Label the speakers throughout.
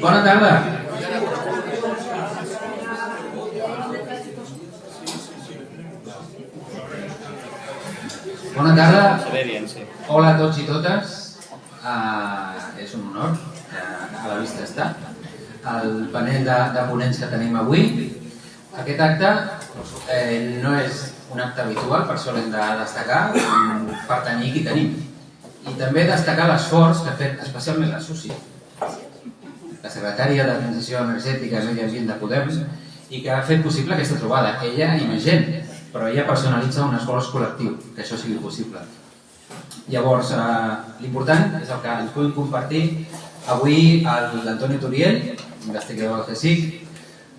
Speaker 1: Bona tarda. Bona tarda. Hola a tots i totes. És un honor, a la vista està, el panel de ponents que tenim avui. Aquest acte no és un acte habitual, per això l'hem de destacar, per tenir qui tenim. I també destacar l'esforç que ha fet especialment la Susi, la secretària de Transició Energètica i Medi Ambient de Podem, i que ha fet possible aquesta trobada. Ella i més gent, però ella personalitza un esforç col·lectiu, que això sigui possible. Llavors, l'important és el que ens puguin compartir avui l'Antonio Turiel, investigador del CSIC,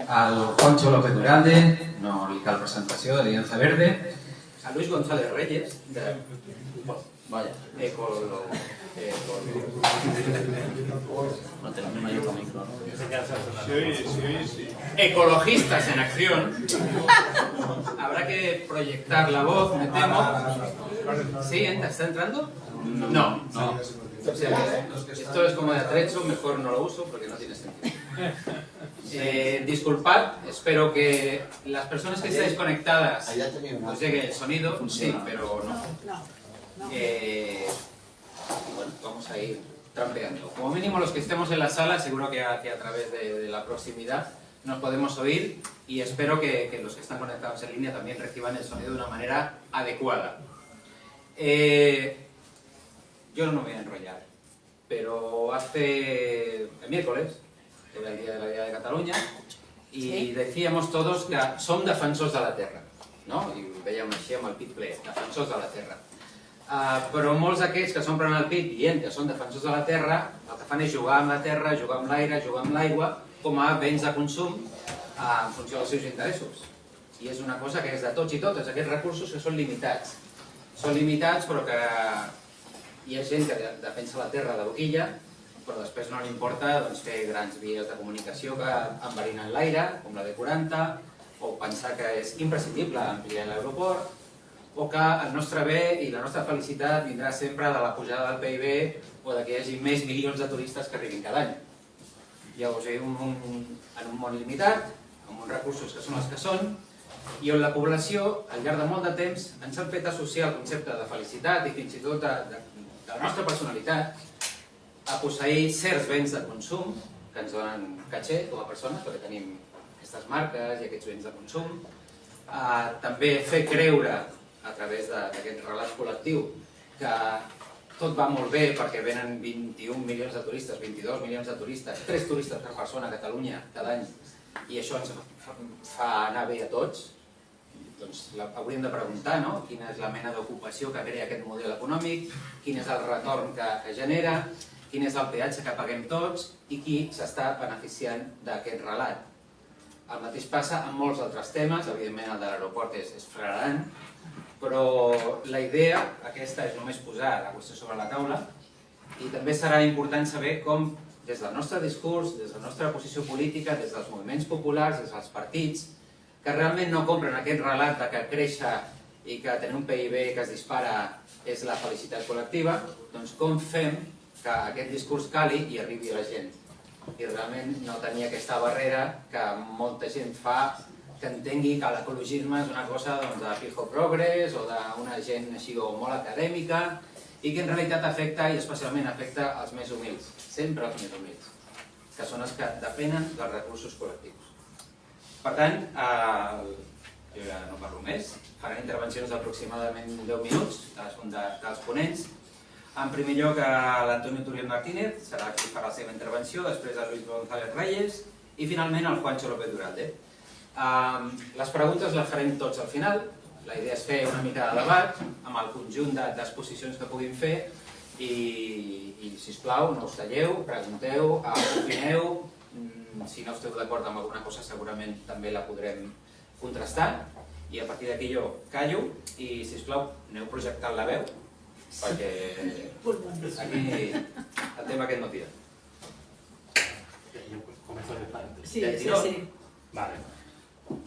Speaker 1: el Juancho López Duralde, no li cal presentació, d'Alianza Verde,
Speaker 2: a Luis González Reyes, de Ecologistas en Acción. Habrá que proyectar la voz, me temo. ¿Sí? ¿Está entrando? No. O sea, esto es como de atrecho, mejor no lo uso porque no tiene sentido. Disculpad, espero que las personas que estáis conectadas os llegue el sonido, sí, pero no. Bueno, vamos a ir trampeando. Como mínimo los que estemos en la sala, seguro que a través de la proximidad nos podemos oír, y espero que los que están conectados en línea también reciban el sonido de una manera adecuada. Yo no me voy a enrollar, pero hace el miércoles era el Día de la Vida de Catalunya i decíamos todos que som defensors de la terra, no? I veiem així amb el pit ple, defensors de la terra. Però molts d'aquests que s'omplen el pit dient que són defensors de la terra, el que fan és jugar amb la terra, jugar amb l'aire, jugar amb l'aigua, com a béns de consum en funció dels seus interessos. I és una cosa que és de tots i totes, aquests recursos que són limitats. Són limitats, però que hi ha gent que defensa la terra de boquilla, però després no li importa fer grans vies de comunicació que enverinen l'aire, com la B40, o pensar que és imprescindible ampliar l'aeroport, o que el nostre bé i la nostra felicitat vindrà sempre de la pujada del PIB o que hi hagi més milions de turistes que arribin cada any. Llavors vivim en un món limitat, amb uns recursos que són els que són, i on la població, al llarg de molt de temps, ens ha fet associar el concepte de felicitat i fins i tot de la nostra personalitat a posseir certs béns de consum que ens donen caché com a persones, perquè tenim aquestes marques i aquests béns de consum. També fer creure, a través d'aquest relat col·lectiu, que tot va molt bé perquè venen 21 milions de turistes, 22 milions de turistes, 3 turistes per persona a Catalunya cada any, i això ens fa anar bé a tots. Doncs hauríem de preguntar quina és la mena d'ocupació que crea aquest model econòmic, quin és el retorn que genera, quin és el peatge que paguem tots i qui s'està beneficiant d'aquest relat. El mateix passa amb molts altres temes, evidentment el de l'aeroport és flagrant, però la idea aquesta és només posar la qüestió sobre la taula, i també serà important saber com, des del nostre discurs, des de la nostra posició política, des dels moviments populars, des dels partits, que realment no compren aquest relat de que créixer i que tenir un PIB que es dispara és la felicitat col·lectiva, doncs com fem que aquest discurs cali i arribi a la gent, i realment no tenir aquesta barrera que molta gent fa, que entengui que l'ecologisme és una cosa de pijo progres o d'una gent així molt acadèmica, i que en realitat afecta, i especialment afecta els més humils, sempre els més humils, que són els que depenen dels recursos col·lectius. Per tant, jo ja no parlo més, faran intervencions d'aproximadament 10 minuts, cadascun dels ponents. En primer lloc, l'Antonio Turiel Martínez serà qui farà la seva intervenció, després el Luis González Reyes i finalment el Juancho López Duralde. Les preguntes les farem tots al final, la idea és fer una mica de debat amb el conjunt d'exposicions que puguin fer, i sisplau no us talleu, pregunteu, opineu, si no esteu d'acord amb alguna cosa segurament també la podrem contrastar, i a partir d'aquí jo callo i sisplau aneu projectant la veu, perquè aquí el tema aquest no tira.
Speaker 3: Sí. Vale.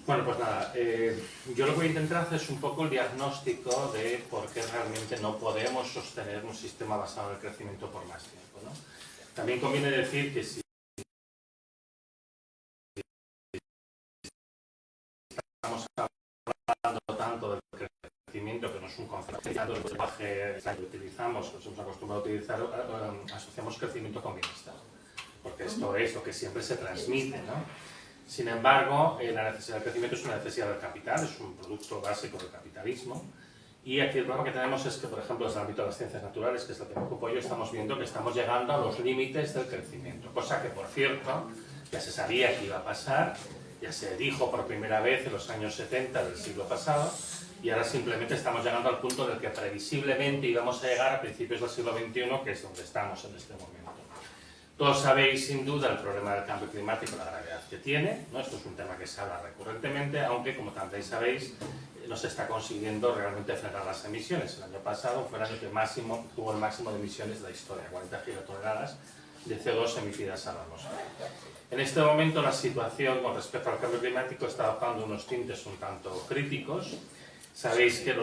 Speaker 3: Bueno, pues nada, yo lo que voy a intentar hacer es un poco el diagnóstico de por qué realmente no podemos sostener un sistema basado en el crecimiento por más tiempo, ¿no? También conviene decir que si es un concepto, el lenguaje que utilizamos, nos hemos acostumbrado a utilizar, asociamos crecimiento con bienestar, porque esto es lo que siempre se transmite, ¿no? Sin embargo, la necesidad de crecimiento es una necesidad del capital, es un producto básico del capitalismo. Y aquí el problema que tenemos es que, por ejemplo, desde el ámbito de las ciencias naturales, que es lo que me ocupo yo, estamos viendo que estamos llegando a los límites del crecimiento. Cosa que, por cierto, ya se sabía que iba a pasar, ya se dijo por primera vez en los años 70 del siglo pasado, y ahora simplemente estamos llegando al punto en el que previsiblemente íbamos a llegar a principios del siglo XXI, que es donde estamos en este momento. Todos sabéis, sin duda, el problema del cambio climático, la gravedad que tiene, ¿no? Esto es un tema que se habla recurrentemente, aunque, como también sabéis, no se está consiguiendo realmente frenar las emisiones. El año pasado fue el año que tuvo el máximo de emisiones de la historia, 40 gigatoneladas de CO2 emitidas a la atmósfera. En este momento la situación con respecto al cambio climático está adoptando unos tintes un tanto críticos. Sabéis que el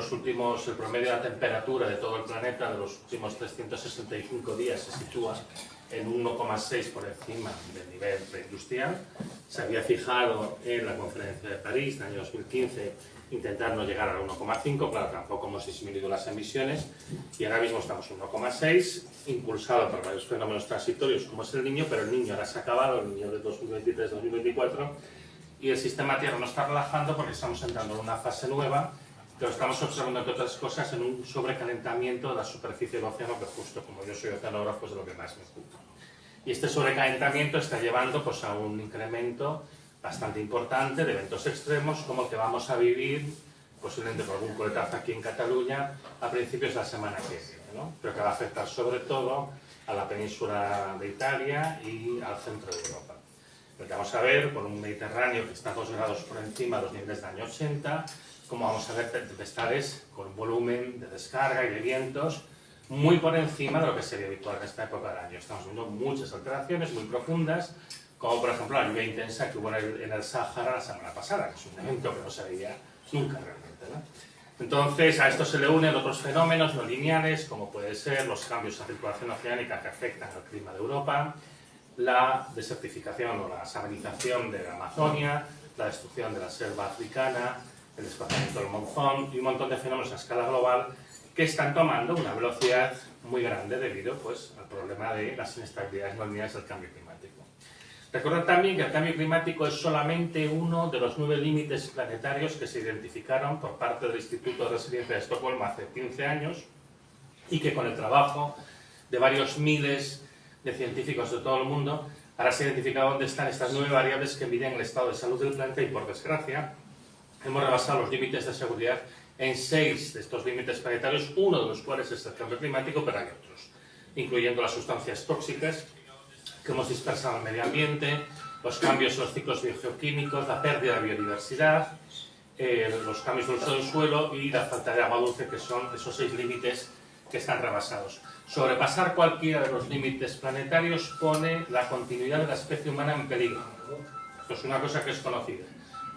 Speaker 3: promedio de la temperatura de todo el planeta de los últimos 365 días se sitúa en 1,6 por encima del nivel preindustrial. Se había fijado en la conferencia de París en el año 2015 intentar no llegar al 1,5, claro, tampoco hemos disminuido las emisiones y ahora mismo estamos en 1,6, impulsado por varios fenómenos transitorios como es el Niño, pero el Niño ahora se ha acabado, el Niño de 2023-2024, y el sistema Tierra no está relajando porque estamos entrando en una fase nueva, pero estamos observando, entre otras cosas, en un sobrecalentamiento de la superficie del océano, que justo como yo soy oceanógrafo es de lo que más me ocupa. Y este sobrecalentamiento está llevando pues, a un incremento bastante importante de eventos extremos, como el que vamos a vivir, posiblemente por algún coletazo aquí en Cataluña, a principios de la semana que viene, ¿no? Pero que va a afectar sobre todo a la península de Italia y al centro de Europa. Lo que vamos a ver, por un Mediterráneo que está 2 grados por encima de los niveles del año 80, como vamos a ver tempestades con volumen de descarga y de vientos muy por encima de lo que sería habitual en esta época del año. Estamos viendo muchas alteraciones muy profundas, como por ejemplo la lluvia intensa que hubo en el Sáhara la semana pasada, que es un evento que no se veía nunca realmente, ¿no? Entonces, a esto se le unen otros fenómenos no lineales, como pueden ser los cambios en circulación oceánica que afectan al clima de Europa, la desertificación o la salinización de la Amazonia, la destrucción de la selva africana, el desplazamiento del monzón y un montón de fenómenos a escala global que están tomando una velocidad muy grande debido pues, al problema de las inestabilidades no lineales del cambio climático. Recordad también que el cambio climático es solamente uno de los 9 límites planetarios que se identificaron por parte del Instituto de Resiliencia de Estocolmo hace 15 años y que con el trabajo de varios miles de científicos de todo el mundo ahora se ha identificado dónde están estas 9 variables que miden el estado de salud del planeta y por desgracia hemos rebasado los límites de seguridad en 6 de estos límites planetarios, uno de los cuales es el cambio climático, pero hay otros, incluyendo las sustancias tóxicas que hemos dispersado en el medio ambiente, los cambios en los ciclos biogeoquímicos, la pérdida de biodiversidad, los cambios del uso del suelo y la falta de agua dulce, que son esos 6 límites que están rebasados. Sobrepasar cualquiera de los límites planetarios pone la continuidad de la especie humana en peligro. Esto es una cosa que es conocida.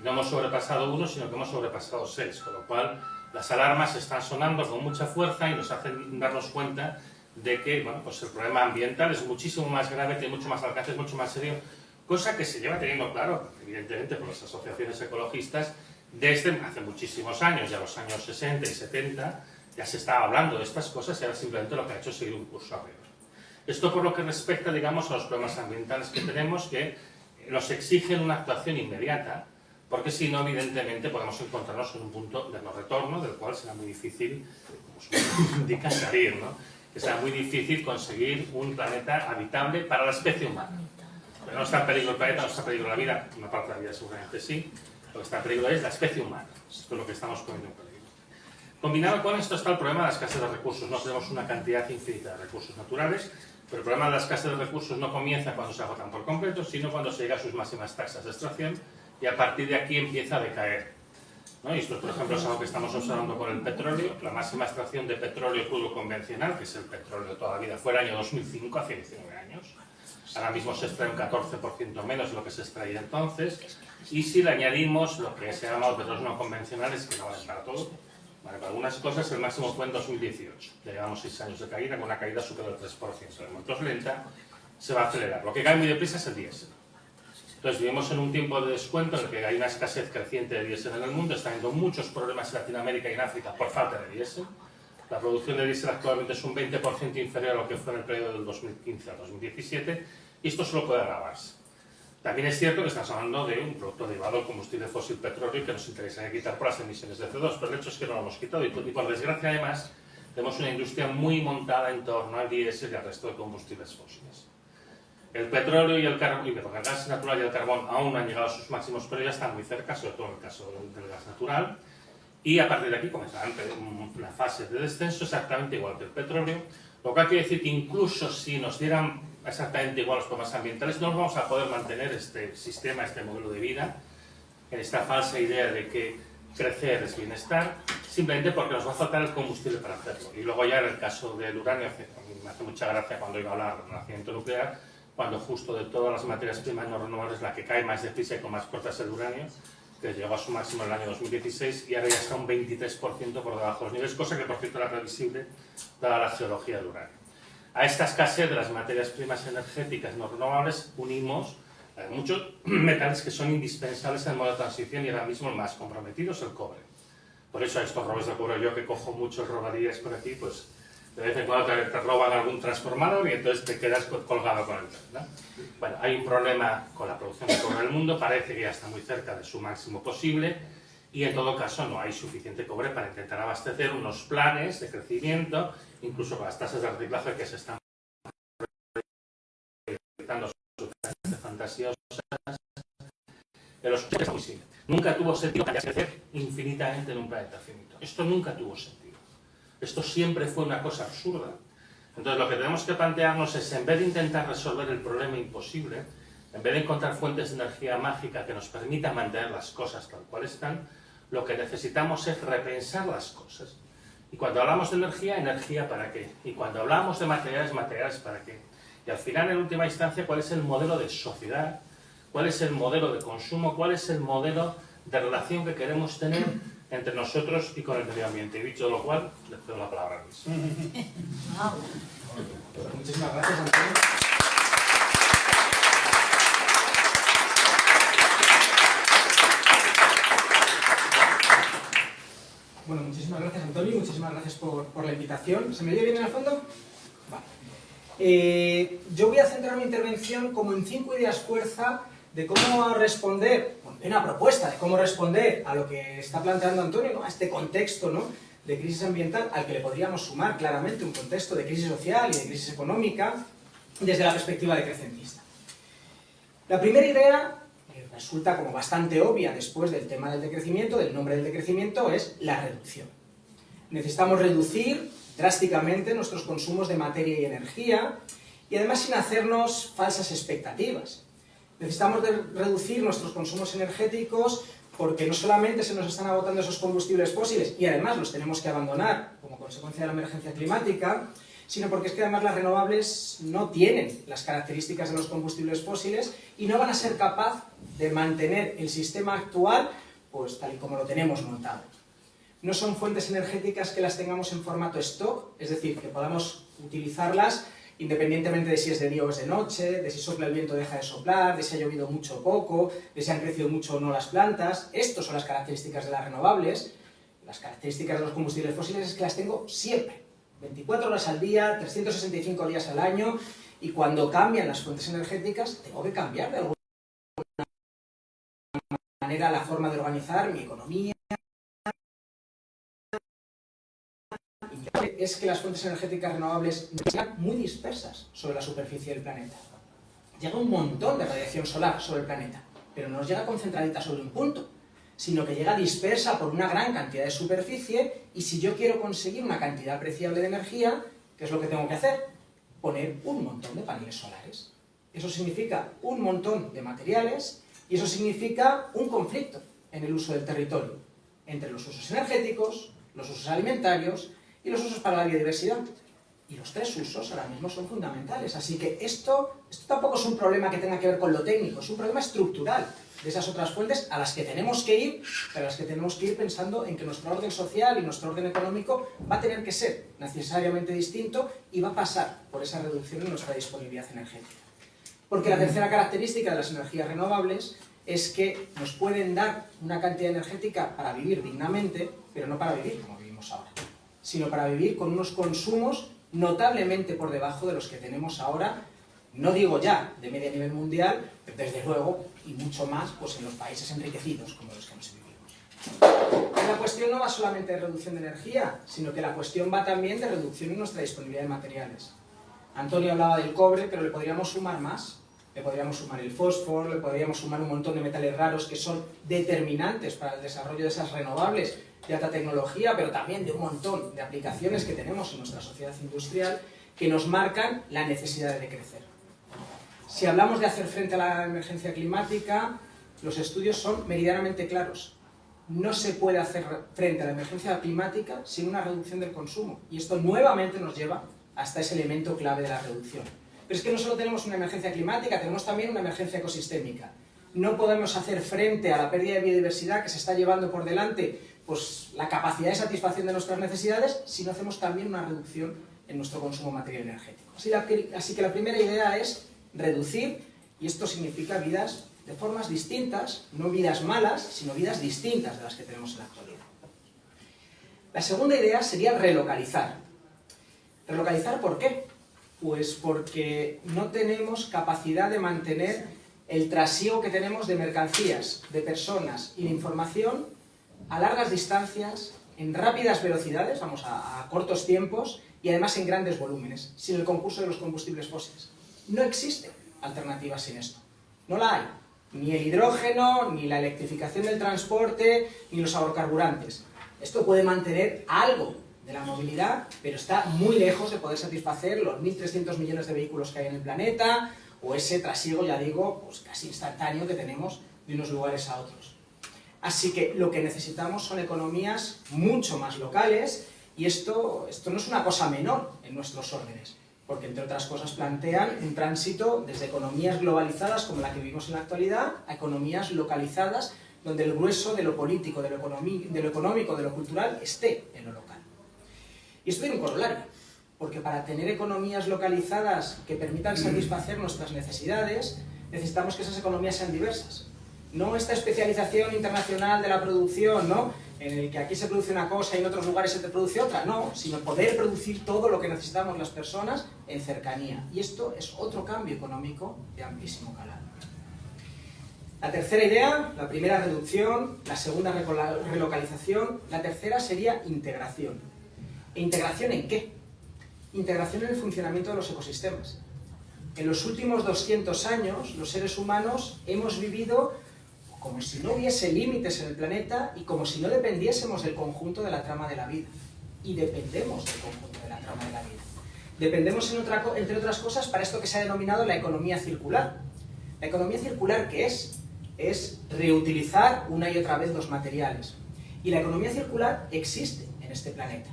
Speaker 3: No hemos sobrepasado uno, sino que hemos sobrepasado 6, con lo cual las alarmas están sonando con mucha fuerza y nos hacen darnos cuenta de que bueno, pues el problema ambiental es muchísimo más grave, tiene mucho más alcance, es mucho más serio, cosa que se lleva teniendo claro, evidentemente, por las asociaciones ecologistas desde hace muchísimos años, ya los años 60 y 70, ya se estaba hablando de estas cosas y ahora simplemente lo que ha hecho es seguir un curso arriba. Esto por lo que respecta, digamos, a los problemas ambientales que tenemos, que nos exigen una actuación inmediata, porque si no, evidentemente, podemos encontrarnos en un punto de no retorno, del cual será muy difícil, como su nombre indica, salir, ¿no? Que será muy difícil conseguir un planeta habitable para la especie humana. Pero no está en peligro el planeta, no está en peligro la vida, una parte de la vida seguramente sí, lo que está en peligro es la especie humana, esto es lo que estamos poniendo en peligro. Combinado con esto está el problema de la escasez de recursos. No tenemos una cantidad infinita de recursos naturales, pero el problema de la escasez de recursos no comienza cuando se agotan por completo, sino cuando se llega a sus máximas taxas de extracción y a partir de aquí empieza a decaer, ¿no? Y esto, por ejemplo, es algo que estamos observando con el petróleo. La máxima extracción de petróleo crudo convencional, que es el petróleo de toda la vida, fue el año 2005, hace 19 años. Ahora mismo se extrae un 14% menos de lo que se extraía entonces. Y si le añadimos lo que se ha llamado petróleos no convencionales, que no valen para todo, vale, para algunas cosas, el máximo fue en 2018. Ya llevamos 6 años de caída, con una caída superior al 3%. De momento es lenta, se va a acelerar. Lo que cae muy deprisa es el diésel. Entonces vivimos en un tiempo de descuento en el que hay una escasez creciente de diésel en el mundo, está habiendo muchos problemas en Latinoamérica y en África por falta de diésel. La producción de diésel actualmente es un 20% inferior a lo que fue en el periodo del 2015 al 2017 y esto solo puede agravarse. También es cierto que estamos hablando de un producto derivado del combustible fósil petróleo que nos interesa quitar por las emisiones de CO2, pero el hecho es que no lo hemos quitado y por desgracia además tenemos una industria muy montada en torno al diésel y al resto de combustibles fósiles. El petróleo y el gas natural y el carbón aún no han llegado a sus máximos, pero ya están muy cerca, sobre todo en el caso del gas natural. Y a partir de aquí comenzará una fase de descenso exactamente igual que el petróleo, lo cual quiere decir que incluso si nos dieran exactamente igual los problemas ambientales, no vamos a poder mantener este sistema, este modelo de vida, en esta falsa idea de que crecer es bienestar, simplemente porque nos va a faltar el combustible para hacerlo. Y luego ya en el caso del uranio, me hace mucha gracia cuando oigo hablar del nacimiento nuclear, cuando justo de todas las materias primas no renovables la que cae más deprisa y con más fuerza es el uranio, que llegó a su máximo en el año 2016 y ahora ya está un 23% por debajo de los niveles, cosa que por cierto era previsible dada la geología del uranio. A esta escasez de las materias primas energéticas no renovables unimos muchos metales que son indispensables en el modo de transición y ahora mismo el más comprometido es el cobre. Por eso a estos robos de cobre, yo que cojo muchos robadillas por aquí, pues de vez en cuando te roban algún transformador y entonces te quedas colgado con el tren, ¿no? Bueno, hay un problema con la producción de cobre en el mundo, parece que ya está muy cerca de su máximo posible y en todo caso no hay suficiente cobre para intentar abastecer unos planes de crecimiento, incluso con las tasas de reciclaje que se están proyectando absolutamente fantasiosas. De los es muy simple. Nunca tuvo sentido crecer infinitamente en un planeta finito. Esto nunca tuvo sentido. Esto siempre fue una cosa absurda. Entonces lo que tenemos que plantearnos es, en vez de intentar resolver el problema imposible, en vez de encontrar fuentes de energía mágica que nos permitan mantener las cosas tal cual están, lo que necesitamos es repensar las cosas. Y cuando hablamos de energía, ¿energía para qué? Y cuando hablamos de materiales, ¿materiales para qué? Y al final, en última instancia, ¿cuál es el modelo de sociedad? ¿Cuál es el modelo de consumo? ¿Cuál es el modelo de relación que queremos tener entre nosotros y con el medio ambiente? Y dicho lo cual, le cedo la palabra a Luis.
Speaker 4: Muchísimas gracias, Antonio. Bueno, muchísimas gracias, Antonio, y muchísimas gracias por la invitación. ¿Se me oye bien en el fondo? Vale. Yo voy a centrar mi intervención como en 5 ideas fuerza de cómo responder, una propuesta de cómo responder a lo que está planteando Antonio, ¿no? A este contexto, ¿no?, de crisis ambiental, al que le podríamos sumar claramente un contexto de crisis social y de crisis económica desde la perspectiva decrecentista. La primera idea, que resulta como bastante obvia después del tema del decrecimiento, del nombre del decrecimiento, es la reducción. Necesitamos reducir drásticamente nuestros consumos de materia y energía, y además sin hacernos falsas expectativas. Necesitamos reducir nuestros consumos energéticos porque no solamente se nos están agotando esos combustibles fósiles y además los tenemos que abandonar como consecuencia de la emergencia climática, sino porque es que además las renovables no tienen las características de los combustibles fósiles y no van a ser capaces de mantener el sistema actual pues tal y como lo tenemos montado. No son fuentes energéticas que las tengamos en formato stock, es decir, que podamos utilizarlas independientemente de si es de día o es de noche, de si sopla el viento o deja de soplar, de si ha llovido mucho o poco, de si han crecido mucho o no las plantas. Estas son las características de las renovables. Las características de los combustibles fósiles es que las tengo siempre, 24 horas al día, 365 días al año, y cuando cambian las fuentes energéticas, tengo que cambiar de alguna manera la forma de organizar mi economía. Es que las fuentes energéticas renovables están muy dispersas sobre la superficie del planeta. Llega un montón de radiación solar sobre el planeta, pero no nos llega concentradita sobre un punto, sino que llega dispersa por una gran cantidad de superficie, y si yo quiero conseguir una cantidad apreciable de energía, ¿qué es lo que tengo que hacer? Poner un montón de paneles solares. Eso significa un montón de materiales, y eso significa un conflicto en el uso del territorio, entre los usos energéticos, los usos alimentarios y los usos para la biodiversidad. Y los 3 usos ahora mismo son fundamentales. Así que esto tampoco es un problema que tenga que ver con lo técnico, es un problema estructural de esas otras fuentes a las que tenemos que ir, pero a las que tenemos que ir pensando en que nuestro orden social y nuestro orden económico va a tener que ser necesariamente distinto y va a pasar por esa reducción en nuestra disponibilidad energética. Porque la tercera característica de las energías renovables es que nos pueden dar una cantidad energética para vivir dignamente, pero no para vivir como vivimos ahora, sino para vivir con unos consumos notablemente por debajo de los que tenemos ahora, no digo ya de media a nivel mundial, pero desde luego, y mucho más, pues en los países enriquecidos como los que nos vivimos. La cuestión no va solamente de reducción de energía, sino que la cuestión va también de reducción en nuestra disponibilidad de materiales. Antonio hablaba del cobre, pero le podríamos sumar más. Le podríamos sumar el fósforo, le podríamos sumar un montón de metales raros que son determinantes para el desarrollo de esas renovables de alta tecnología, pero también de un montón de aplicaciones que tenemos en nuestra sociedad industrial que nos marcan la necesidad de crecer. Si hablamos de hacer frente a la emergencia climática, los estudios son meridianamente claros. No se puede hacer frente a la emergencia climática sin una reducción del consumo. Y esto nuevamente nos lleva hasta ese elemento clave de la reducción. Pero es que no solo tenemos una emergencia climática, tenemos también una emergencia ecosistémica. No podemos hacer frente a la pérdida de biodiversidad que se está llevando por delante pues, la capacidad de satisfacción de nuestras necesidades si no hacemos también una reducción en nuestro consumo material energético. Así que la primera idea es reducir, y esto significa vidas de formas distintas, no vidas malas, sino vidas distintas de las que tenemos en la actualidad. La segunda idea sería relocalizar. ¿Relocalizar por qué? Pues porque no tenemos capacidad de mantener el trasiego que tenemos de mercancías, de personas y de información a largas distancias, en rápidas velocidades, vamos a cortos tiempos, y además en grandes volúmenes, sin el concurso de los combustibles fósiles. No existe alternativa sin esto. No la hay. Ni el hidrógeno, ni la electrificación del transporte, ni los agrocarburantes. Esto puede mantener algo de la movilidad, pero está muy lejos de poder satisfacer los 1.300 millones de vehículos que hay en el planeta, o ese trasiego, ya digo, pues casi instantáneo que tenemos de unos lugares a otros. Así que lo que necesitamos son economías mucho más locales, y esto no es una cosa menor en nuestros órdenes, porque entre otras cosas plantean un tránsito desde economías globalizadas como la que vivimos en la actualidad a economías localizadas donde el grueso de lo político, de lo económico, de lo cultural esté en lo local. Y esto tiene un corolario, porque para tener economías localizadas que permitan satisfacer nuestras necesidades, necesitamos que esas economías sean diversas. No esta especialización internacional de la producción, ¿no?, en el que aquí se produce una cosa y en otros lugares se produce otra, no, sino poder producir todo lo que necesitamos las personas en cercanía. Y esto es otro cambio económico de amplísimo calado. La tercera idea, la primera reducción, la segunda relocalización, la tercera sería integración. ¿E integración en qué? Integración en el funcionamiento de los ecosistemas. En los últimos 200 años, los seres humanos hemos vivido como si no hubiese límites en el planeta y como si no dependiésemos del conjunto de la trama de la vida. Y dependemos del conjunto de la trama de la vida. Dependemos, entre otras cosas, para esto que se ha denominado la economía circular. ¿La economía circular qué es? Es reutilizar una y otra vez los materiales. Y la economía circular existe en este planeta.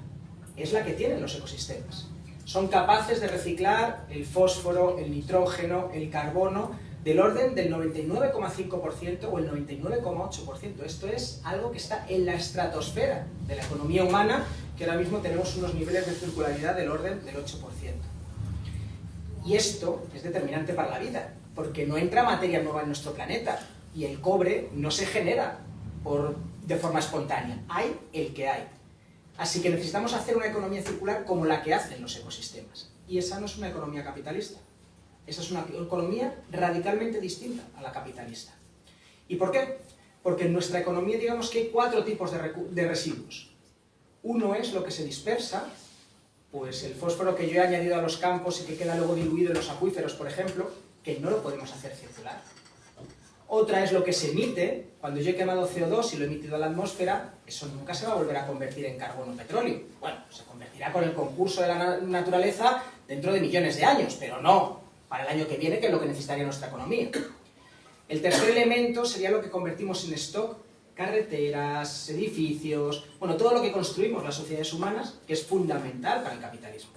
Speaker 4: Es la que tienen los ecosistemas. Son capaces de reciclar el fósforo, el nitrógeno, el carbono, del orden del 99,5% o el 99,8%. Esto es algo que está en la estratosfera de la economía humana, que ahora mismo tenemos unos niveles de circularidad del orden del 8%. Y esto es determinante para la vida, porque no entra materia nueva en nuestro planeta, y el cobre no se genera de forma espontánea, hay el que hay. Así que necesitamos hacer una economía circular como la que hacen los ecosistemas. Y esa no es una economía capitalista. Esa es una economía radicalmente distinta a la capitalista. ¿Y por qué? Porque en nuestra economía, digamos que hay 4 tipos de residuos. Uno es lo que se dispersa, pues el fósforo que yo he añadido a los campos y que queda luego diluido en los acuíferos, por ejemplo, que no lo podemos hacer circular. Otra es lo que se emite. Cuando yo he quemado CO2 y lo he emitido a la atmósfera, eso nunca se va a volver a convertir en carbono o petróleo. Bueno, se convertirá con el concurso de la naturaleza dentro de millones de años, pero no para el año que viene, que es lo que necesitaría nuestra economía. El tercer elemento sería lo que convertimos en stock: carreteras, edificios, bueno, todo lo que construimos las sociedades humanas, que es fundamental para el capitalismo.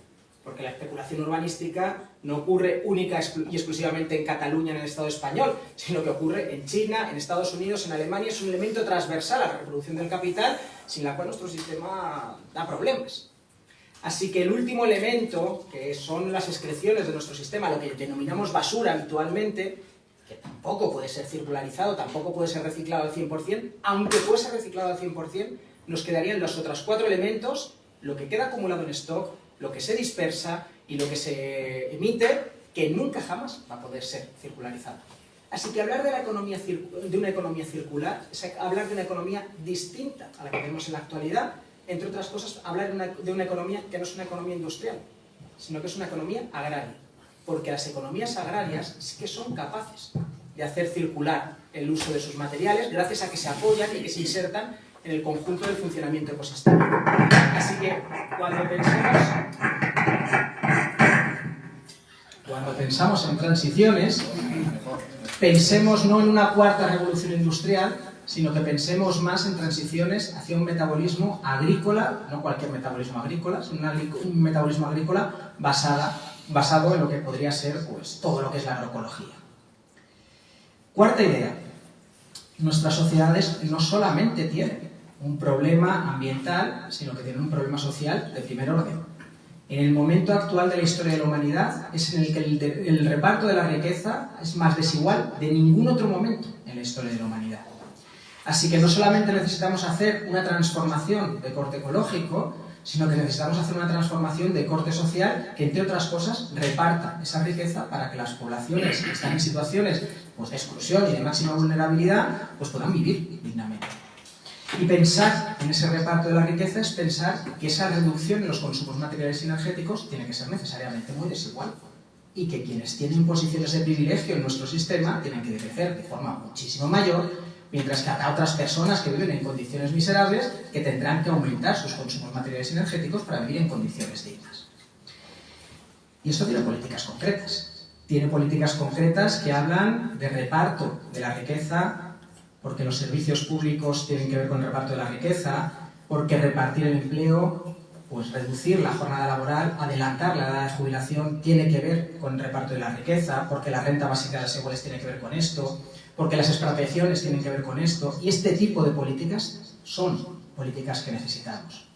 Speaker 4: Porque la especulación urbanística no ocurre única y exclusivamente en Cataluña, en el Estado español, sino que ocurre en China, en Estados Unidos, en Alemania. Es un elemento transversal a la reproducción del capital, sin la cual nuestro sistema da problemas. Así que el último elemento, que son las excreciones de nuestro sistema, lo que denominamos basura habitualmente, que tampoco puede ser circularizado, tampoco puede ser reciclado al 100%, aunque fuese reciclado al 100%, nos quedarían los otros 4 elementos, lo que queda acumulado en stock, lo que se dispersa y lo que se emite, que nunca jamás va a poder ser circularizado. Así que hablar de una economía circular es hablar de una economía distinta a la que tenemos en la actualidad, entre otras cosas, hablar de una economía que no es una economía industrial, sino que es una economía agraria. Porque las economías agrarias sí que son capaces de hacer circular el uso de sus materiales gracias a que se apoyan y que se insertan en el conjunto del funcionamiento ecosistémico. Así que cuando pensamos en transiciones, pensemos no en una cuarta revolución industrial, sino que pensemos más en transiciones hacia un metabolismo agrícola, no cualquier metabolismo agrícola, sino un metabolismo agrícola basado en lo que podría ser pues, todo lo que es la agroecología. Cuarta idea. Nuestras sociedades no solamente tienen un problema ambiental, sino que tienen un problema social de primer orden. En el momento actual de la historia de la humanidad es en el que el reparto de la riqueza es más desigual de ningún otro momento en la historia de la humanidad. Así que no solamente necesitamos hacer una transformación de corte ecológico, sino que necesitamos hacer una transformación de corte social que, entre otras cosas, reparta esa riqueza para que las poblaciones que están en situaciones pues, de exclusión y de máxima vulnerabilidad pues, puedan vivir dignamente. Y pensar en ese reparto de la riqueza es pensar que esa reducción en los consumos materiales y energéticos tiene que ser necesariamente muy desigual y que quienes tienen posiciones de privilegio en nuestro sistema tienen que crecer de forma muchísimo mayor, mientras que habrá otras personas que viven en condiciones miserables que tendrán que aumentar sus consumos materiales y energéticos para vivir en condiciones dignas. Y esto tiene políticas concretas. Tiene políticas concretas que hablan de reparto de la riqueza, porque los servicios públicos tienen que ver con el reparto de la riqueza, porque repartir el empleo, pues reducir la jornada laboral, adelantar la edad de jubilación tiene que ver con el reparto de la riqueza, porque la renta básica de las iguales tiene que ver con esto, porque las expropiaciones tienen que ver con esto, y este tipo de políticas son políticas que necesitamos.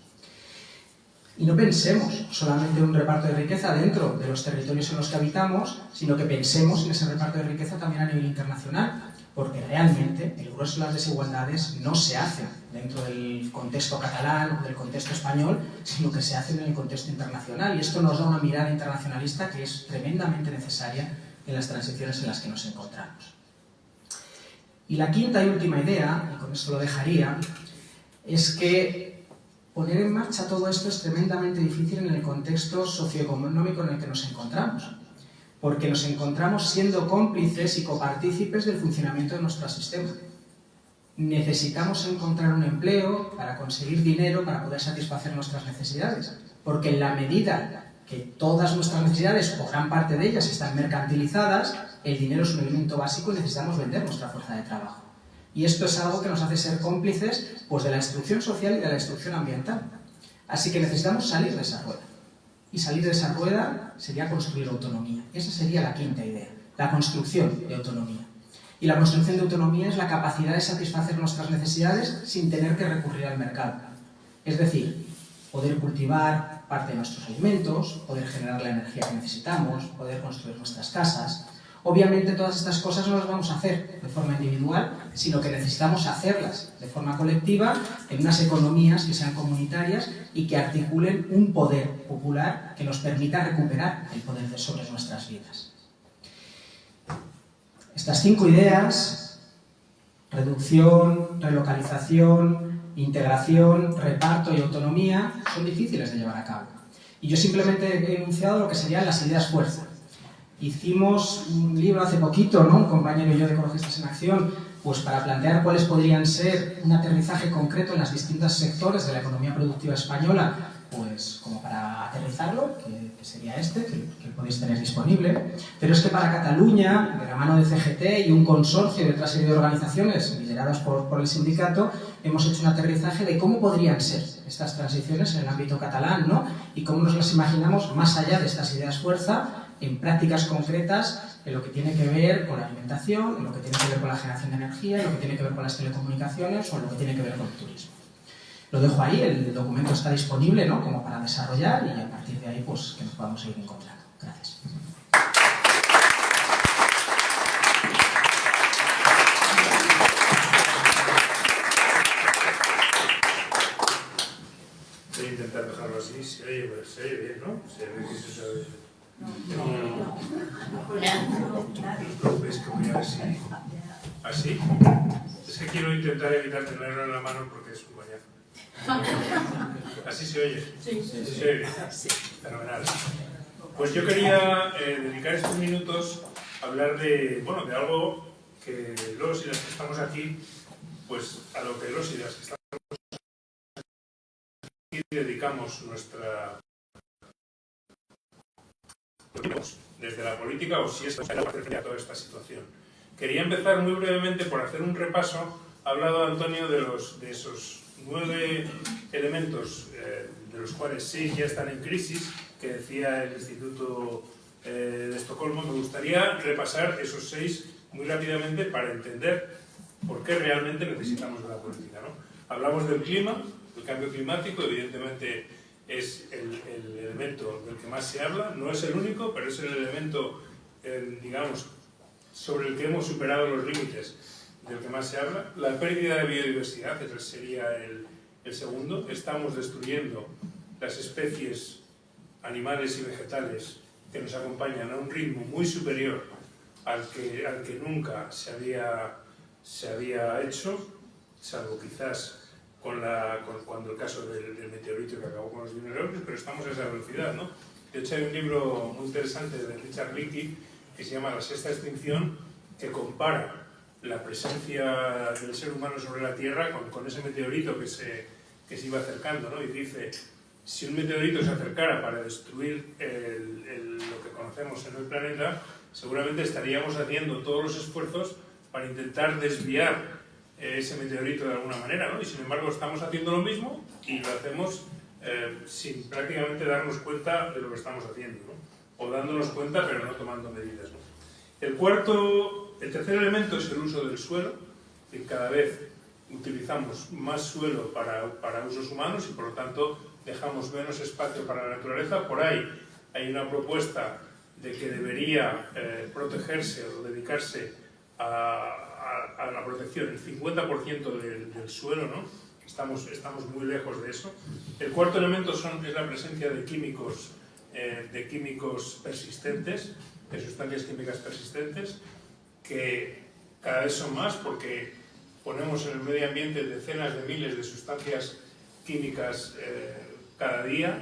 Speaker 4: Y no pensemos solamente en un reparto de riqueza dentro de los territorios en los que habitamos, sino que pensemos en ese reparto de riqueza también a nivel internacional, porque realmente el grueso de las desigualdades no se hacen dentro del contexto catalán o del contexto español, sino que se hacen en el contexto internacional, y esto nos da una mirada internacionalista que es tremendamente necesaria en las transiciones en las que nos encontramos. Y la quinta y última idea, y con esto lo dejaría, es que poner en marcha todo esto es tremendamente difícil en el contexto socioeconómico en el que nos encontramos, porque nos encontramos siendo cómplices y copartícipes del funcionamiento de nuestro sistema. Necesitamos encontrar un empleo para conseguir dinero para poder satisfacer nuestras necesidades, porque en la medida que todas nuestras necesidades, o gran parte de ellas, están mercantilizadas, el dinero es un elemento básico y necesitamos vender nuestra fuerza de trabajo. Y esto es algo que nos hace ser cómplices pues, de la destrucción social y de la destrucción ambiental. Así que necesitamos salir de esa rueda. Y salir de esa rueda sería construir autonomía. Esa sería la quinta idea, la construcción de autonomía. Y la construcción de autonomía es la capacidad de satisfacer nuestras necesidades sin tener que recurrir al mercado. Es decir, poder cultivar parte de nuestros alimentos, poder generar la energía que necesitamos, poder construir nuestras casas. Obviamente todas estas cosas no las vamos a hacer de forma individual, sino que necesitamos hacerlas de forma colectiva en unas economías que sean comunitarias y que articulen un poder popular que nos permita recuperar el poder sobre nuestras vidas. Estas 5 ideas, reducción, relocalización, integración, reparto y autonomía, son difíciles de llevar a cabo. Y yo simplemente he enunciado lo que serían las ideas fuerza. Hicimos un libro hace poquito, ¿no? Un compañero y yo de Ecologistas en Acción, pues para plantear cuáles podrían ser un aterrizaje concreto en los distintos sectores de la economía productiva española, pues como para aterrizarlo, que sería este, que podéis tener disponible. Pero es que para Cataluña, de la mano de CGT y un consorcio de otra serie de organizaciones lideradas por el sindicato, hemos hecho un aterrizaje de cómo podrían ser estas transiciones en el ámbito catalán, ¿no? Y cómo nos las imaginamos más allá de estas ideas fuerza, en prácticas concretas en lo que tiene que ver con la alimentación, en lo que tiene que ver con la generación de energía, en lo que tiene que ver con las telecomunicaciones o en lo que tiene que ver con el turismo. Lo dejo ahí, el documento está disponible, ¿no?, como para desarrollar, y a partir de ahí pues que nos podamos seguir encontrando. Gracias.
Speaker 5: Voy a intentar dejarlo así, se oye bien, ¿no? Se ve que se sabe. No, ves que voy a ver si... ¿Así? Es que quiero intentar evitar tenerlo en la mano porque es un coñazo. ¿Así se oye? Sí. ¿Se oye bien? Sí. Fenomenal. Pues yo quería dedicar estos minutos a hablar de, bueno, de algo que los y las que estamos aquí, pues a lo que los y las que estamos aquí dedicamos nuestra... desde la política, o si es para hacer toda esta situación. Quería empezar muy brevemente por hacer un repaso. Ha hablado Antonio de esos 9 elementos, de los cuales 6 ya están en crisis, que decía el Instituto de Estocolmo. Me gustaría repasar esos 6 muy rápidamente para entender por qué realmente necesitamos de la política, ¿no? Hablamos del clima, el cambio climático, evidentemente es el elemento del que más se habla, no es el único, pero es el elemento, digamos, sobre el que hemos superado los límites del que más se habla. La pérdida de biodiversidad, ese sería el segundo. Estamos destruyendo las especies animales y vegetales que nos acompañan a un ritmo muy superior al que nunca se había hecho, salvo quizás cuando el caso del meteorito que acabó con los dinosaurios, pero estamos a esa velocidad, ¿no? De hecho hay un libro muy interesante de Richard Leakey que se llama La sexta extinción, que compara la presencia del ser humano sobre la Tierra con ese meteorito que se iba acercando, ¿no? Y dice, si un meteorito se acercara para destruir lo que conocemos en el planeta, seguramente estaríamos haciendo todos los esfuerzos para intentar desviar ese meteorito de alguna manera, ¿no? Y sin embargo estamos haciendo lo mismo y lo hacemos sin prácticamente darnos cuenta de lo que estamos haciendo, ¿no? O dándonos cuenta pero no tomando medidas, ¿no? El tercer elemento es el uso del suelo, que cada vez utilizamos más suelo para usos humanos y por lo tanto dejamos menos espacio para la naturaleza. Por ahí hay una propuesta de que debería protegerse o dedicarse a la protección el 50% del suelo, ¿no? Estamos muy lejos de eso. El cuarto elemento es la presencia de químicos persistentes, de sustancias químicas persistentes, que cada vez son más porque ponemos en el medio ambiente decenas de miles de sustancias químicas cada día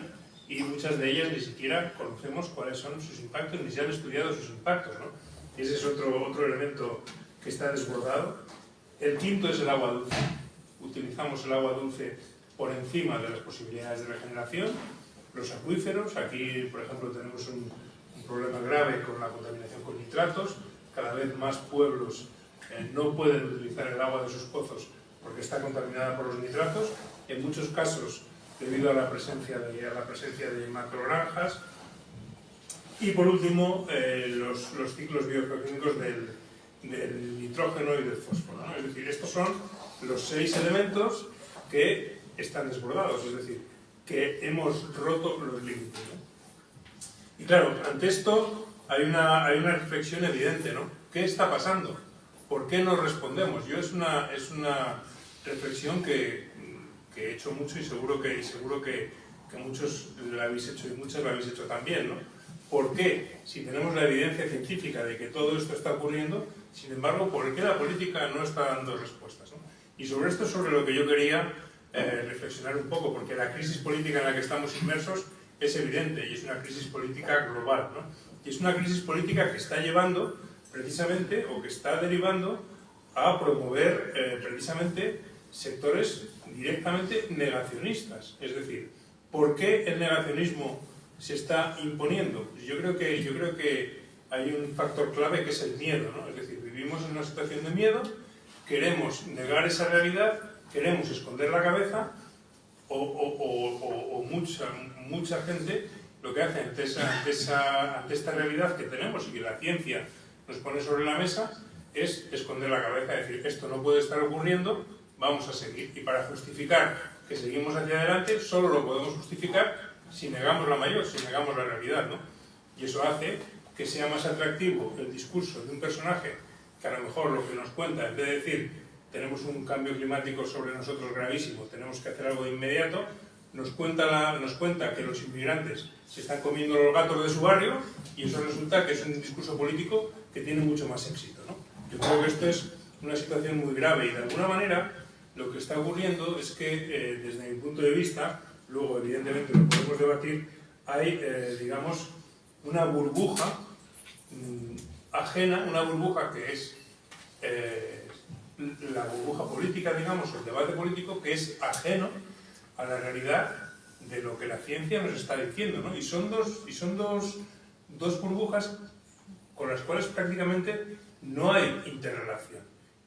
Speaker 5: y muchas de ellas ni siquiera conocemos cuáles son sus impactos, ni se han estudiado sus impactos, ¿no? Y ese es otro elemento que está desbordado. El quinto es el agua dulce. Utilizamos el agua dulce por encima de las posibilidades de regeneración. Los acuíferos, aquí por ejemplo tenemos un problema grave con la contaminación con nitratos. Cada vez más pueblos no pueden utilizar el agua de sus pozos porque está contaminada por los nitratos. En muchos casos debido a la presencia de macrogranjas. Y por último, los ciclos biogeoquímicos del nitrógeno y del fósforo, ¿no? Es decir, estos son los 6 elementos que están desbordados, es decir, que hemos roto los límites, ¿no? Y claro, ante esto hay una reflexión evidente, ¿no? ¿Qué está pasando? ¿Por qué no respondemos? Es una reflexión que he hecho mucho y seguro que muchos la habéis hecho y muchas la habéis hecho también, ¿no? ¿Por qué? Si tenemos la evidencia científica de que todo esto está ocurriendo, sin embargo, ¿por qué la política no está dando respuestas, ¿no? Y sobre esto es sobre lo que yo quería reflexionar un poco, porque la crisis política en la que estamos inmersos es evidente y es una crisis política global, ¿no? Y es una crisis política que está llevando precisamente, o que está derivando a promover precisamente sectores directamente negacionistas. Es decir, ¿por qué el negacionismo se está imponiendo? Pues yo creo que hay un factor clave que es el miedo, ¿no? Es decir, vivimos en una situación de miedo, queremos negar esa realidad, queremos esconder la cabeza, o mucha gente lo que hace ante esta realidad que tenemos y que la ciencia nos pone sobre la mesa es esconder la cabeza, es decir, esto no puede estar ocurriendo, vamos a seguir. Y para justificar que seguimos hacia adelante solo lo podemos justificar si negamos la mayor, si negamos la realidad, ¿no? Y eso hace que sea más atractivo el discurso de un personaje que a lo mejor lo que nos cuenta, en vez de decir tenemos un cambio climático sobre nosotros gravísimo, tenemos que hacer algo de inmediato, nos cuenta que los inmigrantes se están comiendo los gatos de su barrio, y eso resulta que es un discurso político que tiene mucho más éxito, ¿no? Yo creo que esto es una situación muy grave, y de alguna manera lo que está ocurriendo es que, desde mi punto de vista, luego evidentemente lo podemos debatir, hay, digamos, una burbuja ajena, una burbuja que es la burbuja política, digamos, o el debate político, que es ajeno a la realidad de lo que la ciencia nos está diciendo, ¿no? Y son dos burbujas con las cuales prácticamente no hay interrelación.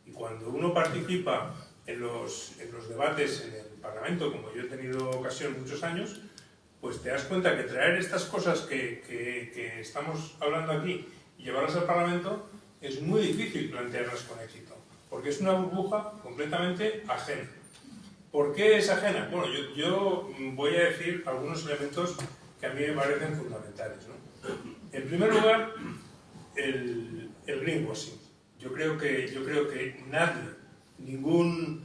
Speaker 5: Y cuando uno participa en los debates en el Parlamento, como yo he tenido ocasión muchos años, pues te das cuenta que traer estas cosas que estamos hablando aquí y llevarlas al Parlamento es muy difícil plantearlas con éxito, porque es una burbuja completamente ajena. ¿Por qué es ajena? Bueno, yo voy a decir algunos elementos que a mí me parecen fundamentales, ¿no? En primer lugar, el greenwashing. Yo creo que nadie, ningún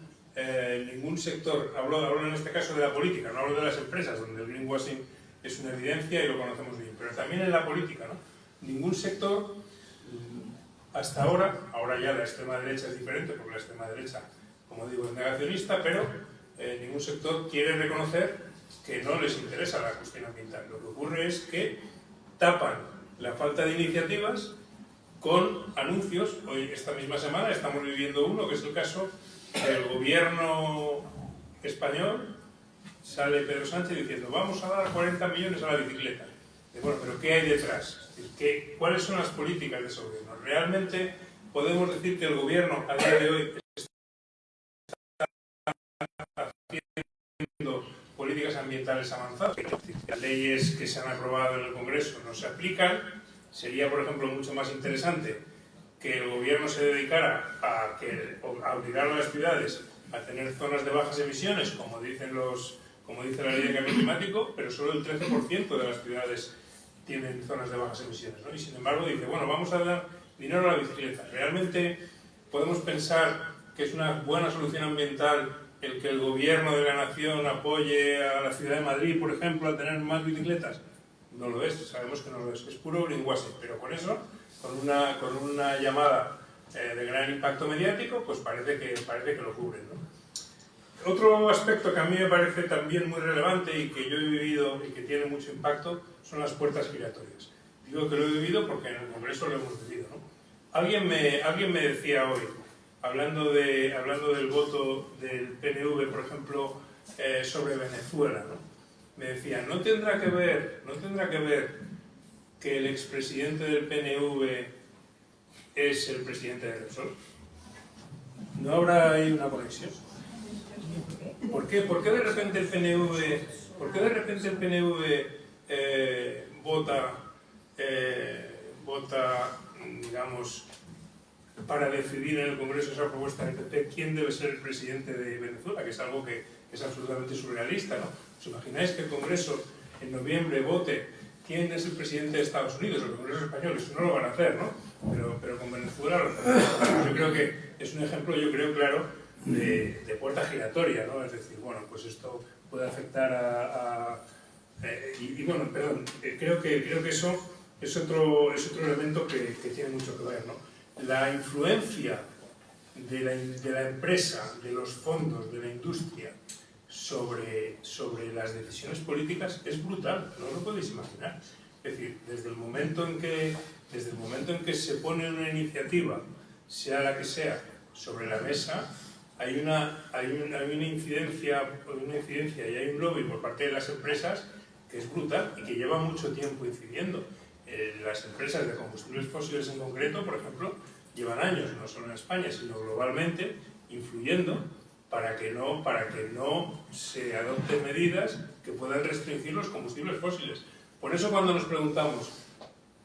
Speaker 5: sector, hablo en este caso de la política, no hablo de las empresas, donde el greenwashing es una evidencia y lo conocemos bien, pero también en la política, ¿no? Ningún sector, hasta ahora ya la extrema derecha es diferente, porque la extrema derecha, como digo, es negacionista, pero ningún sector quiere reconocer que no les interesa la cuestión ambiental. Lo que ocurre es que tapan la falta de iniciativas con anuncios. Hoy, esta misma semana, estamos viviendo uno, que es el caso del gobierno español. Sale Pedro Sánchez diciendo, vamos a dar 40 millones a la bicicleta. Y bueno, pero ¿qué hay detrás? ¿Cuáles son las políticas de ese gobierno? ¿Realmente podemos decir que el gobierno a día de hoy está haciendo políticas ambientales avanzadas? Las leyes que se han aprobado en el Congreso no se aplican. Sería, por ejemplo, mucho más interesante que el gobierno se dedicara a obligar a las ciudades a tener zonas de bajas emisiones, como dice la ley de cambio climático, pero solo el 13% de las ciudades tienen zonas de bajas emisiones, ¿no? Y sin embargo dice, bueno, vamos a dar dinero a la bicicleta. ¿Realmente podemos pensar que es una buena solución ambiental el que el gobierno de la nación apoye a la ciudad de Madrid, por ejemplo, a tener más bicicletas? No lo es, sabemos que no lo es puro greenwashing, pero con eso, con una llamada de gran impacto mediático, pues parece que lo cubren, ¿no? Otro aspecto que a mí me parece también muy relevante y que yo he vivido y que tiene mucho impacto son las puertas giratorias. Digo que lo he vivido porque en el Congreso lo hemos vivido, ¿no? Alguien me decía hoy, hablando del voto del PNV, por ejemplo, sobre Venezuela, ¿no? Me decía, ¿no tendrá que ver que el expresidente del PNV es el presidente de Repsol? ¿No habrá ahí una conexión? ¿Por qué de repente el PNV vota, digamos, para decidir en el Congreso esa propuesta del PP quién debe ser el presidente de Venezuela, que es algo que es absolutamente surrealista, ¿no? ¿Os imagináis que el Congreso en noviembre vote quién es el presidente de Estados Unidos o el Congreso español? Eso no lo van a hacer, ¿no? Pero con Venezuela yo creo que es un ejemplo, claro, de puerta giratoria, ¿no? Es decir, bueno, pues esto puede afectar bueno, perdón, creo que eso es otro elemento que tiene mucho que ver, ¿no? La influencia de la empresa, de los fondos, de la industria sobre las decisiones políticas es brutal, no lo podéis imaginar. Es decir, desde el momento en que se pone una iniciativa, sea la que sea, sobre la mesa, hay una incidencia y hay un lobby por parte de las empresas que es brutal y que lleva mucho tiempo incidiendo. Las empresas de combustibles fósiles en concreto, por ejemplo, llevan años, no solo en España, sino globalmente, influyendo para que no se adopten medidas que puedan restringir los combustibles fósiles. Por eso cuando nos preguntamos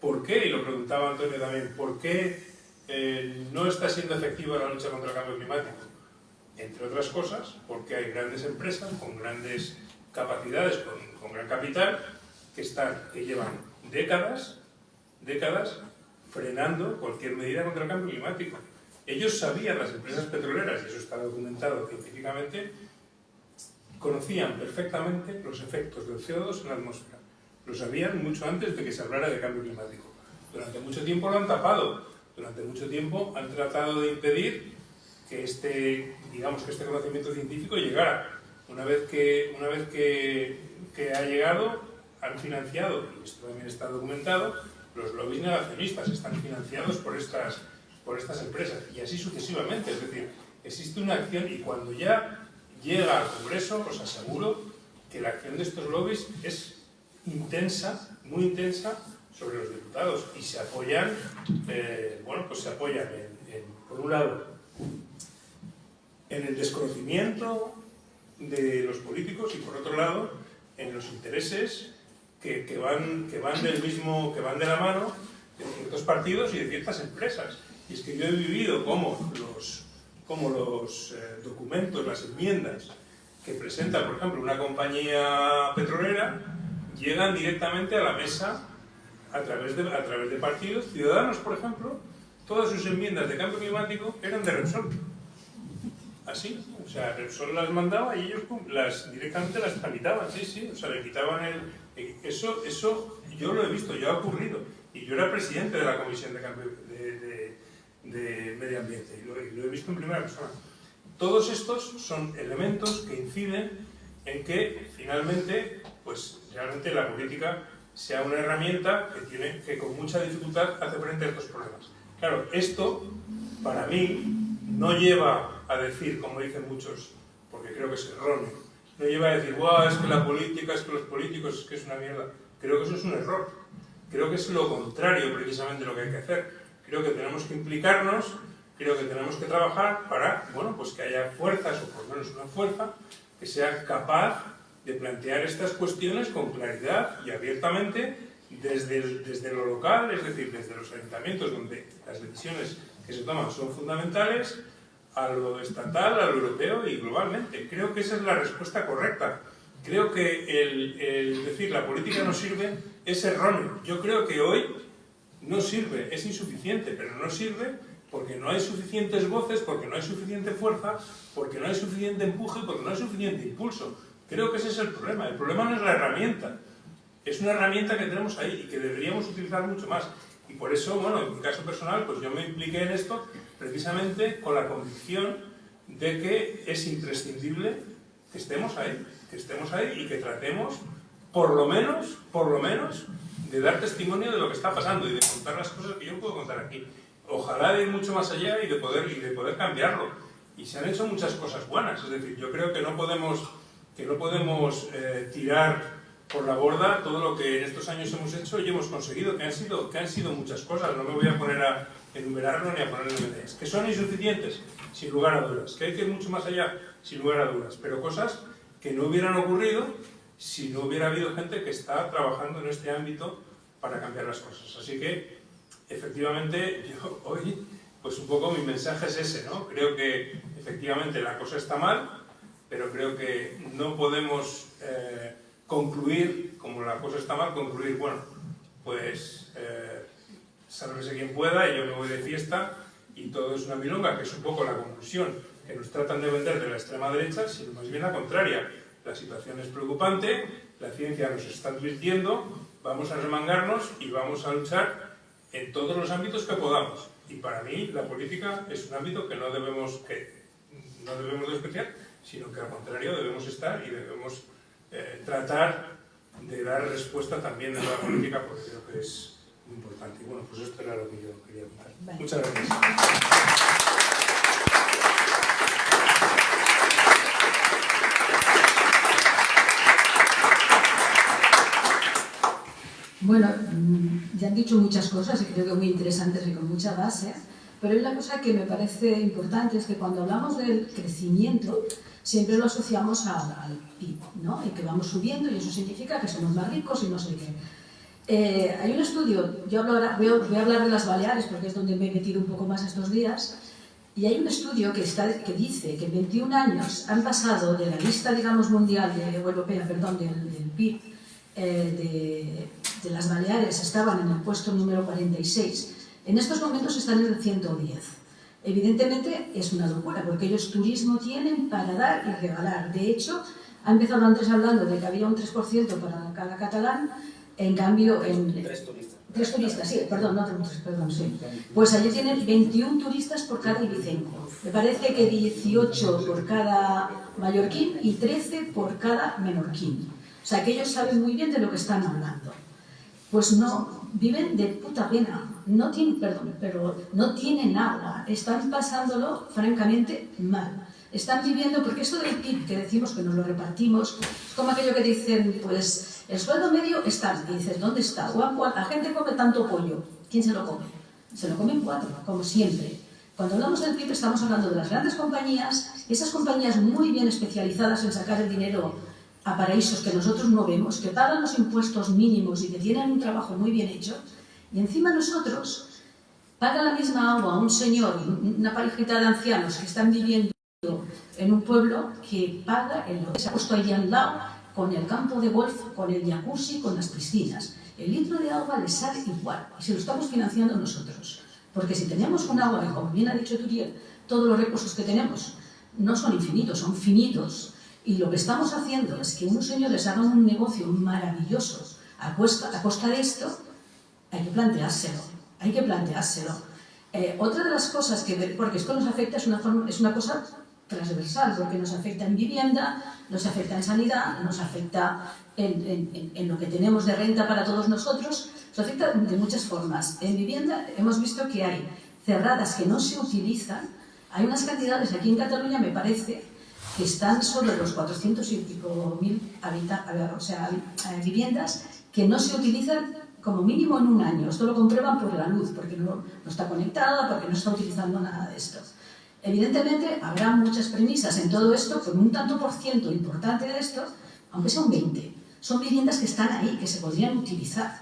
Speaker 5: ¿por qué? Y lo preguntaba Antonio también, ¿por qué no está siendo efectiva la lucha contra el cambio climático? entre otras cosas, porque hay grandes empresas con grandes capacidades, con gran capital, que llevan décadas frenando cualquier medida contra el cambio climático. Ellos sabían, las empresas petroleras, y eso está documentado científicamente, conocían perfectamente los efectos del CO2 en la atmósfera. Lo sabían mucho antes de que se hablara de cambio climático. Durante mucho tiempo lo han tapado, durante mucho tiempo han tratado de impedir que este conocimiento científico llegara. Una vez que ha llegado, han financiado, y esto también está documentado, los lobbies negacionistas están financiados por estas empresas, y así sucesivamente. Es decir, existe una acción, y cuando ya llega al Congreso, os aseguro que la acción de estos lobbies es intensa, muy intensa, sobre los diputados, y se apoyan, por un lado, en el desconocimiento de los políticos, y por otro lado, en los intereses que van de la mano de ciertos partidos y de ciertas empresas. Y es que yo he vivido cómo los documentos, las enmiendas que presenta, por ejemplo, una compañía petrolera, llegan directamente a la mesa a través de partidos. Ciudadanos, por ejemplo, todas sus enmiendas de cambio climático eran de Repsol. Así, o sea, Repsol las mandaba y ellos directamente las tramitaban, sí, o sea, le quitaban eso yo lo he visto, ya ha ocurrido, y yo era presidente de la Comisión de Cambio de Medio Ambiente, y lo he visto en primera persona. Todos estos son elementos que inciden en que, finalmente, pues realmente la política sea una herramienta que con mucha dificultad hace frente a estos problemas. Claro, esto, para mí, no lleva a decir, como dicen muchos, porque creo que es erróneo, no lleva a decir, guau, es que la política, es que los políticos, es que es una mierda. Creo que eso es un error. Creo que es lo contrario, precisamente, lo que hay que hacer. Creo que tenemos que implicarnos, creo que tenemos que trabajar para, pues que haya fuerzas, o por lo menos una fuerza, que sea capaz de plantear estas cuestiones con claridad y abiertamente desde lo local, es decir, desde los ayuntamientos, donde las decisiones que se toman son fundamentales, a lo estatal, a lo europeo y globalmente. Creo que esa es la respuesta correcta. Creo que el decir la política no sirve es erróneo. Yo creo que hoy no sirve, es insuficiente, pero no sirve porque no hay suficientes voces, porque no hay suficiente fuerza, porque no hay suficiente empuje, porque no hay suficiente impulso. Creo que ese es el problema. El problema no es la herramienta. Es una herramienta que tenemos ahí y que deberíamos utilizar mucho más. Y por eso, en mi caso personal, pues yo me impliqué en esto precisamente con la convicción de que es imprescindible que estemos ahí y que tratemos, por lo menos, de dar testimonio de lo que está pasando y de contar las cosas que yo puedo contar aquí. Ojalá de ir mucho más allá y de poder cambiarlo. Y se han hecho muchas cosas buenas, es decir, yo creo que no podemos tirar por la borda todo lo que en estos años hemos hecho y hemos conseguido, que han sido muchas cosas. No me voy a poner a enumerarlo ni a ponerle medallas. Que son insuficientes, sin lugar a dudas. Que hay que ir mucho más allá, sin lugar a dudas. Pero cosas que no hubieran ocurrido si no hubiera habido gente que está trabajando en este ámbito para cambiar las cosas. Así que, efectivamente, yo hoy, pues un poco mi mensaje es ese, ¿no? Creo que, efectivamente, la cosa está mal, pero creo que no podemos concluir, como la cosa está mal, sálvese quien pueda y yo me voy de fiesta y todo es una milonga, que es un poco la conclusión que nos tratan de vender de la extrema derecha, sino más bien la contraria. La situación es preocupante, la ciencia nos está advirtiendo, vamos a remangarnos y vamos a luchar en todos los ámbitos que podamos. Y para mí la política es un ámbito que no debemos despreciar, sino que al contrario debemos estar y debemos tratar de dar respuesta también a la política, porque creo que es muy importante. Y bueno, pues esto era lo que yo quería contar. Vale. Muchas gracias.
Speaker 6: Bueno, ya han dicho muchas cosas y creo que muy interesantes y con mucha base, pero hay una cosa que me parece importante, es que cuando hablamos del crecimiento siempre lo asociamos al PIB, ¿no? Y que vamos subiendo y eso significa que somos más ricos y no sé qué. Hay un estudio, voy a hablar de las Baleares porque es donde me he metido un poco más estos días, Y hay un estudio que dice que en 21 años han pasado de la lista, digamos, mundial, o europea, perdón, del PIB, de las Baleares, estaban en el puesto número 46, en estos momentos están en el 110. Evidentemente es una locura, porque ellos turismo tienen para dar y regalar. De hecho, ha empezado Andrés hablando de que había un 3% para cada catalán, en cambio... Tres turistas, sí, perdón, no tenemos tres, perdón, sí. Pues allí tienen 21 turistas por cada ibicenco. Me parece que 18 por cada mallorquín y 13 por cada menorquín. O sea, que ellos saben muy bien de lo que están hablando. Pues no, viven de puta pena. No tienen, perdón, pero no tienen agua. Están pasándolo, francamente, mal. Están viviendo, porque esto del PIB que decimos que nos lo repartimos, es como aquello que dicen, pues, el sueldo medio está, y dices, ¿dónde está? La gente come tanto pollo. ¿Quién se lo come? Se lo comen 4, como siempre. Cuando hablamos del PIB estamos hablando de las grandes compañías, esas compañías muy bien especializadas en sacar el dinero a paraísos que nosotros no vemos, que pagan los impuestos mínimos y que tienen un trabajo muy bien hecho, y encima nosotros paga la misma agua a un señor, una parejita de ancianos que están viviendo en un pueblo que paga el que se ha puesto allí al lado, con el campo de golf, con el jacuzzi, con las piscinas. El litro de agua les sale igual, y se lo estamos financiando nosotros. Porque si tenemos un agua, que como bien ha dicho Turiel, todos los recursos que tenemos no son infinitos, son finitos. Y lo que estamos haciendo es que unos señores hagan un negocio maravilloso a costa de esto. Hay que planteárselo, hay que planteárselo. Otra de las cosas que, porque esto nos afecta, es una cosa transversal, porque nos afecta en vivienda, nos afecta en sanidad, nos afecta en lo que tenemos de renta para todos nosotros, nos afecta de muchas formas. En vivienda hemos visto que hay cerradas que no se utilizan, hay unas cantidades aquí en Cataluña, me parece, que están sobre los 400 y pico mil viviendas que no se utilizan como mínimo en un año. Esto lo comprueban por la luz, porque no está conectada, porque no está utilizando nada de esto. Evidentemente, habrá muchas premisas en todo esto, con un tanto por ciento importante de esto, aunque sea un 20. Son viviendas que están ahí, que se podrían utilizar.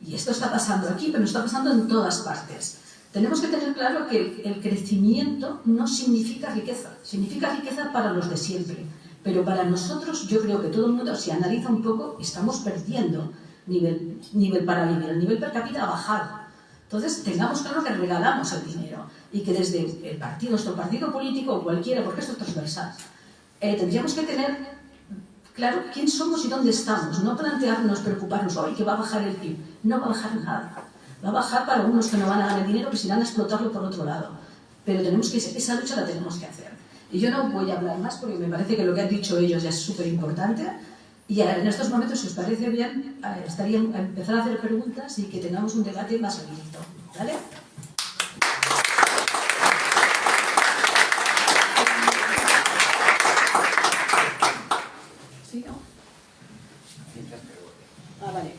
Speaker 6: Y esto está pasando aquí, pero está pasando en todas partes. Tenemos que tener claro que el crecimiento no significa riqueza para los de siempre. Pero para nosotros, yo creo que todo el mundo, si analiza un poco, estamos perdiendo nivel para vivir. El nivel per cápita ha bajado. Entonces, tengamos claro que regalamos el dinero y que desde el partido, nuestro partido político o cualquiera, porque esto es transversal, tendríamos que tener claro quién somos y dónde estamos. No plantearnos, preocuparnos, hoy que va a bajar el PIB. No va a bajar nada. Va a bajar para unos que no van a ganar dinero, que se irán a explotarlo por otro lado. Pero esa lucha la tenemos que hacer. Y yo no voy a hablar más porque me parece que lo que han dicho ellos ya es súper importante. Y en estos momentos, si os parece bien, estaría empezar a hacer preguntas y que tengamos un debate más abierto. ¿Vale? ¿Sí, no? Vale.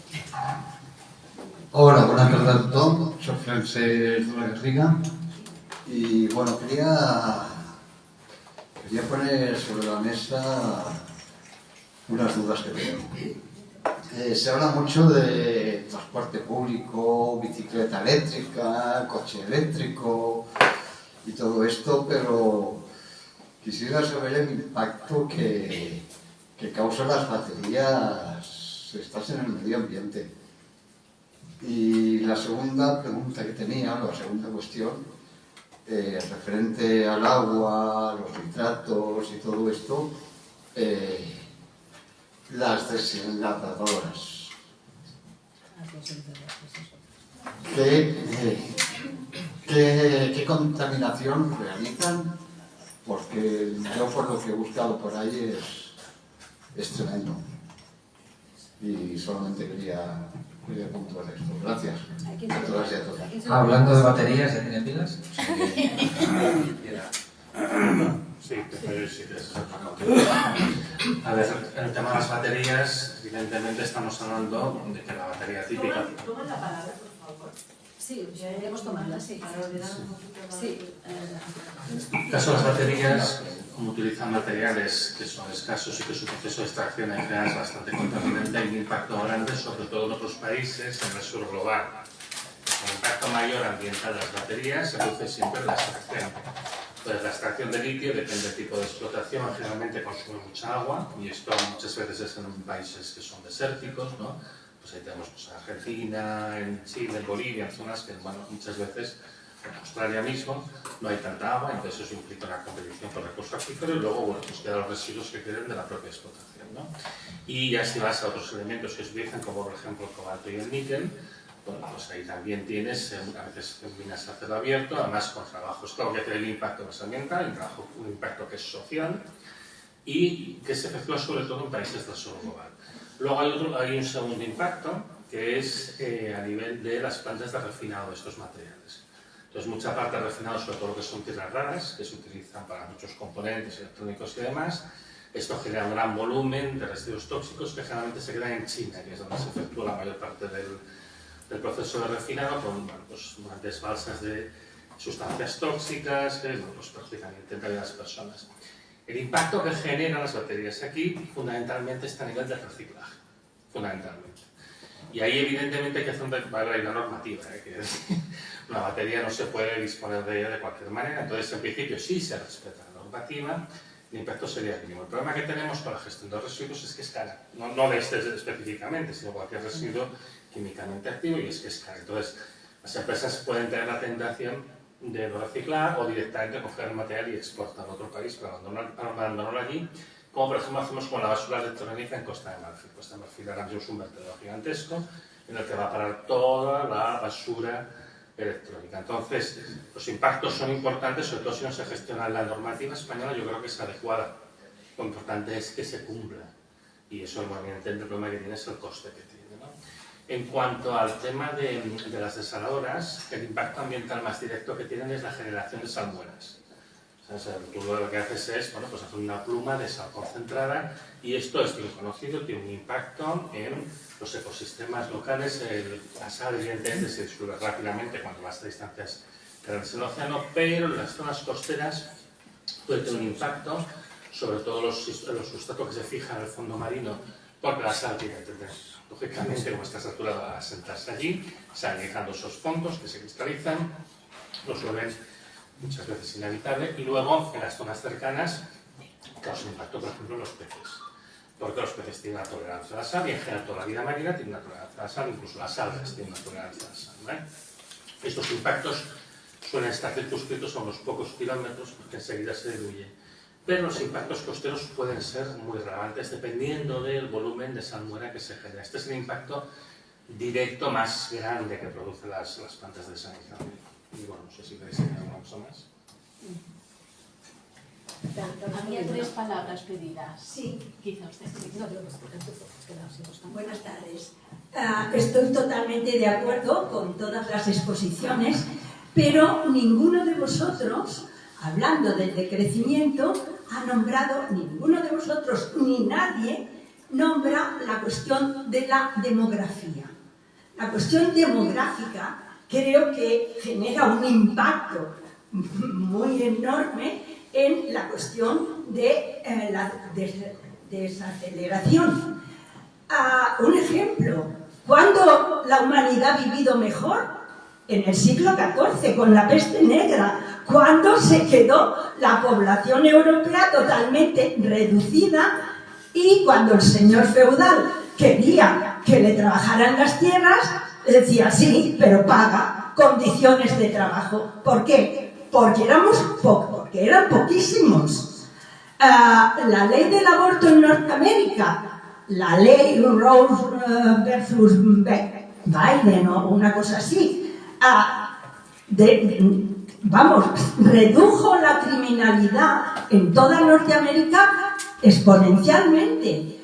Speaker 7: Hola, buenas tardes a tothom. Soc Francesc de la Garriga y bueno, quería poner sobre la mesa unas dudas que tengo. Se habla mucho de transporte público, bicicleta eléctrica, coche eléctrico y todo esto, pero quisiera saber el impacto que causan las baterías estas en el medio ambiente. Y la segunda pregunta que tenía, la segunda cuestión, referente al agua, los nitratos y todo esto, las desenlatadoras. ¿Qué contaminación realizan? Porque yo por lo que he buscado por ahí es tremendo. Y solamente quería puntuar esto. Gracias a todas y a todos.
Speaker 1: Hablando de baterías, ¿ya tiene pilas?
Speaker 3: Sí, a ver, en el tema de las baterías, evidentemente estamos hablando de que la batería típica...
Speaker 6: Toma la palabra, por favor. Sí, deberíamos tomarla, sí, para olvidar un poquito. Sí.
Speaker 3: En el caso de las baterías, como utilizan materiales que son escasos y que su proceso de extracción en general es bastante contaminante, hay un impacto grande, sobre todo en otros países, en el sur global. El impacto mayor ambiental de las baterías se produce siempre en la extracción. Entonces, la extracción de litio depende del tipo de explotación, generalmente consume mucha agua, y esto muchas veces es en países que son desérticos, ¿no? Pues ahí tenemos pues, Argentina, en Chile, en Bolivia, en zonas que, bueno, muchas veces, en Australia mismo, no hay tanta agua, entonces eso implica una competición por recursos acuíferos, y luego, bueno, pues quedan los residuos que queden de la propia explotación, ¿no? Y ya si vas a otros elementos que se utilizan, como por ejemplo el cobalto y el níquel, bueno, pues ahí también tienes, a veces minas a cielo abierto, además con trabajos, claro que tiene el impacto que es ambiental, un impacto que es social y que se efectúa sobre todo en países del sur global. Luego hay un segundo impacto que es a nivel de las plantas de refinado de estos materiales. Entonces, mucha parte de refinado, sobre todo lo que son tierras raras, que se utilizan para muchos componentes electrónicos y demás. Esto genera un gran volumen de residuos tóxicos que generalmente se quedan en China, que es donde se efectúa la mayor parte del proceso de refinado, con bueno, pues, grandes balsas de sustancias tóxicas que bueno, pues, perjudican a las personas. El impacto que generan las baterías aquí, fundamentalmente, está a nivel de reciclaje, fundamentalmente. Y ahí, evidentemente, hay que hacer una normativa, que una batería no se puede disponer de ella de cualquier manera, entonces, en principio, sí se respeta la normativa, el impacto sería mínimo. El problema que tenemos con la gestión de residuos es que es cara, no de este específicamente, sino cualquier residuo químicamente activo, y es que es cara. Entonces, las empresas pueden tener la tentación de no reciclar o directamente coger el material y exportarlo a otro país para abandonarlo allí, como por ejemplo hacemos con la basura electrónica en Costa de Marfil. Costa de Marfil ahora mismo es un vertedero gigantesco en el que va a parar toda la basura electrónica. Entonces, los impactos son importantes, sobre todo si no se gestiona la normativa española, yo creo que es adecuada. Lo importante es que se cumpla, y eso, evidentemente, el problema que tiene es el coste que tiene, ¿no? En cuanto al tema de las desaladoras, el impacto ambiental más directo que tienen es la generación de salmueras. O sea, tú lo que haces es, bueno, pues hacer una pluma de sal concentrada, y esto es bien conocido, tiene un impacto en los ecosistemas locales. La sal, evidentemente, se disuelve rápidamente cuando vas a distancias grandes en el océano, pero en las zonas costeras puede tener un impacto sobre todo los sustratos que se fijan en el fondo marino, porque la sal tiene tendencia, lógicamente, como está saturada, a sentarse allí, se van dejando esos fondos que se cristalizan, los vuelven muchas veces inhabitable, y luego en las zonas cercanas causa impacto, por ejemplo, en los peces, porque los peces tienen una tolerancia a la sal, y en general toda la vida marina tiene una tolerancia a la sal, incluso las algas tienen una tolerancia a la sal, ¿vale? Estos impactos suelen estar circunscritos a unos pocos kilómetros, porque enseguida se diluye, pero los impactos costeros pueden ser muy relevantes dependiendo del volumen de salmuera que se genera. Este es el impacto directo más grande que producen las plantas de desalinización. Y bueno, no sé si queréis añadir alguna cosa más.
Speaker 8: Había 3 palabras pedidas.
Speaker 9: Sí.
Speaker 8: Quizá usted.
Speaker 9: Buenas tardes. Estoy totalmente de acuerdo con todas las exposiciones, pero ninguno de vosotros, hablando del decrecimiento, ha nombrado, ninguno de vosotros ni nadie nombra la cuestión de la demografía. La cuestión demográfica creo que genera un impacto muy enorme en la cuestión de la desaceleración. Un ejemplo, ¿cuándo la humanidad ha vivido mejor? En el siglo XIV, con la peste negra, cuando se quedó la población europea totalmente reducida, y cuando el señor feudal quería que le trabajaran las tierras, decía sí, pero paga condiciones de trabajo. ¿Por qué? Porque eran poquísimos. La ley del aborto en Norteamérica, la ley Rose versus Biden o una cosa así, redujo la criminalidad en toda Norteamérica exponencialmente.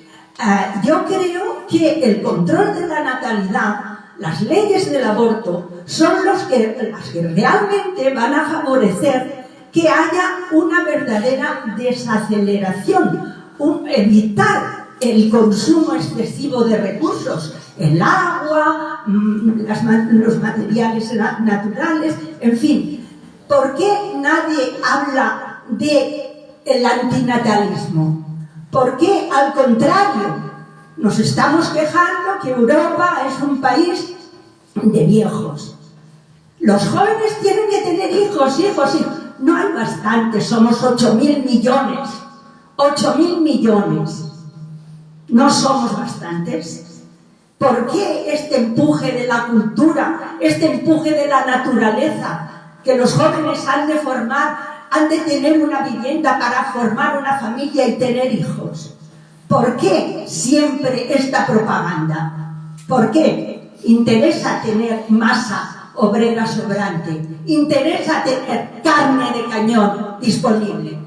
Speaker 9: Yo creo que el control de la natalidad, las leyes del aborto, son las que realmente van a favorecer que haya una verdadera desaceleración, evitar el consumo excesivo de recursos, el agua, los materiales naturales, en fin. ¿Por qué nadie habla del antinatalismo? ¿Por qué, al contrario, nos estamos quejando que Europa es un país de viejos? Los jóvenes tienen que tener hijos, no hay bastantes, somos 8.000 millones. 8.000 millones. ¿No somos bastantes? ¿Por qué este empuje de la cultura, este empuje de la naturaleza, que los jóvenes han de formar, han de tener una vivienda para formar una familia y tener hijos? ¿Por qué siempre esta propaganda? ¿Por qué? Interesa tener masa obrera sobrante, interesa tener carne de cañón disponible.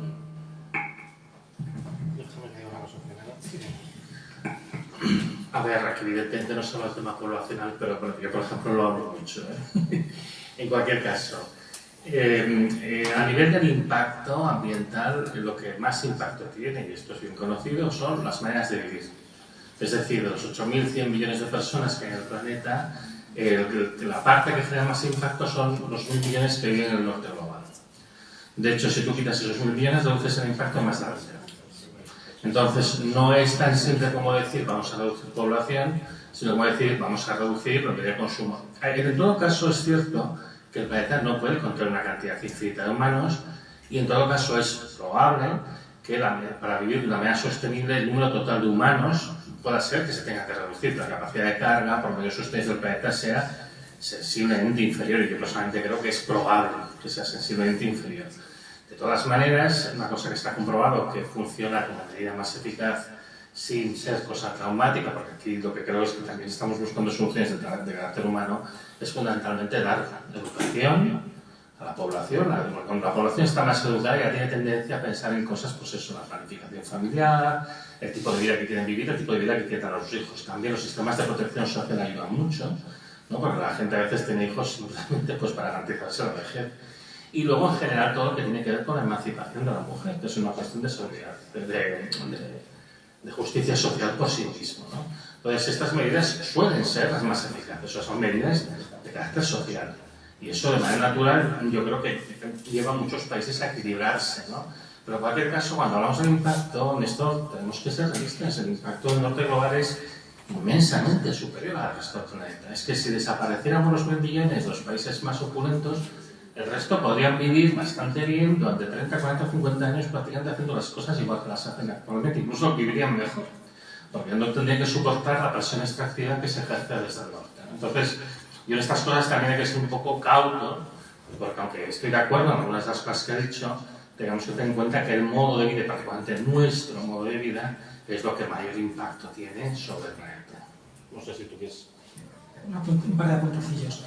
Speaker 3: A ver, aquí evidentemente no solo el tema poblacional, pero yo, por ejemplo, lo hablo mucho. En cualquier caso, a nivel del impacto ambiental, lo que más impacto tiene, y esto es bien conocido, son las maneras de vivir. Es decir, de los 8.100 millones de personas que hay en el planeta, la parte que genera más impacto son los 1.000 millones que viven en el norte global. De hecho, si tú quitas esos 1.000 millones, reduces el impacto más grande. Entonces, no es tan simple como decir vamos a reducir población, sino como decir vamos a reducir lo que de consumo. En todo caso, es cierto que el planeta no puede contener una cantidad infinita de humanos y en todo caso es probable que para vivir de una manera sostenible el número total de humanos pueda ser que se tenga que reducir, la capacidad de carga por medios sostenibles del planeta sea sensiblemente inferior, y yo personalmente creo que es probable que sea sensiblemente inferior. De todas maneras, una cosa que está comprobado que funciona como medida más eficaz sin ser cosa traumática, porque aquí lo que creo es que también estamos buscando soluciones de carácter humano, es fundamentalmente dar educación a la población. Cuando la población está más educada ya tiene tendencia a pensar en cosas, pues eso, la planificación familiar, el tipo de vida que quieren vivir, el tipo de vida que quieren dar a los hijos. También los sistemas de protección social ayudan mucho, ¿no? Porque la gente a veces tiene hijos simplemente pues, para garantizarse la vejez. Y luego, en general, todo lo que tiene que ver con la emancipación de la mujer, que es una cuestión de seguridad, de justicia social por sí mismo, ¿no? Entonces, estas medidas suelen ser las más eficaces, o son medidas de carácter social. Y eso, de manera natural, yo creo que lleva a muchos países a equilibrarse, ¿no? Pero en cualquier caso, cuando hablamos del impacto, en esto tenemos que ser realistas. El impacto del norte global es inmensamente superior al resto del planeta. Es que si desapareciéramos los 1.000 millones de los países más opulentos, el resto podrían vivir bastante bien durante 30, 40, 50 años prácticamente haciendo las cosas igual que las hacen actualmente, incluso vivirían mejor, porque no tendrían que soportar la presión extractiva que se ejerce desde el norte. Entonces, yo en estas cosas también hay que ser un poco cauto, porque aunque estoy de acuerdo en algunas de las cosas que he dicho, tenemos que tener en cuenta que el modo de vida, particularmente nuestro modo de vida, es lo que mayor impacto tiene sobre el planeta. No sé si tú quieres...
Speaker 4: Un par de apuntacillos.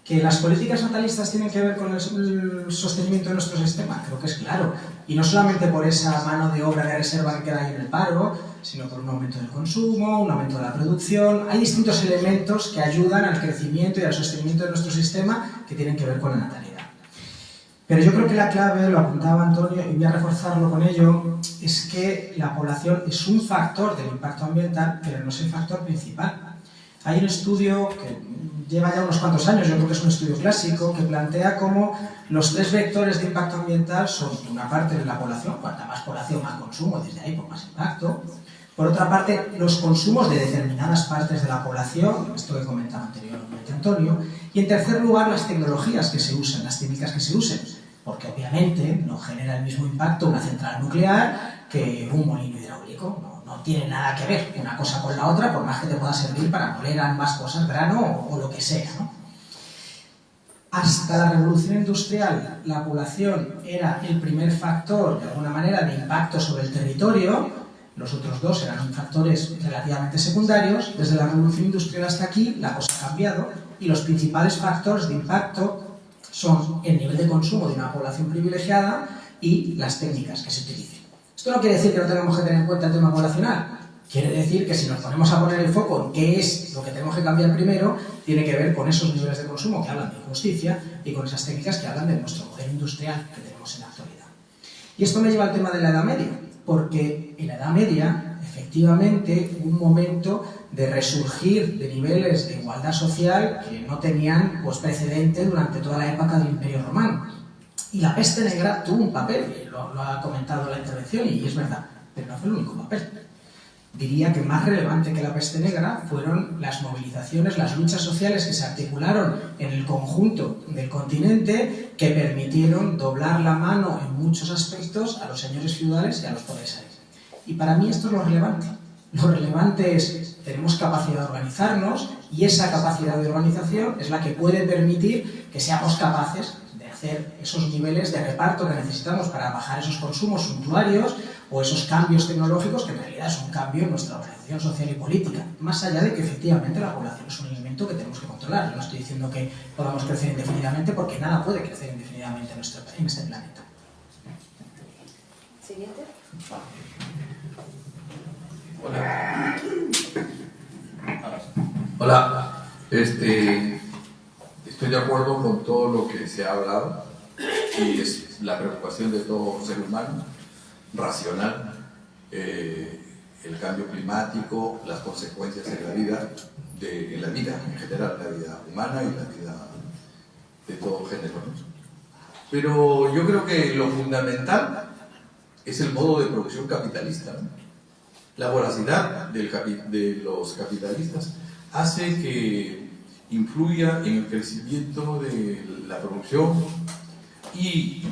Speaker 4: ¿Que las políticas natalistas tienen que ver con el sostenimiento de nuestro sistema? Creo que es claro. Y no solamente por esa mano de obra de reserva que hay en el paro, sino por un aumento del consumo, un aumento de la producción. Hay distintos elementos que ayudan al crecimiento y al sostenimiento de nuestro sistema que tienen que ver con la natalidad. Pero yo creo que la clave, lo apuntaba Antonio, y voy a reforzarlo con ello, es que la población es un factor del impacto ambiental, pero no es el factor principal. Hay un estudio que lleva ya unos cuantos años, yo creo que es un estudio clásico, que plantea cómo los 3 vectores de impacto ambiental son, por una parte, la población, cuanta más población, más consumo, desde ahí por más impacto. Por otra parte, los consumos de determinadas partes de la población, esto que comentaba anteriormente Antonio. Y en tercer lugar, las tecnologías que se usan, las técnicas que se usen, porque obviamente no genera el mismo impacto una central nuclear que un molino hidráulico. No tiene nada que ver una cosa con la otra, por más que te pueda servir para moler ambas cosas, grano o lo que sea, ¿no? Hasta la revolución industrial, la población era el primer factor, de alguna manera, de impacto sobre el territorio. Los otros 2 eran factores relativamente secundarios. Desde la revolución industrial hasta aquí, la cosa ha cambiado y los principales factores de impacto son el nivel de consumo de una población privilegiada y las técnicas que se utilicen. Esto no quiere decir que no tengamos que tener en cuenta el tema poblacional. Quiere decir que si nos ponemos a poner el foco en qué es lo que tenemos que cambiar primero, tiene que ver con esos niveles de consumo que hablan de injusticia y con esas técnicas que hablan de nuestro modelo industrial que tenemos en la actualidad. Y esto me lleva al tema de la Edad Media, porque en la Edad Media, efectivamente, hubo un momento de resurgir de niveles de igualdad social que no tenían pues, precedente durante toda la época del Imperio Romano. Y la peste negra tuvo un papel, lo ha comentado en la intervención, y es verdad, pero no fue el único papel. diría que más relevante que la peste negra fueron las movilizaciones, las luchas sociales que se articularon en el conjunto del continente, que permitieron doblar la mano en muchos aspectos a los señores feudales y a los podesales. Y para mí esto es lo relevante. Lo relevante es, tenemos capacidad de organizarnos, y esa capacidad de organización es la que puede permitir que seamos capaces de hacer esos niveles de reparto que necesitamos para bajar esos consumos suntuarios o esos cambios tecnológicos, que en realidad es un cambio en nuestra organización social y política, más allá de que efectivamente la población es un elemento que tenemos que controlar. Yo no estoy diciendo que podamos crecer indefinidamente, porque nada puede crecer indefinidamente en este planeta.
Speaker 8: Siguiente.
Speaker 10: Hola, estoy de acuerdo con todo lo que se ha hablado, y es la preocupación de todo ser humano racional, el cambio climático, las consecuencias en la vida, en general, la vida humana y la vida de todo género, ¿no? Pero yo creo que lo fundamental es el modo de producción capitalista, ¿no? La voracidad de los capitalistas hace que influya en el crecimiento de la producción, y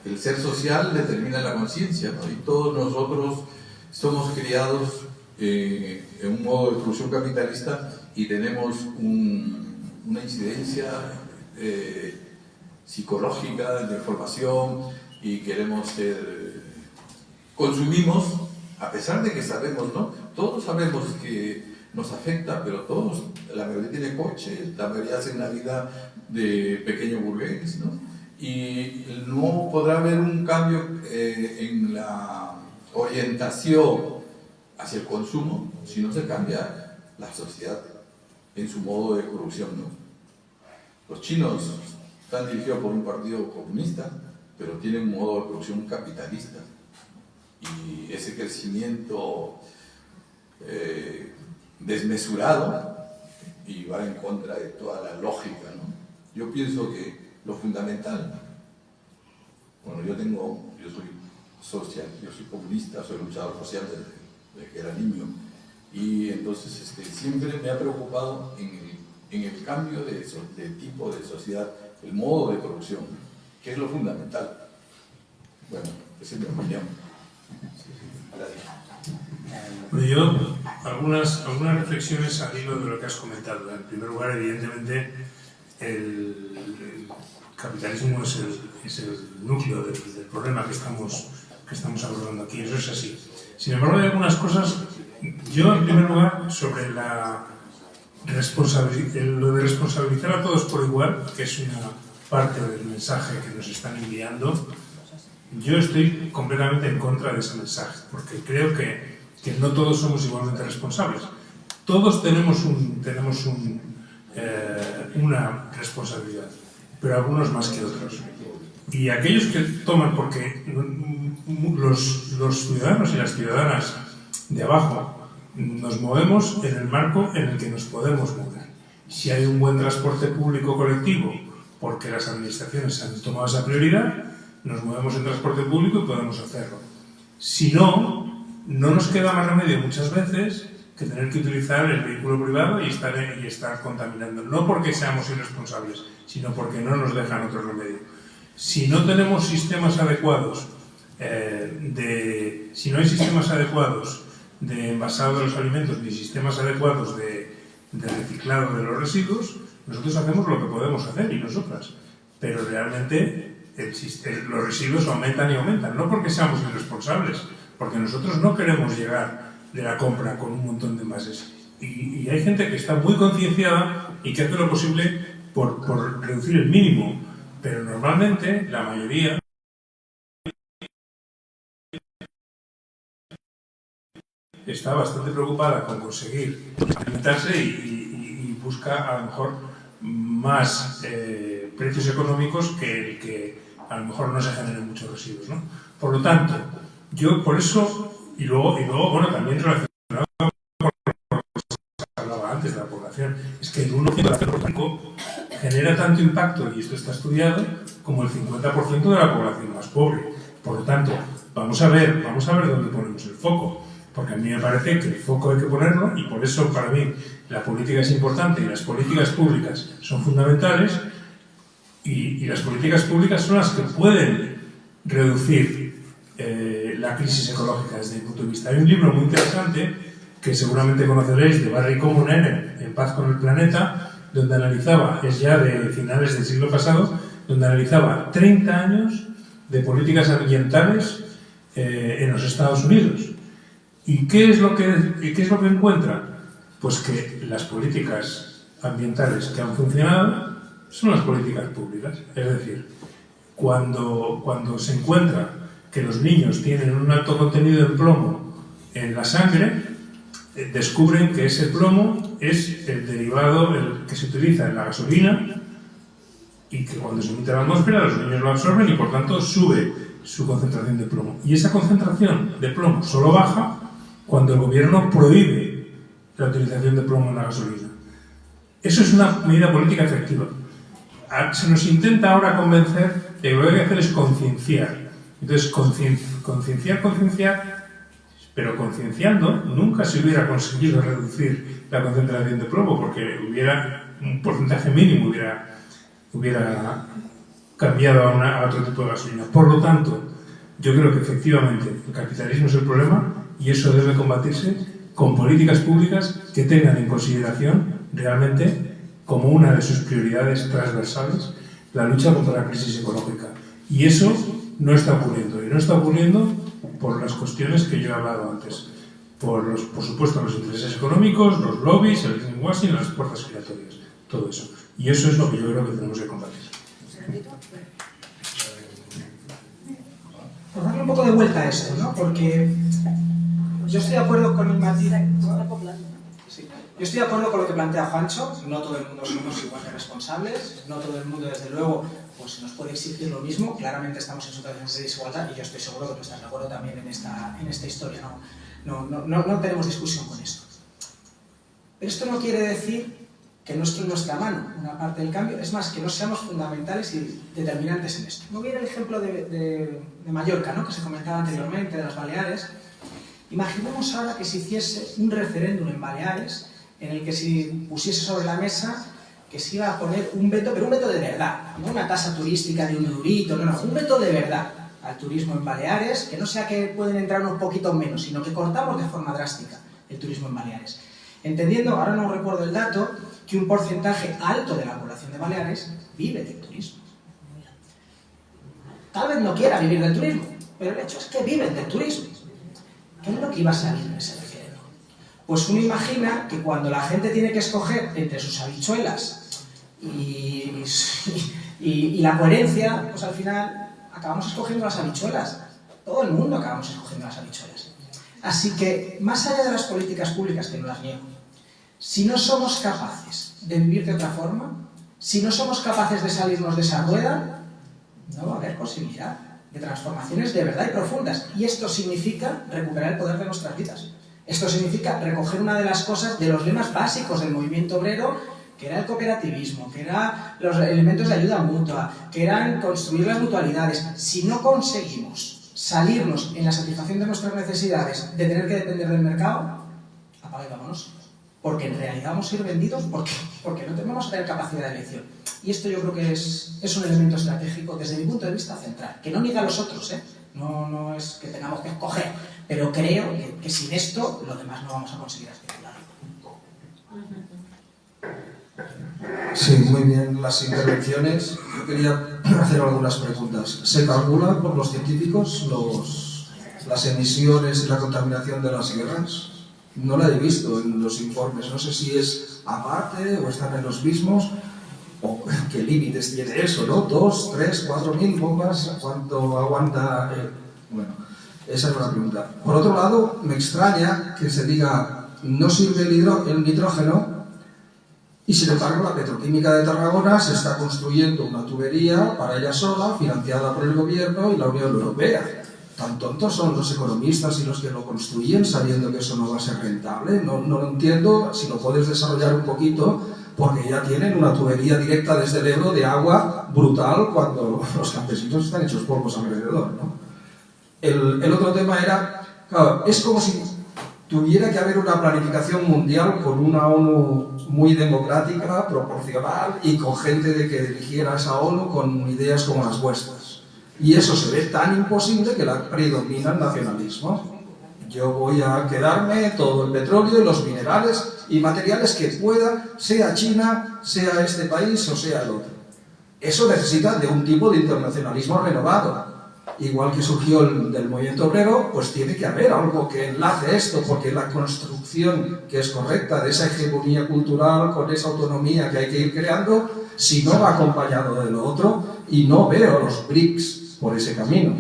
Speaker 10: el ser social determina la conciencia, ¿no? Y todos nosotros somos criados en un modo de producción capitalista, y tenemos una incidencia psicológica de formación, y queremos consumimos, a pesar de que sabemos, ¿no? Todos sabemos que nos afecta, pero todos, la mayoría tiene coche, la mayoría hace una vida de pequeño burgués, ¿no? Y no podrá haber un cambio en la orientación hacia el consumo si no se cambia la sociedad en su modo de producción, ¿no? Los chinos están dirigidos por un partido comunista, pero tienen un modo de producción capitalista, y ese crecimiento desmesurado y va en contra de toda la lógica, ¿no? Yo pienso que lo fundamental, bueno, yo soy social, yo soy comunista, soy luchador social desde que era niño, y entonces siempre me ha preocupado en el cambio de tipo de sociedad, el modo de producción, que es lo fundamental. Bueno, esa es mi opinión.
Speaker 5: Bueno, yo, algunas reflexiones al hilo de lo que has comentado. En primer lugar, evidentemente, el capitalismo es el núcleo del problema que estamos abordando aquí. Eso es así. Sin embargo, hay algunas cosas. Yo, en primer lugar, sobre lo de responsabilizar a todos por igual, que es una parte del mensaje que nos están enviando, yo estoy completamente en contra de ese mensaje, porque creo que no todos somos igualmente responsables. Todos tenemos una responsabilidad, pero algunos más que otros. Y aquellos que toman, porque los ciudadanos y las ciudadanas de abajo nos movemos en el marco en el que nos podemos mover. Si hay un buen transporte público colectivo, porque las administraciones han tomado esa prioridad, nos movemos en transporte público y podemos hacerlo. Si no, no nos queda más remedio muchas veces que tener que utilizar el vehículo privado y estar contaminando. No porque seamos irresponsables, sino porque no nos dejan otro remedio. Si no tenemos sistemas adecuados si no hay sistemas adecuados de envasado de los alimentos ni sistemas adecuados de reciclado de los residuos, nosotros hacemos lo que podemos hacer, y nosotras. Pero realmente los residuos aumentan y aumentan, no porque seamos irresponsables, porque nosotros no queremos llegar de la compra con un montón de envases. Y hay gente que está muy concienciada y que hace lo posible por reducir el mínimo, pero normalmente la mayoría está bastante preocupada con conseguir alimentarse y busca a lo mejor más precios económicos que el que a lo mejor no se generen muchos residuos, ¿no? Por lo tanto, yo por eso, y luego bueno, también relacionado con lo que se hablaba antes de la población, es que el 1% de la población genera tanto impacto, y esto está estudiado, como el 50% de la población más pobre. Por lo tanto, vamos a ver dónde ponemos el foco. porque a mí me parece que el foco hay que ponerlo, y por eso para mí la política es importante y las políticas públicas son fundamentales, y las políticas públicas son las que pueden reducir la crisis ecológica desde mi punto de vista. Hay un libro muy interesante que seguramente conoceréis, de Barry Commoner, En paz con el planeta, donde analizaba, es ya de finales del siglo pasado, donde analizaba 30 años de políticas ambientales en los Estados Unidos. ¿Y qué es lo que encuentra? Pues que las políticas ambientales que han funcionado son las políticas públicas. Es decir, cuando se encuentra que los niños tienen un alto contenido de plomo en la sangre, descubren que ese plomo es el derivado que se utiliza en la gasolina, y que cuando se emite a la atmósfera los niños lo absorben y por tanto sube su concentración de plomo. Y esa concentración de plomo solo baja cuando el gobierno prohíbe la utilización de plomo en la gasolina. Eso es una medida política efectiva. Se nos intenta ahora convencer de que lo que hay que hacer es concienciar. Entonces, concienciar, pero concienciando nunca se hubiera conseguido reducir la concentración de plomo, porque hubiera un porcentaje mínimo hubiera cambiado a otro tipo de gasolina. Por lo tanto, yo creo que efectivamente el capitalismo es el problema, y eso debe combatirse con políticas públicas que tengan en consideración realmente como una de sus prioridades transversales la lucha contra la crisis ecológica. Y eso no está ocurriendo, y no está ocurriendo por las cuestiones que yo he hablado antes. Por supuesto, los intereses económicos, los lobbies, el greenwashing, las puertas giratorias, todo eso. Y eso es lo que yo creo que tenemos que combatir.
Speaker 4: Por darle un poco de vuelta a esto, ¿no? Porque yo estoy de acuerdo con el matiz. Sí. Yo estoy de acuerdo con lo que plantea Juancho. No todo el mundo somos igual de responsables, no todo el mundo, desde luego, pues nos puede exigir lo mismo. Claramente estamos en situaciones de desigualdad, y yo estoy seguro que tú estás de acuerdo también en esta historia. No tenemos discusión con esto. Pero esto no quiere decir que no esté en nuestra mano una parte del cambio, es más, que no seamos fundamentales y determinantes en esto. Me voy a ir al ejemplo de Mallorca, ¿no?, que se comentaba anteriormente, de las Baleares. Imaginemos ahora que se hiciese un referéndum en Baleares en el que se pusiese sobre la mesa que se iba a poner un veto, pero un veto de verdad, no una tasa turística de €1, no, un veto de verdad al turismo en Baleares, que no sea que pueden entrar unos poquitos menos, sino que cortamos de forma drástica el turismo en Baleares. Entendiendo, ahora no recuerdo el dato, que un porcentaje alto de la población de Baleares vive del turismo. Tal vez no quiera vivir del turismo, pero el hecho es que viven del turismo. ¿Qué es lo que iba a salir en ese referéndum? Pues uno imagina que cuando la gente tiene que escoger entre sus habichuelas y la coherencia, pues al final acabamos escogiendo las habichuelas. Todo el mundo acabamos escogiendo las habichuelas. Así que, más allá de las políticas públicas, que no las niego, si no somos capaces de vivir de otra forma, si no somos capaces de salirnos de esa rueda, no va a haber posibilidad de transformaciones de verdad y profundas. Y esto significa recuperar el poder de nuestras vidas. Esto significa recoger una de las cosas, de los lemas básicos del movimiento obrero, que era el cooperativismo, que eran los elementos de ayuda mutua, que eran construir las mutualidades. Si no conseguimos salirnos en la satisfacción de nuestras necesidades, de tener que depender del mercado, apaga y vámonos. Porque en realidad vamos a ir vendidos porque no tenemos capacidad de elección. Y esto yo creo que es un elemento estratégico desde mi punto de vista central, que no niega a los otros, no es que tengamos que escoger, pero creo que sin esto lo demás no vamos a conseguir articular.
Speaker 11: Sí, muy bien las intervenciones. Yo quería hacer algunas preguntas. ¿Se calcula por los científicos las emisiones y la contaminación de las guerras? No la he visto en los informes, no sé si es aparte o están en los mismos, o qué límites tiene eso, ¿no? 2, 3, 4.000 bombas, ¿cuánto aguanta? Bueno, esa es una pregunta. Por otro lado, me extraña que se diga no sirve el nitrógeno, y sin embargo la petroquímica de Tarragona se está construyendo una tubería para ella sola, financiada por el gobierno y la Unión Europea. ¿Tan tontos son los economistas y los que lo construyen sabiendo que eso no va a ser rentable? No lo entiendo, si lo puedes desarrollar un poquito, porque ya tienen una tubería directa desde el Ebro de agua brutal cuando los campesinos están hechos polvos alrededor, ¿no? El otro tema era, claro, es como si tuviera que haber una planificación mundial con una ONU muy democrática, proporcional y con gente de que dirigiera esa ONU con ideas como las vuestras. Y eso se ve tan imposible que la predomina el nacionalismo. Yo voy a quedarme todo el petróleo y los minerales y materiales que pueda, sea China, sea este país o sea el otro. Eso necesita de un tipo de internacionalismo renovado. Igual que surgió del movimiento obrero, pues tiene que haber algo que enlace esto, porque la construcción que es correcta de esa hegemonía cultural con esa autonomía que hay que ir creando, si no va acompañado de lo otro, y no veo los BRICS por ese camino.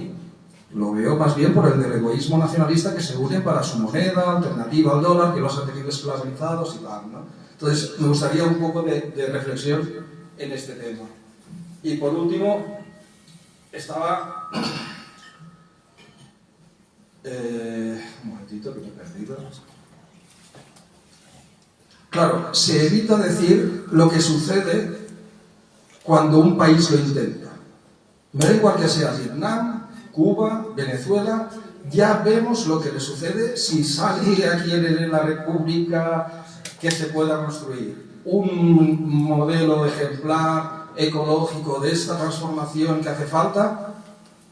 Speaker 11: Lo veo más bien por el del egoísmo nacionalista que se une para su moneda, alternativa al dólar, que los ha tenido esclavizados y tal, ¿no? Entonces, me gustaría un poco de reflexión en este tema. Y por último, estaba... un momentito que me he perdido. Claro, se evita decir lo que sucede cuando un país lo intenta. Me da igual que sea Vietnam, Cuba, Venezuela, ya vemos lo que le sucede si sale aquí en la República que se pueda construir un modelo ejemplar ecológico de esta transformación que hace falta.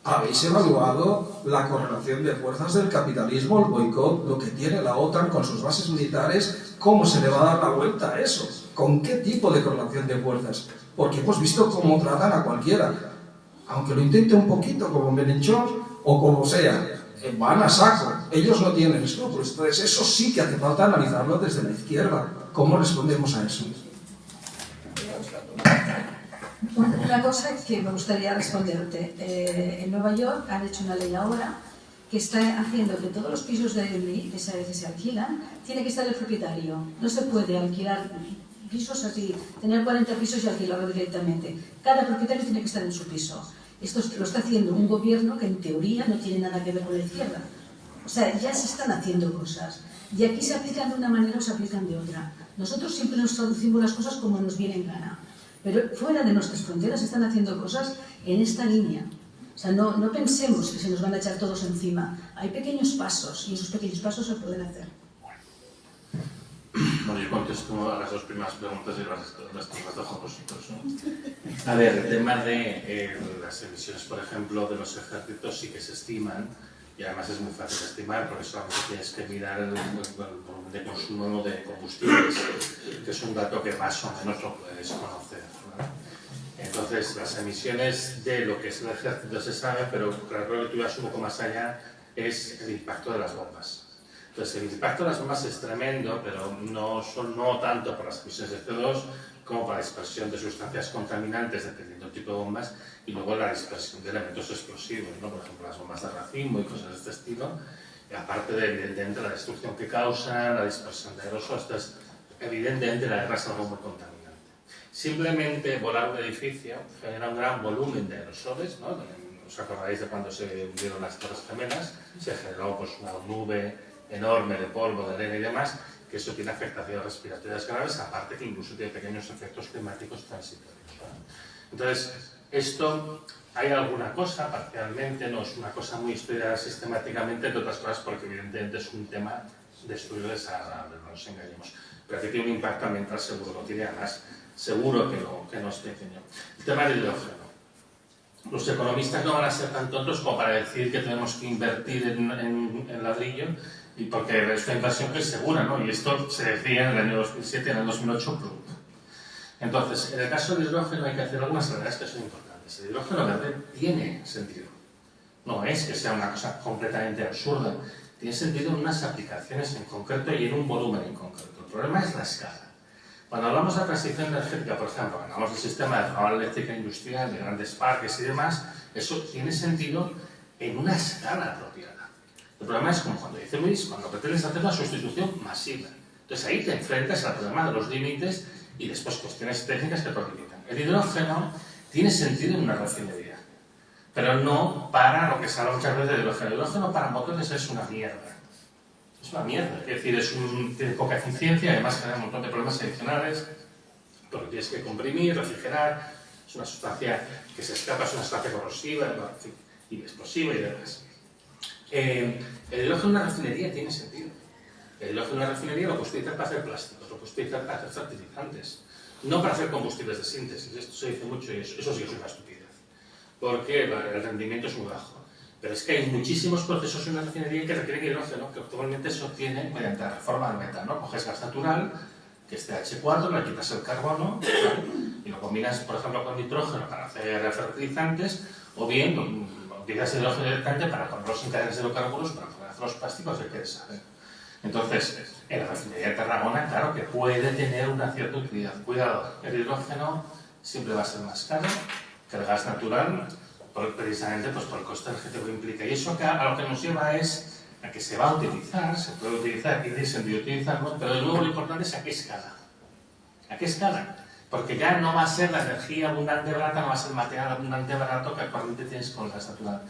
Speaker 11: ¿Habéis evaluado la correlación de fuerzas del capitalismo, el boicot, lo que tiene la OTAN con sus bases militares? ¿Cómo se le va a dar la vuelta a eso? ¿Con qué tipo de correlación de fuerzas? Porque hemos visto cómo tratan a cualquiera. Aunque lo intente un poquito, como Menchov o como sea, van a saco. Ellos no tienen escrúpulos. Entonces, eso sí que hace falta analizarlo desde la izquierda. ¿Cómo respondemos a eso?
Speaker 6: Una cosa que me gustaría responderte. En Nueva York han hecho una ley ahora que está haciendo que todos los pisos de Airbnb que se alquilan, tiene que estar el propietario. No se puede alquilar pisos así, tener 40 pisos y alquilarlo directamente. Cada propietario tiene que estar en su piso. Esto lo está haciendo un gobierno que en teoría no tiene nada que ver con la izquierda. O sea, ya se están haciendo cosas. Y aquí se aplican de una manera o se aplican de otra. Nosotros siempre nos traducimos las cosas como nos viene en gana. Pero fuera de nuestras fronteras se están haciendo cosas en esta línea. O sea, no pensemos que se nos van a echar todos encima. Hay pequeños pasos y esos pequeños pasos se pueden hacer.
Speaker 3: Bueno, yo contesto a las dos primeras preguntas y las dejo a vosotros, ¿no?
Speaker 2: A ver, el tema de las emisiones, por ejemplo, de los ejércitos sí que se estiman, y además es muy fácil de estimar porque solamente tienes que mirar el volumen de consumo de combustibles, que es un dato que más o menos lo puedes conocer, ¿no? Entonces, las emisiones de lo que es el ejército se sabe, pero claro, que tú vas un poco más allá, es el impacto de las bombas. Entonces, el impacto de las bombas es tremendo, pero no tanto por las emisiones de CO2 como por la dispersión de sustancias contaminantes, dependiendo del tipo de bombas, y luego la dispersión de elementos explosivos, ¿no? Por ejemplo, las bombas de racimo y cosas de este estilo, y aparte de, evidentemente, la destrucción que causan, la dispersión de aerosoles. Entonces, evidentemente, la guerra es algo muy contaminante. Simplemente volar un edificio genera un gran volumen de aerosoles, ¿no? ¿Os acordáis de cuando se hundieron las Torres Gemelas? Se generó pues, una nube enorme de polvo, de arena y demás, que eso tiene afectaciones respiratorias graves, aparte que incluso tiene pequeños efectos climáticos transitorios. Entonces, esto, hay alguna cosa, parcialmente, no es una cosa muy estudiada sistemáticamente, entre otras cosas porque evidentemente es un tema de estudio desagradable, no nos engañemos. Pero que tiene un impacto ambiental seguro, lo tiene además, seguro que no es pequeño. El tema del hidrógeno. Los economistas no van a ser tan tontos como para decir que tenemos que invertir en ladrillo, y porque esta inversión es segura, ¿no? Y esto se decía en el año 2007 y en el 2008. Entonces, en el caso del hidrógeno hay que hacer algunas salvedades que son importantes. El hidrógeno verde tiene sentido. No es que sea una cosa completamente absurda. Tiene sentido en unas aplicaciones en concreto y en un volumen en concreto. El problema es la escala. Cuando hablamos de transición energética, por ejemplo, hablamos del sistema de generadora eléctrica industrial, de grandes parques y demás, eso tiene sentido en una escala apropiada. El problema es como cuando dice Luis, cuando pretendes hacer una sustitución masiva. Entonces ahí te enfrentas al problema de los límites y después cuestiones técnicas que te limitan. El hidrógeno tiene sentido en una refinería, pero no para lo que se habla muchas veces de hidrógeno. El hidrógeno para motores es una mierda. Es una mierda, es decir, tiene poca eficiencia, además genera un montón de problemas adicionales, porque tienes que comprimir, refrigerar, es una sustancia que se escapa, es una sustancia corrosiva y explosiva y demás. El hidrógeno en una refinería tiene sentido,
Speaker 3: El hidrógeno de la refinería lo puedes utilizar para hacer plásticos, lo puedes utilizar para hacer fertilizantes, no para hacer combustibles de síntesis. Esto se dice mucho y eso sí es una estupidez, porque el rendimiento es muy bajo. Pero es que hay muchísimos procesos en la refinería que requieren hidrógeno, que actualmente se obtiene mediante la reforma del metano. Coges gas natural, que es CH4, le quitas el carbono, ¿vale? Y lo combinas, por ejemplo, con nitrógeno para hacer fertilizantes, o bien utilizas hidrógeno directamente para poner los cadenas de hidrocarburos para poder hacer los plásticos que quieres saber. Entonces, en la refinería de Tarragona, claro que puede tener una cierta utilidad. Cuidado, el hidrógeno siempre va a ser más caro que el gas natural, precisamente pues, por el coste energético que implica. Y eso a lo que nos lleva es a que se va a utilizar, se puede utilizar y tiene sentido utilizarlo, pero de nuevo lo importante es a qué escala. ¿A qué escala? Porque ya no va a ser la energía abundante barata, no va a ser el material abundante barato que actualmente tienes con el gas natural.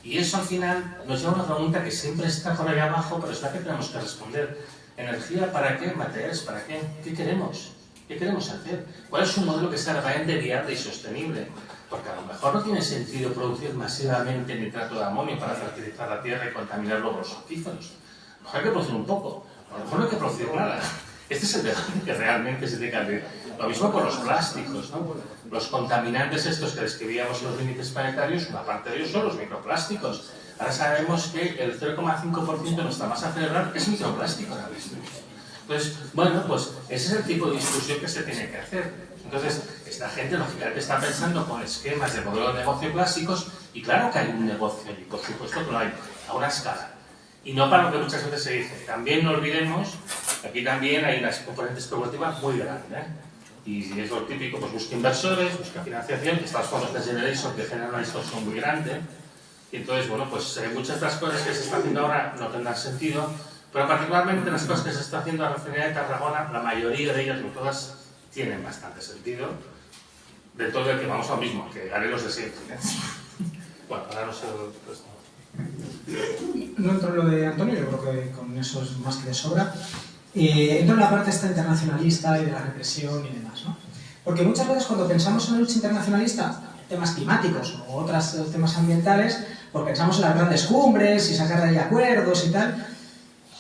Speaker 3: Y eso al final nos lleva a una pregunta que siempre está por ahí abajo, pero es la que tenemos que responder. ¿Energía para qué? ¿Materiales para qué? ¿Qué queremos? ¿Qué queremos hacer? ¿Cuál es un modelo que sea realmente viable y sostenible? Porque a lo mejor no tiene sentido producir masivamente nitrato de amonio para fertilizar la tierra y contaminar luego los acuíferos. A lo mejor hay que producir un poco, a lo mejor no hay que producir nada. Este es el debate que realmente se tiene que abrir. Lo mismo con los plásticos, ¿no? Los contaminantes estos que describíamos en los límites planetarios, una parte de ellos son los microplásticos. Ahora sabemos que el 0,5% de nuestra masa cerebral es microplástico ahora mismo. Entonces, bueno, pues ese es el tipo de discusión que se tiene que hacer. Entonces, esta gente lógicamente está pensando con esquemas de modelo de negocio clásicos, y claro que hay un negocio allí, por supuesto que lo hay, a una escala. Y no para lo que muchas veces se dice. También no olvidemos que aquí también hay unas componentes especulativas muy grandes, ¿eh? Y es lo típico, pues busca inversores, busca financiación, estas fondos de generation que generan una distorsión muy grande. Y entonces, bueno, pues muchas de las cosas que se están haciendo ahora no tendrán sentido, pero particularmente las cosas que se están haciendo en la refinería de Tarragona, la mayoría de ellas, no todas, tienen bastante sentido. De todo el que vamos a lo mismo, que haré los de siempre, ¿eh? Bueno, ahora no sé el resto.
Speaker 4: No entro en lo de Antonio, yo creo que con eso es más que de sobra. Entro en la parte esta internacionalista y de la represión y demás, ¿no? Porque muchas veces cuando pensamos en la lucha internacionalista, temas climáticos o otros temas ambientales, pues pensamos en las grandes cumbres y sacar de ahí acuerdos y tal,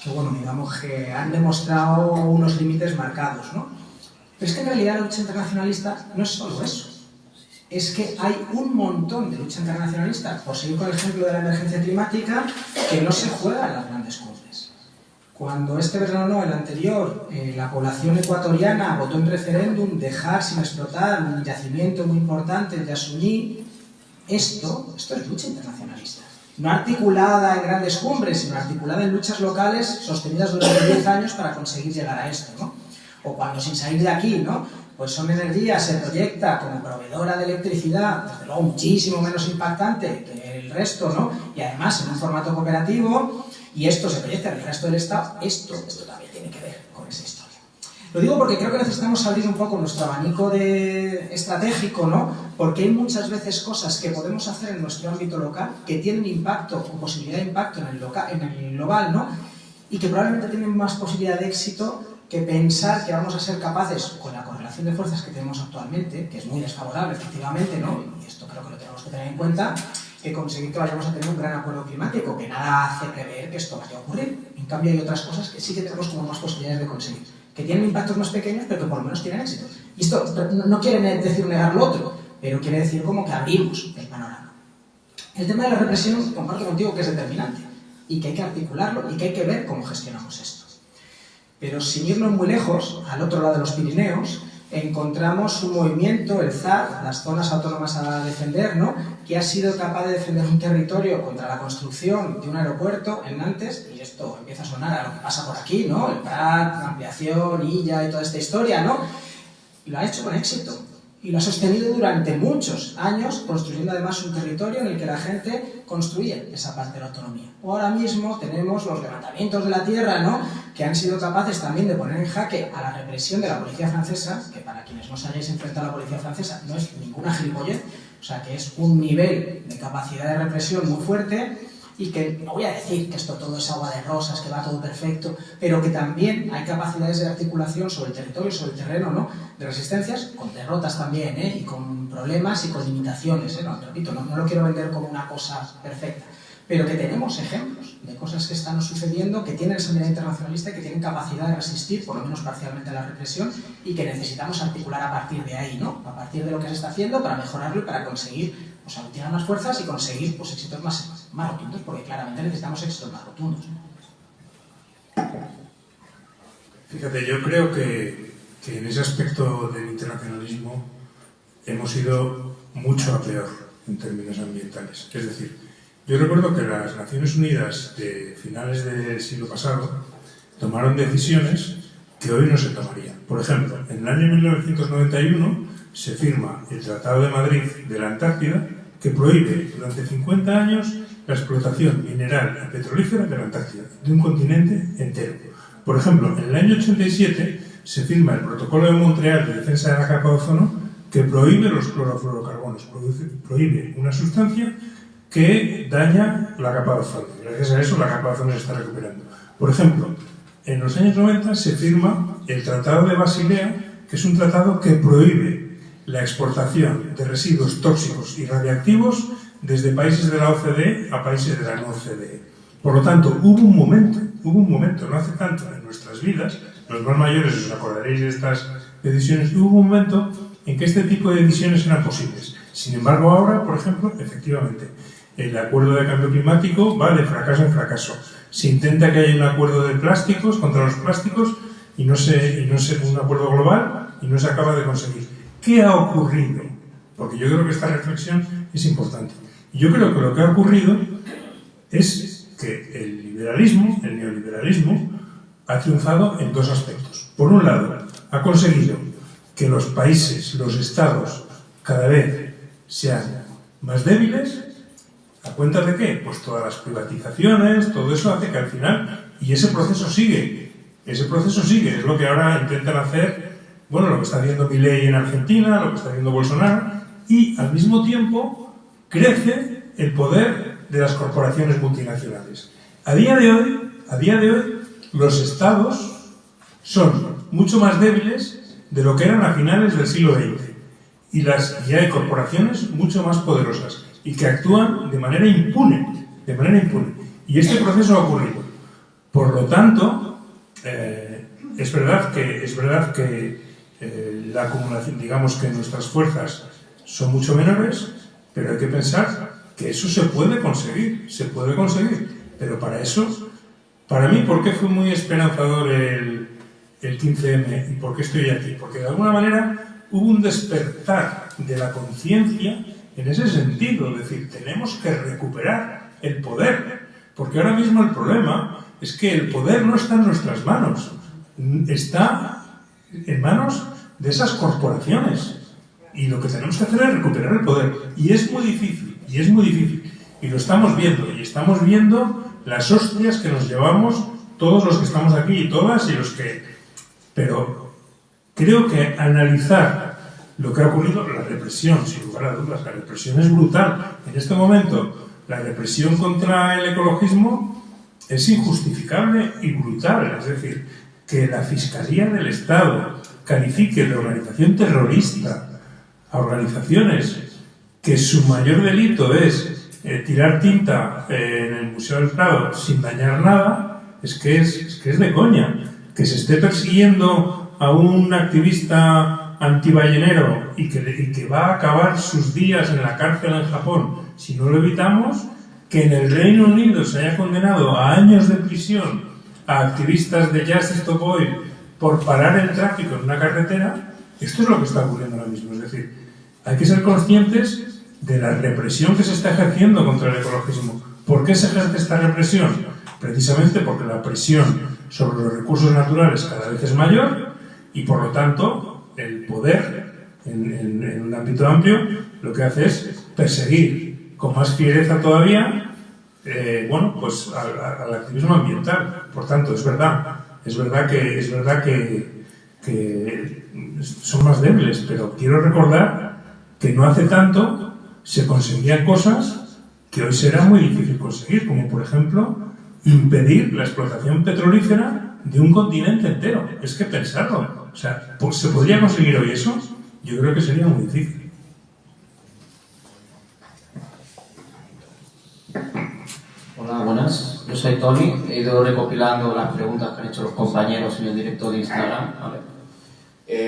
Speaker 4: que bueno, digamos que han demostrado unos límites marcados, ¿no? Pero es que en realidad la lucha internacionalista no es solo eso. Es que hay un montón de lucha internacionalista, por seguir con el ejemplo de la emergencia climática, que no se juega en las grandes cumbres. Cuando este verano, el anterior, la población ecuatoriana votó en referéndum dejar sin explotar un yacimiento muy importante, el Yasuní, esto es lucha internacionalista. No articulada en grandes cumbres, sino articulada en luchas locales sostenidas durante 10 años para conseguir llegar a esto, ¿no? O cuando sin salir de aquí, ¿no? Pues Son Energía se proyecta como proveedora de electricidad, desde luego muchísimo menos impactante que el resto, ¿no? Y además en un formato cooperativo, y esto se proyecta en el resto del Estado, esto también tiene que ver con esa historia. Lo digo porque creo que necesitamos abrir un poco nuestro abanico estratégico, ¿no? Porque hay muchas veces cosas que podemos hacer en nuestro ámbito local que tienen impacto o posibilidad de impacto en el global, ¿no? Y que probablemente tienen más posibilidad de éxito que pensar que vamos a ser capaces, con la correlación de fuerzas que tenemos actualmente, que es muy desfavorable, efectivamente, ¿no? Y esto creo que lo tenemos que tener en cuenta, que conseguir que vayamos a tener un gran acuerdo climático, que nada hace prever que esto vaya a ocurrir. En cambio, hay otras cosas que sí que tenemos como más posibilidades de conseguir, que tienen impactos más pequeños, pero que por lo menos tienen éxito. Y esto no quiere decir negar lo otro, pero quiere decir como que abrimos el panorama. El tema de la represión, comparto contigo que es determinante, y que hay que articularlo, y que hay que ver cómo gestionamos esto. Pero sin irnos muy lejos, al otro lado de los Pirineos, encontramos un movimiento, el ZAD, las zonas autónomas a defender, ¿no? Que ha sido capaz de defender un territorio contra la construcción de un aeropuerto en Nantes, y esto empieza a sonar a lo que pasa por aquí, ¿no? El Prat, la ampliación, Illa y toda esta historia, ¿no? Y lo ha hecho con éxito. Y lo ha sostenido durante muchos años, construyendo además un territorio en el que la gente construía esa parte de la autonomía. O ahora mismo tenemos los levantamientos de la tierra, ¿no? Que han sido capaces también de poner en jaque a la represión de la policía francesa, que para quienes no se hayáis enfrentado a la policía francesa no es ninguna gilipollez, o sea que es un nivel de capacidad de represión muy fuerte, y que no voy a decir que esto todo es agua de rosas, que va todo perfecto, pero que también hay capacidades de articulación sobre el territorio, sobre el terreno, ¿no? De resistencias, con derrotas también, y con problemas y con limitaciones, ¿no? Repito, no lo quiero vender como una cosa perfecta, pero que tenemos ejemplos de cosas que están sucediendo, que tienen esa mirada internacionalista y que tienen capacidad de resistir, por lo menos parcialmente, a la represión, y que necesitamos articular a partir de ahí, ¿no? A partir de lo que se está haciendo para mejorarlo y para conseguir, pues, aglutinar más fuerzas y conseguir, pues, éxitos más rotundos, porque claramente necesitamos éxitos más rotundos, ¿no?
Speaker 5: Fíjate, yo creo que en ese aspecto del internacionalismo hemos ido mucho a peor en términos ambientales. Es decir, yo recuerdo que las Naciones Unidas de finales del siglo pasado tomaron decisiones que hoy no se tomarían. Por ejemplo, en el año 1991 se firma el Tratado de Madrid de la Antártida, que prohíbe durante 50 años la explotación mineral y petrolífera de la Antártida, de un continente entero. Por ejemplo, en el año 87 se firma el Protocolo de Montreal de Defensa de la Capa de Ozono, que prohíbe los clorofluorocarbonos, prohíbe una sustancia que daña la capa de ozono. Gracias a eso la capa de ozono se está recuperando. Por ejemplo, en los años 90 se firma el Tratado de Basilea, que es un tratado que prohíbe la exportación de residuos tóxicos y radiactivos desde países de la OCDE a países de la no OCDE. Por lo tanto, hubo un momento, no hace tanto en nuestras vidas, los más mayores os acordaréis de estas decisiones, hubo un momento en que este tipo de decisiones eran posibles. Sin embargo, ahora, por ejemplo, efectivamente, el acuerdo de cambio climático va de fracaso en fracaso. Se intenta que haya un acuerdo de plásticos contra los plásticos y no un acuerdo global y no se acaba de conseguir. ¿Qué ha ocurrido? Porque yo creo que esta reflexión es importante. Yo creo que lo que ha ocurrido es que el neoliberalismo, ha triunfado en dos aspectos. Por un lado, ha conseguido que los países, los estados, cada vez sean más débiles. ¿A cuenta de qué? Pues todas las privatizaciones, todo eso hace que al final, y ese proceso sigue, es lo que ahora intentan hacer, bueno, lo que está haciendo Milei en Argentina, lo que está haciendo Bolsonaro, y al mismo tiempo crece el poder de las corporaciones multinacionales. A día de hoy, los estados son mucho más débiles de lo que eran a finales del siglo XX, y hay corporaciones mucho más poderosas y que actúan de manera impune. Y este proceso ha ocurrido. Por lo tanto, es verdad que la acumulación, digamos que nuestras fuerzas son mucho menores, pero hay que pensar que eso se puede conseguir. Pero para eso, para mí, ¿por qué fue muy esperanzador el 15M y por qué estoy aquí? Porque de alguna manera hubo un despertar de la conciencia en ese sentido, es decir, tenemos que recuperar el poder, porque ahora mismo el problema es que el poder no está en nuestras manos, está en manos de esas corporaciones, y lo que tenemos que hacer es recuperar el poder, y es muy difícil, y lo estamos viendo, y estamos viendo las hostias que nos llevamos todos los que estamos aquí y todas, pero creo que analizar lo que ha ocurrido, la represión, sin lugar a dudas, la represión es brutal. En este momento, la represión contra el ecologismo es injustificable y brutal. Es decir, que la Fiscalía del Estado califique de organización terrorista a organizaciones que su mayor delito es tirar tinta en el Museo del Prado sin dañar nada, es que es de coña. Que se esté persiguiendo a un activista antiballenero y que va a acabar sus días en la cárcel en Japón si no lo evitamos, que en el Reino Unido se haya condenado a años de prisión a activistas de Just Stop Oil por parar el tráfico en una carretera, esto es lo que está ocurriendo ahora mismo. Es decir, hay que ser conscientes de la represión que se está ejerciendo contra el ecologismo. ¿Por qué se ejerce esta represión? Precisamente porque la presión sobre los recursos naturales cada vez es mayor y, por lo tanto, el poder, en un ámbito amplio, lo que hace es perseguir con más fiereza todavía al activismo ambiental. Por tanto, es verdad que son más débiles, pero quiero recordar que no hace tanto se conseguían cosas que hoy será muy difícil conseguir, como por ejemplo impedir la explotación petrolífera de un continente entero. Es que pensarlo. O sea, ¿se podría conseguir hoy eso? Yo creo que sería muy difícil.
Speaker 12: Yo soy Tony, he ido recopilando las preguntas que han hecho los compañeros en el directo de Instagram.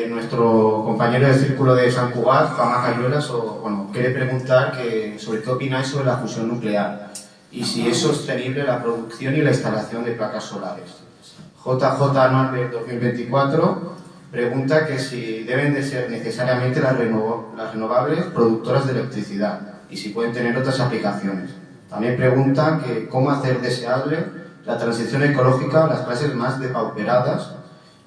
Speaker 12: Nuestro compañero del Círculo de San Cugat, Fama Cayuelas, quiere preguntar sobre qué opináis sobre la fusión nuclear y si es sostenible la producción y la instalación de placas solares. JJ Norbert 2024 pregunta que si deben de ser necesariamente las renovables productoras de electricidad y si pueden tener otras aplicaciones. También pregunta que cómo hacer deseable la transición ecológica a las clases más depauperadas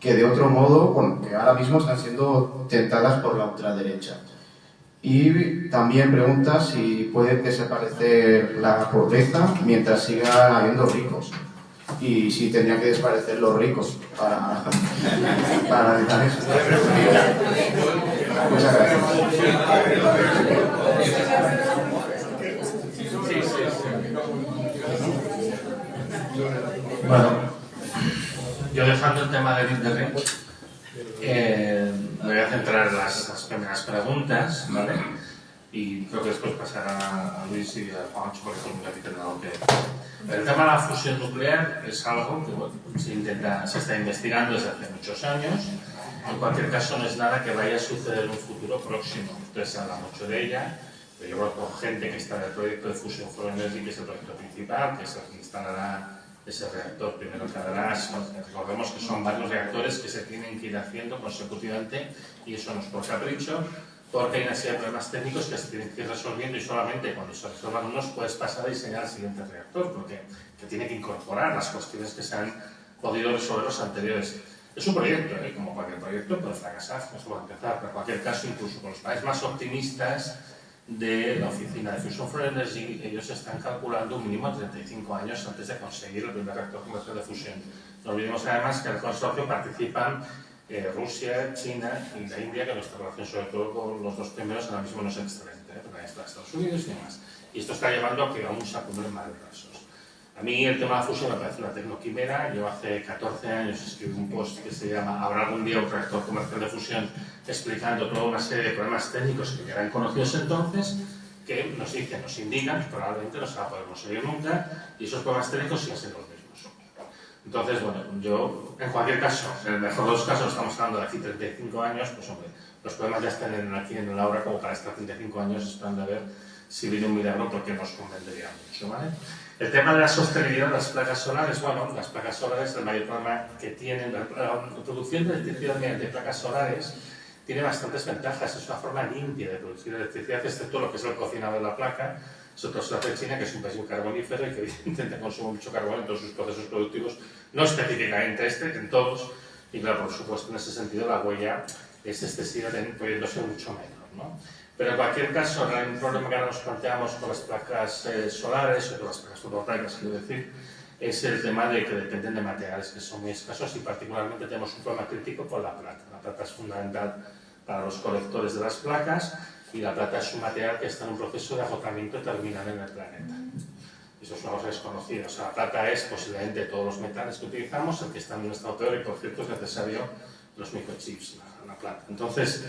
Speaker 12: que de otro modo, que ahora mismo están siendo tentadas por la ultraderecha. Y también pregunta si puede desaparecer la pobreza mientras sigan habiendo ricos. Y si tendrían que desaparecer los ricos para evitar eso. Muchas gracias.
Speaker 3: Bueno, yo dejando el tema del internet, me voy a centrar en las primeras preguntas, ¿vale? Y creo que después pasará a Luis y a Juancho porque son muy aficionados que... El tema de la fusión nuclear es algo que se está investigando desde hace muchos años. En cualquier caso, no es nada que vaya a suceder en un futuro próximo. Ustedes se habla mucho de ella, pero yo conozco gente que está en el proyecto de Fusion for Energy, que es el proyecto principal, que es el que instalará ese reactor primero que hará. Recordemos que son varios reactores que se tienen que ir haciendo consecutivamente y eso no es por capricho, porque hay una serie de problemas técnicos que se tienen que ir resolviendo y solamente cuando se resuelvan unos puedes pasar a diseñar el siguiente reactor, porque tiene que incorporar las cuestiones que se han podido resolver los anteriores. Es un proyecto, como cualquier proyecto puede fracasar, no se puede empezar, pero en cualquier caso, incluso con los países más optimistas de la oficina de Fusion for Energy, ellos están calculando un mínimo de 35 años antes de conseguir el primer reactor comercial de fusión. No olvidemos además que en el consorcio participan Rusia, China y la India, que nuestra relación sobre todo con los dos primeros ahora mismo no es excelente, porque ahí está Estados Unidos y demás. Y esto está llevando a que aún se acumulen más retrasos. A mí el tema de la fusión me parece una tecnoquimera. Yo hace 14 años escribí un post que se llama ¿Habrá algún día un reactor comercial de fusión?, explicando toda una serie de problemas técnicos que ya eran conocidos entonces, que nos dicen, nos indican que probablemente no se va a poder conseguir nunca y esos problemas técnicos siguen siendo los mismos. Entonces, bueno, yo, en cualquier caso, en el mejor de los casos, estamos hablando de aquí 35 años, pues hombre, los problemas ya están aquí en la hora como para estar 35 años esperando a ver si viene un milagro porque nos convendría mucho, ¿vale? El tema de la sostenibilidad de las placas solares, bueno, las placas solares, el mayor problema que tienen, la producción de electricidad mediante placas solares tiene bastantes ventajas, es una forma limpia de producir electricidad, excepto lo que es el cocinado de la placa. Eso se hace China, que es un país muy carbonífero y que evidentemente consume mucho carbono en todos sus procesos productivos, no específicamente en todos, y claro, por supuesto, en ese sentido la huella es excesiva, pudiendo ser mucho menor, ¿no? Pero en cualquier caso, el problema que ahora nos planteamos con las placas solares o con las placas fotovoltaicas, quiero decir, es el tema de que dependen de materiales que son muy escasos y particularmente tenemos un problema crítico con la plata. La plata es fundamental para los colectores de las placas y la plata es un material que está en un proceso de agotamiento terminal en el planeta. Eso es una cosa desconocida. O sea, la plata es posiblemente de todos los metales que utilizamos, el que está en un estado teórico, por cierto, es necesario los microchips, la plata. Entonces,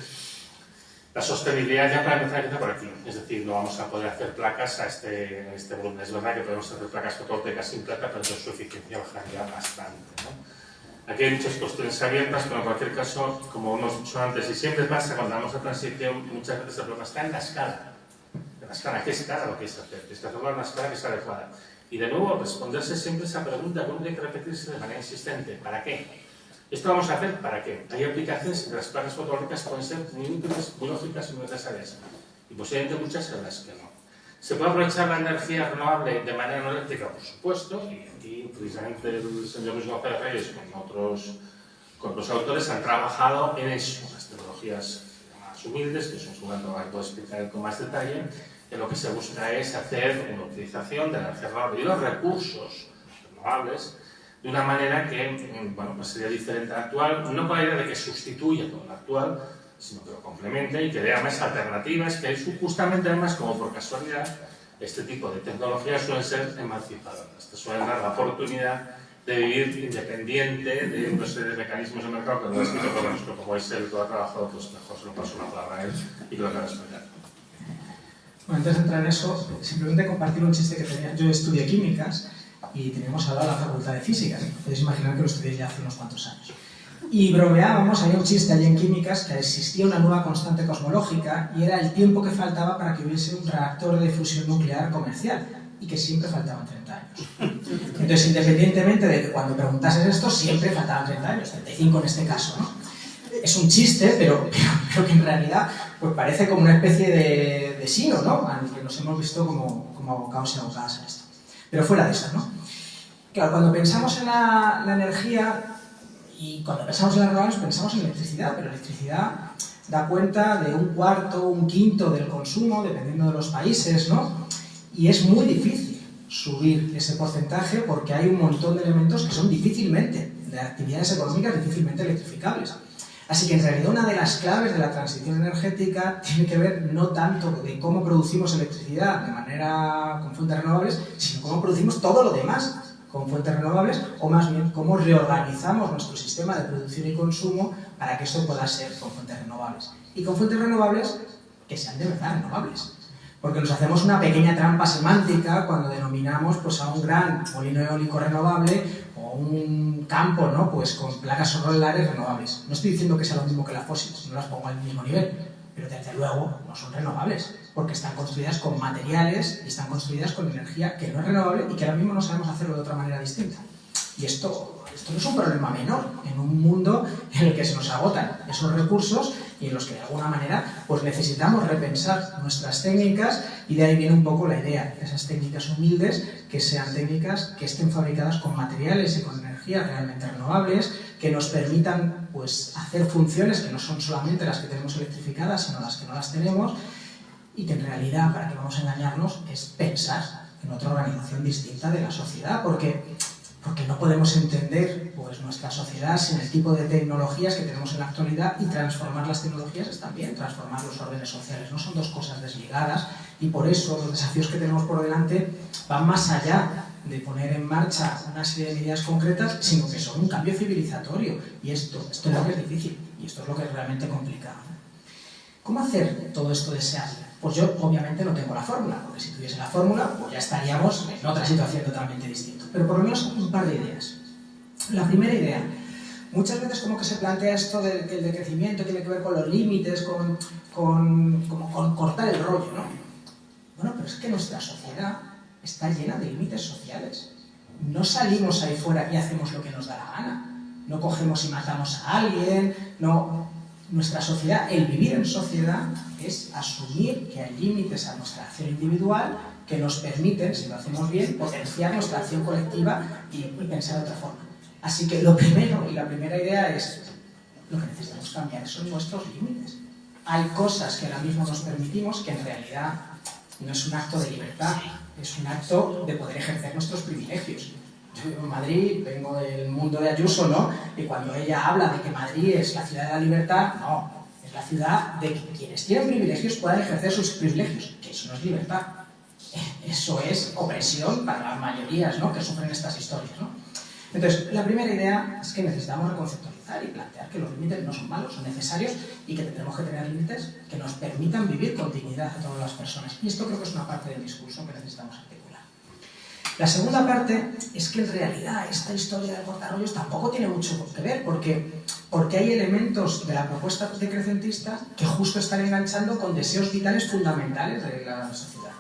Speaker 3: la sostenibilidad ya para empezar empieza por aquí, es decir, no vamos a poder hacer placas a este volumen. Es verdad que podemos hacer placas fotovoltaicas sin plata, pero entonces su eficiencia bajaría bastante, ¿no? Aquí hay muchas cuestiones abiertas, pero en cualquier caso, como hemos dicho antes, y siempre pasa cuando damos a transición, muchas veces el problema está en la escala. En la escala, ¿qué escala lo que es hacer? Es que hacerlo en una escala que sea adecuada. Y de nuevo, responderse siempre esa pregunta, ¿cómo hay que repetirse de manera insistente? ¿Para qué? ¿Esto vamos a hacer para qué? Hay aplicaciones en que las placas fotovoltaicas pueden ser muy útiles, muy lógicas y muy necesarias. Y posiblemente muchas en las que no. ¿Se puede aprovechar la energía renovable de manera no eléctrica? Por supuesto. Y aquí, precisamente, el señor Luis González Reyes con otros autores han trabajado en eso, las tecnologías más humildes, que son seguramente lo que puedo explicar con más detalle. En lo que se busca es hacer una utilización de la energía renovable y los recursos renovables de una manera que, bueno, pues sería diferente a la actual, no con la idea de que sustituya todo lo actual, sino que lo complemente y que dé más alternativas, que justamente además, como por casualidad, este tipo de tecnologías suelen ser emancipadoras, te suelen dar la oportunidad de vivir independiente de una serie de mecanismos de mercado que no es escrito por nosotros, como es el que lo ha trabajado, pues mejor se lo paso una palabra a él y que lo acabe de explicar.
Speaker 4: Bueno, antes de entrar en eso, simplemente compartir un chiste que tenía. Yo estudié químicas. y teníamos al lado la Facultad de Física. Podéis imaginar que lo estudié ya hace unos cuantos años. Y bromeábamos, había un chiste allí en químicas, que existía una nueva constante cosmológica y era el tiempo que faltaba para que hubiese un reactor de fusión nuclear comercial, y que siempre faltaban 30 años. Entonces, independientemente de que cuando preguntases esto, siempre faltaban 30 años, 35 en este caso, ¿no? Es un chiste, pero que en realidad pues parece como una especie de sino, ¿no? Al que nos hemos visto como abocados y abocadas a esto. Pero fuera de eso, ¿no? Claro, cuando pensamos en la energía y cuando pensamos en las renovables, pensamos en electricidad, pero electricidad da cuenta de un cuarto, un quinto del consumo, dependiendo de los países, ¿no? Y es muy difícil subir ese porcentaje porque hay un montón de elementos que son de actividades económicas difícilmente electrificables. Así que en realidad una de las claves de la transición energética tiene que ver no tanto de cómo producimos electricidad de manera con fuentes renovables, sino cómo producimos todo lo demás con fuentes renovables, o más bien cómo reorganizamos nuestro sistema de producción y consumo para que esto pueda ser con fuentes renovables. Y con fuentes renovables que sean de verdad renovables. Porque nos hacemos una pequeña trampa semántica cuando denominamos pues, a un gran molino eólico renovable o un campo, ¿no? Pues, con placas solares renovables. No estoy diciendo que sea lo mismo que las fósiles, no las pongo al mismo nivel, pero desde luego no son renovables, porque están construidas con materiales y están construidas con energía que no es renovable y que ahora mismo no sabemos hacerlo de otra manera distinta. Y esto no es un problema menor en un mundo en el que se nos agotan esos recursos y en los que de alguna manera pues necesitamos repensar nuestras técnicas, y de ahí viene un poco la idea, esas técnicas humildes que sean técnicas que estén fabricadas con materiales y con energías realmente renovables, que nos permitan pues hacer funciones que no son solamente las que tenemos electrificadas, sino las que no las tenemos, y que en realidad, para que vamos a engañarnos, es pensar en otra organización distinta de la sociedad, porque no podemos entender pues, nuestra sociedad sin el tipo de tecnologías que tenemos en la actualidad, y transformar las tecnologías es también transformar los órdenes sociales. No son dos cosas desligadas, y por eso los desafíos que tenemos por delante van más allá de poner en marcha una serie de medidas concretas, sino que son un cambio civilizatorio, y esto es lo que es difícil, y esto es lo que es realmente complicado. ¿Cómo hacer todo esto deseable? Pues yo obviamente no tengo la fórmula, porque si tuviese la fórmula pues ya estaríamos en otra situación totalmente distinta. Pero por lo menos un par de ideas. La primera idea, muchas veces como que se plantea esto de que el decrecimiento tiene que ver con los límites, con cortar el rollo, ¿no? Bueno, pero es que nuestra sociedad está llena de límites sociales. No salimos ahí fuera y hacemos lo que nos da la gana. No cogemos y matamos a alguien, no. Nuestra sociedad, el vivir en sociedad, es asumir que hay límites a nuestra acción individual que nos permiten, si lo hacemos bien, potenciar nuestra acción colectiva y pensar de otra forma. Así que lo primero, y la primera idea es, lo que necesitamos cambiar son nuestros límites. Hay cosas que ahora mismo nos permitimos que en realidad no es un acto de libertad, es un acto de poder ejercer nuestros privilegios. Yo vivo en Madrid, vengo del mundo de Ayuso, ¿no? Y cuando ella habla de que Madrid es la ciudad de la libertad, no, es la ciudad de que quienes tienen privilegios puedan ejercer sus privilegios, que eso no es libertad. Eso es opresión para las mayorías, ¿no?, que sufren estas historias, ¿no? Entonces, la primera idea es que necesitamos reconceptualizar y plantear que los límites no son malos, son necesarios, y que tenemos que tener límites que nos permitan vivir con dignidad a todas las personas. Y esto creo que es una parte del discurso que necesitamos articular. La segunda parte es que en realidad esta historia de cortarrollos tampoco tiene mucho que ver, porque hay elementos de la propuesta decrecentista que justo están enganchando con deseos vitales fundamentales de la sociedad.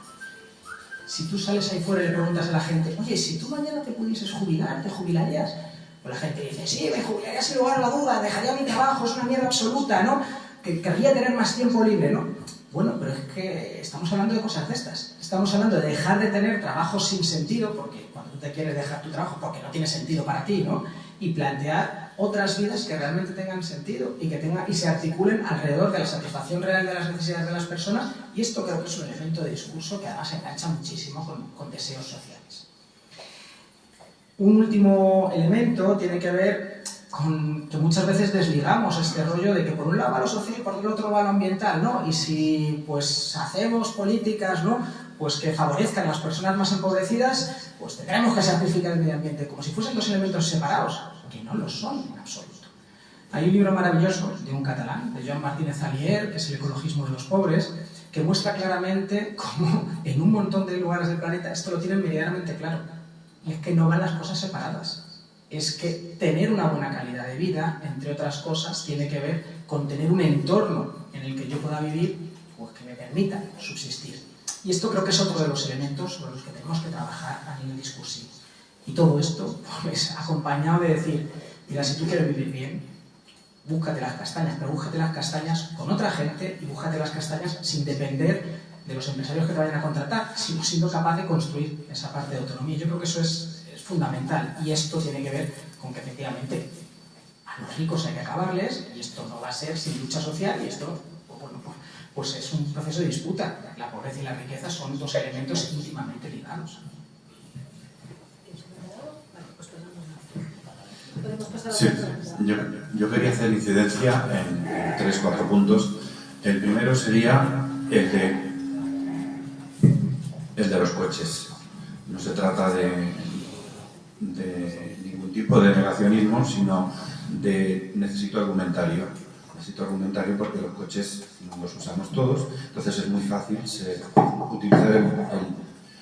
Speaker 4: Si tú sales ahí fuera y le preguntas a la gente, oye, si tú mañana te pudieses jubilar, ¿te jubilarías? Pues la gente dice, sí, me jubilaría sin lugar a la duda, dejaría mi trabajo, es una mierda absoluta, ¿no? Que querría tener más tiempo libre, ¿no? Bueno, pero es que estamos hablando de cosas de estas. Estamos hablando de dejar de tener trabajos sin sentido, porque cuando tú te quieres dejar tu trabajo porque no tiene sentido para ti, ¿no? Y plantear otras vidas que realmente tengan sentido y se articulen alrededor de la satisfacción real de las necesidades de las personas, y esto creo que es un elemento de discurso que además engancha muchísimo con deseos sociales. Un último elemento tiene que ver con que muchas veces desligamos este rollo de que por un lado va lo social y por el otro va lo ambiental, ¿no? Y si pues hacemos políticas, ¿no?, pues que favorezcan a las personas más empobrecidas, pues tendremos que sacrificar el medio ambiente, como si fuesen dos elementos separados, que no lo son en absoluto. Hay un libro maravilloso de un catalán, de Joan Martínez Alier, que es El ecologismo de los pobres, que muestra claramente cómo en un montón de lugares del planeta esto lo tienen meridianamente claro. Y es que no van las cosas separadas. Es que tener una buena calidad de vida, entre otras cosas, tiene que ver con tener un entorno en el que yo pueda vivir, pues que me permita subsistir. Y esto creo que es otro de los elementos sobre los que tenemos que trabajar a nivel discursivo. Y todo esto, pues, acompañado de decir, mira, si tú quieres vivir bien, búscate las castañas, pero búscate las castañas con otra gente y búscate las castañas sin depender de los empresarios que te vayan a contratar, sino siendo capaz de construir esa parte de autonomía. Yo creo que eso es fundamental, y esto tiene que ver con que efectivamente a los ricos hay que acabarles, y esto no va a ser sin lucha social, y esto, bueno, pues es un proceso de disputa. La pobreza y la riqueza son dos elementos íntimamente ligados.
Speaker 13: Sí, yo quería hacer incidencia en 3-4 puntos. El primero sería el de los coches. No se trata de ningún tipo de negacionismo, sino de necesito argumentario. Necesito argumentario porque los coches no los usamos todos, entonces es muy fácil utilizar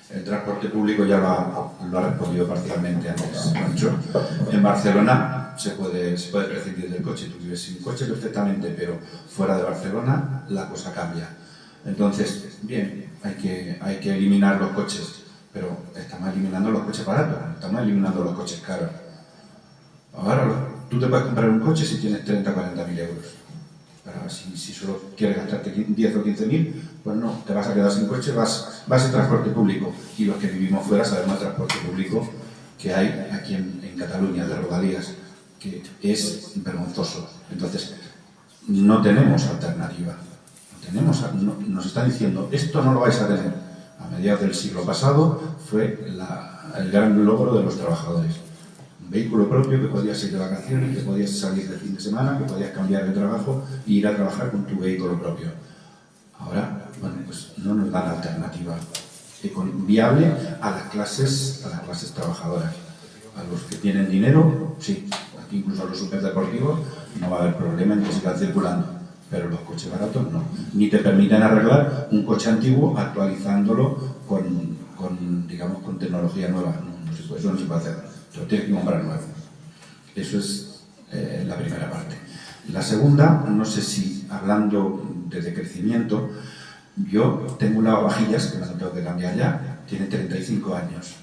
Speaker 13: el transporte público. Ya lo ha respondido parcialmente antes, Pancho. En Barcelona se puede prescindir del coche. Tú vives sin coche perfectamente, pero fuera de Barcelona la cosa cambia. Entonces, bien, hay que eliminar los coches, pero estamos eliminando los coches baratos, estamos eliminando los coches caros. Ahora, tú te puedes comprar un coche si tienes 30 o 40 mil euros. Pero si solo quieres gastarte 10 o 15 mil, pues no, te vas a quedar sin coche, vas en transporte público. Y los que vivimos fuera sabemos el transporte público que hay aquí en Cataluña, de Rodalías, que es vergonzoso. Entonces, no tenemos alternativa. Nos está diciendo, esto no lo vais a tener. A mediados del siglo pasado fue el gran logro de los trabajadores. Un vehículo propio, que podías ir de vacaciones, que podías salir de fin de semana, que podías cambiar de trabajo e ir a trabajar con tu vehículo propio. Ahora, bueno, pues no nos dan alternativa viable a las clases trabajadoras. A los que tienen dinero, sí, aquí incluso a los superdeportivos no va a haber problema en que sigan circulando, pero los coches baratos no. Ni te permiten arreglar un coche antiguo actualizándolo con tecnología nueva. No se puede, eso no se puede hacer. Lo tienes que comprar nuevo. Eso es la primera parte. La segunda, no sé si hablando de decrecimiento, yo tengo un lavavajillas que me lo tengo que cambiar ya, tiene 35 años.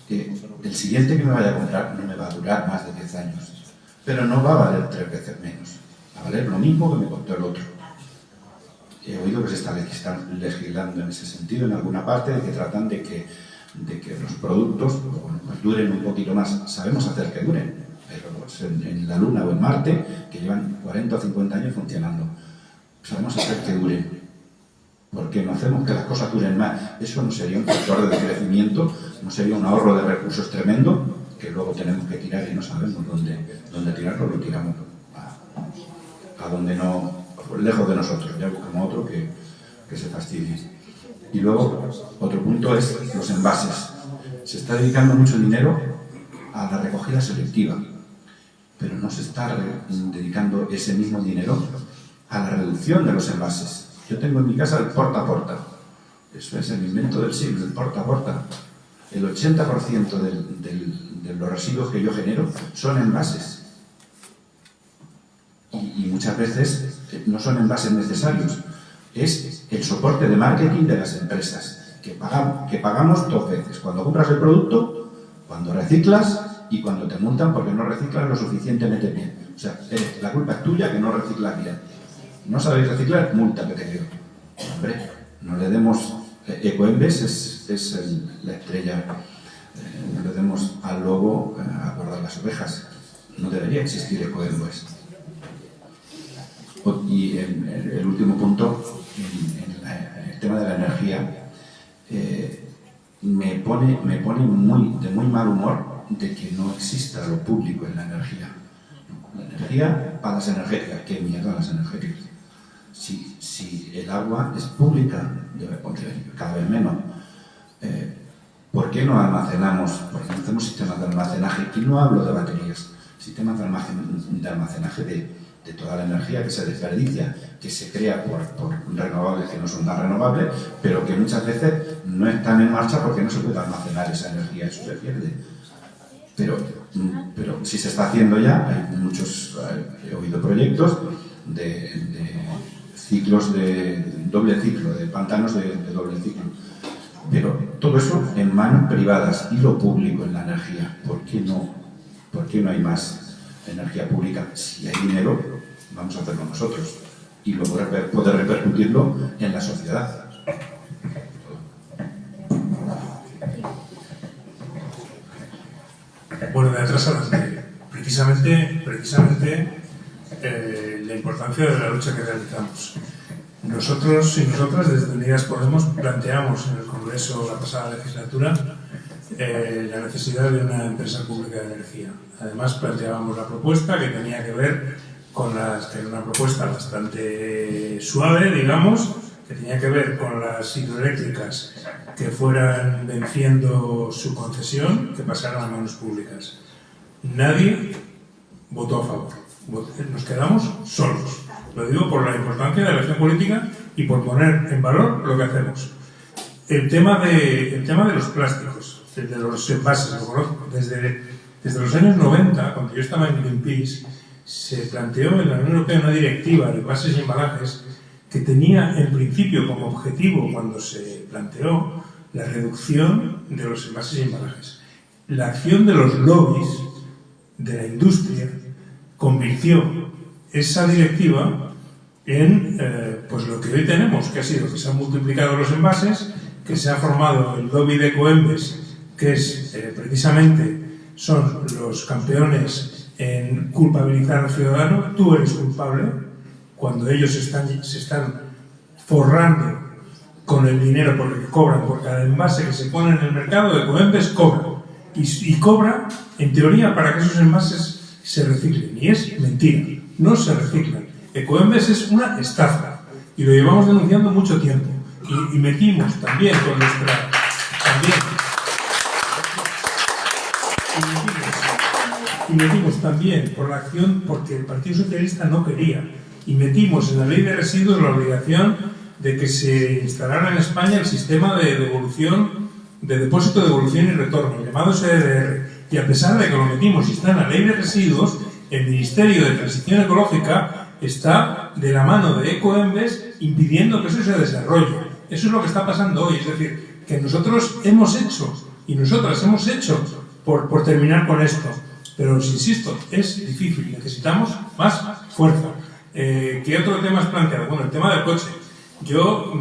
Speaker 13: El siguiente que me vaya a comprar no me va a durar más de 10 años, pero no va a valer 3 veces menos, va a valer lo mismo que me costó el otro. He oído que se está legislando en ese sentido en alguna parte, de que tratan de que los productos pues duren un poquito más. Sabemos hacer que duren, pero pues en la Luna o en Marte, que llevan 40 o 50 años funcionando, sabemos hacer que duren. ¿Por qué no hacemos que las cosas duren más? Eso no sería un factor de decrecimiento, no sería un ahorro de recursos tremendo, que luego tenemos que tirar y no sabemos dónde tirarlo, lo tiramos a donde no, lejos de nosotros, ya buscamos otro que se fastidie. Y luego, otro punto es los envases. Se está dedicando mucho dinero a la recogida selectiva, pero no se está dedicando ese mismo dinero a la reducción de los envases. Yo tengo en mi casa el porta a porta. Eso es el invento del siglo, el porta a porta. El 80% de los residuos que yo genero son envases. Y muchas veces no son envases necesarios. Es el soporte de marketing de las empresas, que pagamos 2 veces. Cuando compras el producto, cuando reciclas y cuando te multan porque no reciclas lo suficientemente bien. O sea, la culpa es tuya que no reciclas bien. No sabéis reciclar, multa que te dio. Hombre, no le demos... Ecoembes es la estrella. No le demos al lobo a guardar las ovejas. No debería existir Ecoembes. Y el último punto, en el tema de la energía, me pone de muy mal humor de que no exista lo público en la energía. La energía para las energéticas, qué mierda las energéticas. Si el agua es pública, cada vez menos, ¿por qué no almacenamos? Porque no hacemos sistemas de almacenaje, y no hablo de baterías, sistemas de almacenaje de toda la energía que se desperdicia, que se crea por renovables que no son tan renovables, pero que muchas veces no están en marcha porque no se puede almacenar esa energía, eso se pierde. Pero si se está haciendo ya, hay muchos, he oído proyectos de ciclos de doble ciclo, de pantanos de doble ciclo. Pero todo eso en manos privadas y lo público en la energía. ¿Por qué no hay más energía pública? Si hay dinero, vamos a hacerlo nosotros y luego poder repercutirlo en la sociedad.
Speaker 5: Bueno, de atrás adelante. Precisamente la importancia de la lucha que realizamos. Nosotros y nosotras desde Unidas Podemos planteamos en el Congreso la pasada legislatura la necesidad de una empresa pública de energía. Además planteábamos la propuesta que tenía que ver con que era una propuesta bastante suave, digamos, que tenía que ver con las hidroeléctricas que fueran venciendo su concesión, que pasaran a manos públicas. Nadie votó a favor. Nos quedamos solos. Lo digo por la importancia de la acción política y por poner en valor lo que hacemos. El tema de los plásticos, el de los envases, lo conozco. Desde los años 90, cuando yo estaba en Greenpeace, se planteó en la Unión Europea una directiva de envases y embalajes que tenía en principio como objetivo, cuando se planteó, la reducción de los envases y embalajes. La acción de los lobbies de la industria convirtió esa directiva en pues lo que hoy tenemos, que ha sido que se han multiplicado los envases, que se ha formado el lobby de Ecoembes, que es precisamente son los campeones en culpabilizar al ciudadano. Tú eres culpable cuando ellos se están forrando con el dinero porque cobran por cada envase que se pone en el mercado. Ecoembes cobra y cobra en teoría para que esos envases se reciclen, y es mentira. No se reciclan. Ecoembes es una estafa y lo llevamos denunciando mucho tiempo y metimos también con nuestra metimos también por la acción porque el Partido Socialista no quería, y metimos en la ley de residuos la obligación de que se instalara en España el sistema de devolución, de depósito, devolución y retorno, llamado SDR, y a pesar de que lo metimos y está en la ley de residuos, el Ministerio de Transición Ecológica está de la mano de Ecoembes impidiendo que eso se desarrolle. Eso es lo que está pasando hoy, es decir, que nosotros hemos hecho y nosotras hemos hecho por terminar con esto, pero os insisto, es difícil, necesitamos más fuerza. ¿Qué otro tema has planteado? Bueno, el tema del coche. Yo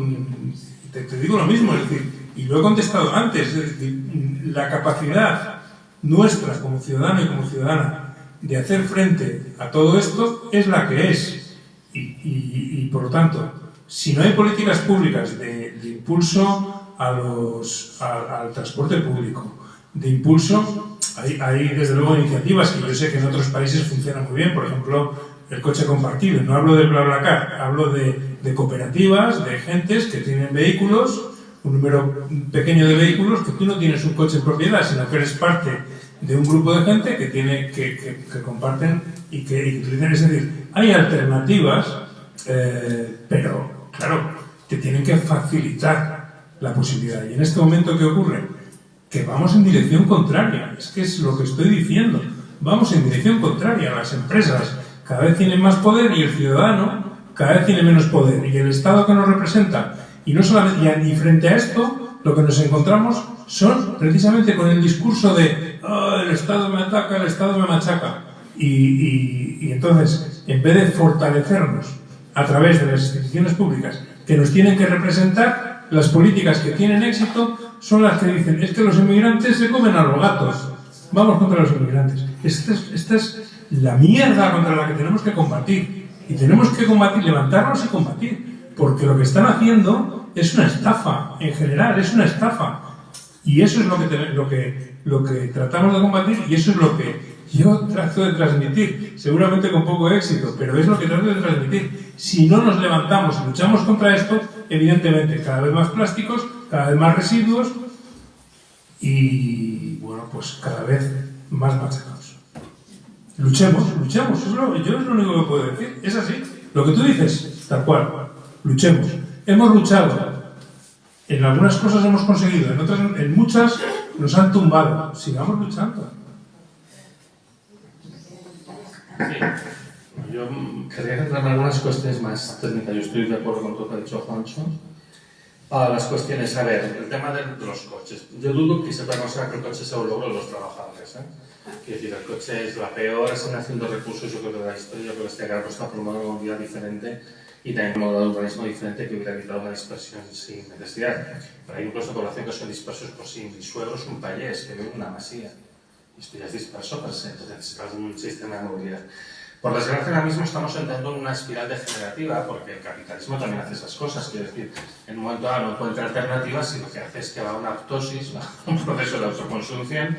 Speaker 5: te digo lo mismo, es decir, y lo he contestado antes, es decir, la capacidad nuestra como ciudadano y como ciudadana de hacer frente a todo esto es la que es. Y por lo tanto, si no hay políticas públicas de impulso al transporte público, de impulso, hay desde luego iniciativas que yo sé que en otros países funcionan muy bien, por ejemplo, el coche compartido. No hablo de BlaBlaCar, hablo de cooperativas, de gentes que tienen vehículos, un número pequeño de vehículos, que tú no tienes un coche en propiedad, sino que eres parte de un grupo de gente que comparten y que utilizan. Es decir, hay alternativas, pero claro, que tienen que facilitar la posibilidad. Y en este momento, ¿qué ocurre? Que vamos en dirección contraria. Es que es lo que estoy diciendo. Vamos en dirección contraria. Las empresas cada vez tienen más poder y el ciudadano cada vez tiene menos poder. Y el Estado que nos representa, y no solamente, y frente a esto, lo que nos encontramos son precisamente con el discurso de el Estado me ataca, el Estado me machaca. Y entonces, en vez de fortalecernos a través de las instituciones públicas que nos tienen que representar, las políticas que tienen éxito son las que dicen, es que los inmigrantes se comen a los gatos, vamos contra los inmigrantes. Esta es la mierda contra la que tenemos que combatir. Y tenemos que combatir, levantarnos y combatir, porque lo que están haciendo es una estafa, en general, es una estafa. Y eso es lo que tratamos de combatir, y eso es lo que yo trato de transmitir, seguramente con poco éxito, pero es lo que trato de transmitir. Si no nos levantamos y luchamos contra esto, evidentemente cada vez más plásticos, cada vez más residuos y, bueno, pues cada vez más machacados. Luchemos, yo es lo único que puedo decir, es así. Lo que tú dices, tal cual, luchemos. Hemos luchado, en algunas cosas hemos conseguido, en muchas nos han tumbado. Sigamos luchando.
Speaker 3: Sí. Yo quería entrar en algunas cuestiones más técnicas. Yo estoy de acuerdo con todo lo que ha dicho Juancho. Las cuestiones, a ver, el tema de los coches. Yo dudo que se pueda considerar que el coche sea un logro de los trabajadores. Quiero decir, el coche es la peor asignación de recursos, yo creo, de la historia. Yo creo que este cargo está formado de una movilidad diferente y también un modo de urbanismo diferente que hubiera evitado una dispersión sin necesidad. Pero hay incluso población que son dispersos por sí. Mi suegro es un payés que vive en una masía. Esto ya es disperso per se, entonces necesitas un sistema de movilidad. Por desgracia, ahora mismo estamos entrando en una espiral degenerativa porque el capitalismo también hace esas cosas. Quiero decir, en un momento dado no encuentra alternativas y lo que hace es que va a una aptosis, un proceso de autoconsumpción,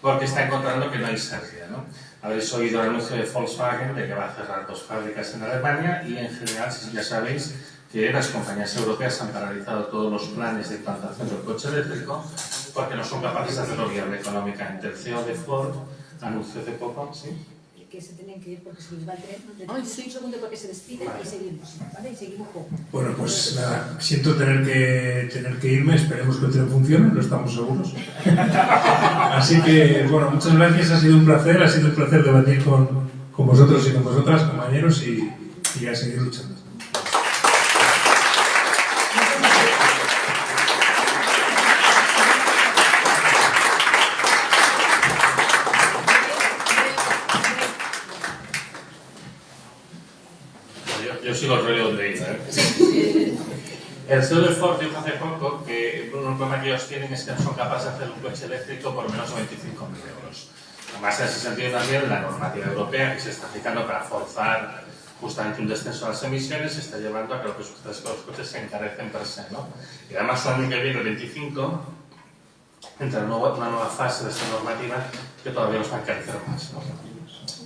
Speaker 3: porque está encontrando que no hay salida, ¿no? Habréis oído el anuncio de Volkswagen de que va a cerrar 2 fábricas en Alemania y en general, ya sabéis, que las compañías europeas han paralizado todos los planes de implantación del coche eléctrico porque no son capaces de hacerlo viable económicamente. El CEO de Ford anunció hace poco, ¿sí?
Speaker 14: Que se tienen que ir porque se les va el tren. Un segundo porque se despiden y seguimos, ¿vale? Y seguimos con...
Speaker 5: Bueno, pues nada, siento tener que irme, esperemos que el tren funcione, no estamos seguros. Así que, bueno, muchas gracias, ha sido un placer debatir con vosotros y con vosotras, compañeros, y a seguir luchando.
Speaker 3: Yo sigo el rollo de ella, El CEO de Ford dijo hace poco que un problema que ellos tienen es que no son capaces de hacer un coche eléctrico por menos de 25.000 euros. Además, en ese sentido también la normativa europea que se está aplicando para forzar justamente un descenso de las emisiones está llevando a que los coches se encarecen per se, ¿no? Y además, el año que viene, el 25, entra una nueva fase de esta normativa que todavía nos va a encarecer más, ¿no?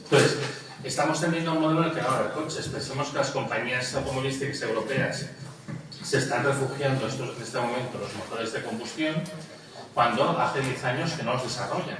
Speaker 3: Entonces, estamos teniendo un modelo en el que ahora coches, pensemos que las compañías automovilísticas europeas se están refugiando en este momento los motores de combustión cuando hace 10 años que no los desarrollan.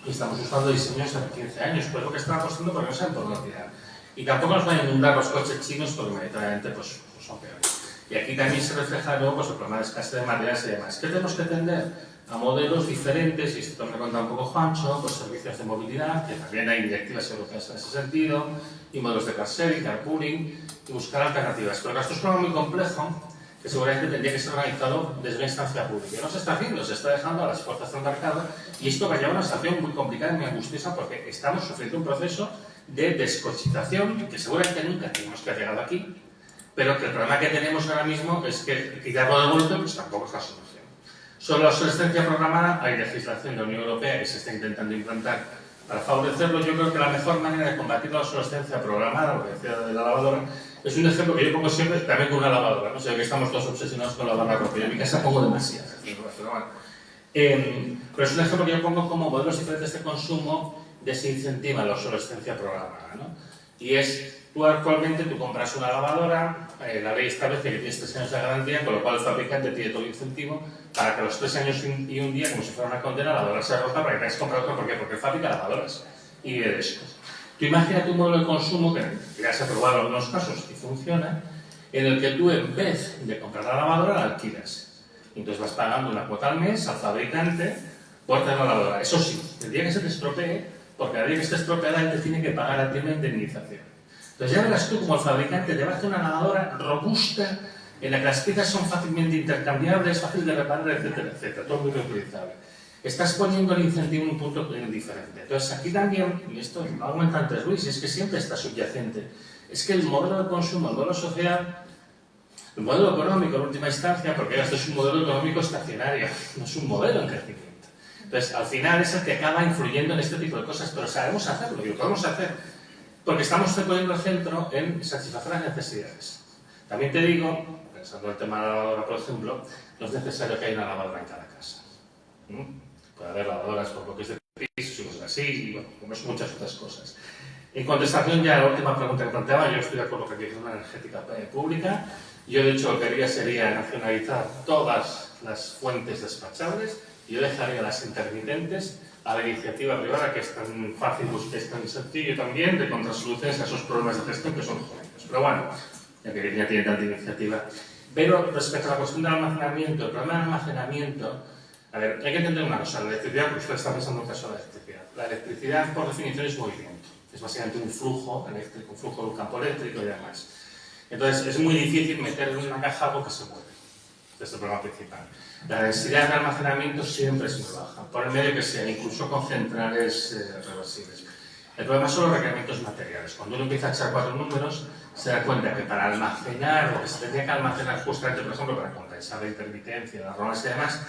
Speaker 3: Y estamos usando diseños de 15 años, pues lo que están apostando porque no saben por dónde tirar. Y tampoco nos van a inundar los coches chinos porque inmediatamente pues son peores. Y aquí también se refleja luego pues, el problema de escasez de materiales y demás. ¿Qué tenemos que tender? A modelos diferentes, y esto también lo contado un poco Juancho, pues servicios de movilidad, que también hay directivas europeas en ese sentido, y modelos de car sharing, carpooling, y buscar alternativas. Pero esto es un problema muy complejo, que seguramente tendría que ser organizado desde una instancia pública. No se está haciendo, se está dejando a las fuerzas del mercado, y esto va a llevar a una situación muy complicada y muy angustiosa, porque estamos sufriendo un proceso de descochización, que seguramente nunca tenemos que haber llegado aquí, pero que el problema que tenemos ahora mismo es que quitarlo de golpe, pues tampoco es la solución. Sobre la obsolescencia programada, hay legislación de la Unión Europea que se está intentando implantar para favorecerlo. Yo creo que la mejor manera de combatir la obsolescencia programada, lo que decía de la lavadora, es un ejemplo que yo pongo siempre también con una lavadora. No sé, que estamos todos obsesionados con lavar la ropa. Yo en mi casa pongo demasiado. Pero es un ejemplo que yo pongo como modelos diferentes de consumo desincentivan la obsolescencia programada, ¿no? Y es, tú actualmente compras una lavadora, la ley establece que tienes 3 años de garantía, con lo cual el fabricante tiene todo el incentivo para que a los 3 años y un día, como si fuera una condena, la lavadora se rota para que tengas que comprar otra. ¿Por qué? Porque fabrica lavadoras y vive de eso. Tú imagínate un modelo de consumo que ya se ha probado en algunos casos y funciona, en el que tú en vez de comprar la lavadora la alquilas. Entonces vas pagando una cuota al mes al fabricante por tener la lavadora. Eso sí, el día que se te estropee, porque el día que esté estropeada él te tiene que pagar a ti una indemnización. Entonces ya verás tú como el fabricante te va a hacer una lavadora robusta en la que las piezas son fácilmente intercambiables, fácil de reparar, etcétera, etcétera, todo muy reutilizable. Estás poniendo el incentivo en un punto diferente. Entonces aquí también, y esto lo ha comentado antes Luis, es que siempre está subyacente, es que el modelo de consumo, el modelo social, el modelo económico en última instancia, porque esto es un modelo económico estacionario, no es un modelo en crecimiento. Entonces al final es el que acaba influyendo en este tipo de cosas, pero sabemos hacerlo y lo podemos hacer, porque estamos poniendo el centro en satisfacer las necesidades. También te digo, pensando en el tema de la lavadora, por ejemplo, no es necesario que haya una lavadora en cada casa. Puede haber lavadoras por bloques de pisos y cosas así, y bueno, como es muchas otras cosas. En contestación ya a la última pregunta que planteaba, yo estoy de acuerdo que hay que hacer una energética pública. Yo de hecho lo que haría sería nacionalizar todas las fuentes despachables y yo dejaría las intermitentes a la iniciativa privada, que es tan fácil, es tan sencillo también de encontrar soluciones a esos problemas de gestión que son jodidos. Pero bueno, ya que ya tiene tanta iniciativa. Pero respecto a la cuestión del almacenamiento, el problema del almacenamiento, a ver, hay que entender una cosa, la electricidad, porque usted está pensando en el caso de la electricidad. La electricidad, por definición, es movimiento. Es básicamente un flujo eléctrico, un flujo de un campo eléctrico y demás. Entonces, es muy difícil meter en una caja algo que se mueve. Este es el problema principal. La densidad de almacenamiento siempre es muy baja, por el medio que sea, incluso con centrales reversibles. El problema son los requerimientos materiales. Cuando uno empieza a echar 4 números, se da cuenta que para almacenar lo que se tendría que almacenar justamente, por ejemplo, para compensar la intermitencia, las rodas y demás,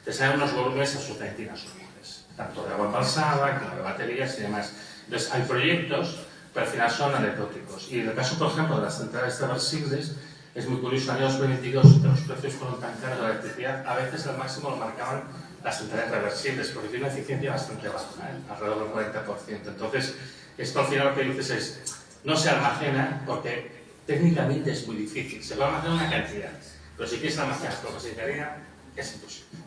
Speaker 3: te salen unos volúmenes absolutamente inasumibles, tanto de agua embalsada como de baterías y demás. Entonces, hay proyectos, pero al final son anecdóticos. Y en el caso, por ejemplo, de las centrales reversibles, es muy curioso, en el año 2022 los precios fueron tan caros de la electricidad, a veces el máximo lo marcaban las centrales reversibles, porque tiene una eficiencia bastante baja, alrededor del 40%. Entonces, esto al final lo que dices es, no se almacena porque técnicamente es muy difícil, se va a almacenar una cantidad, pero si quieres almacenar lo que se quería, es imposible.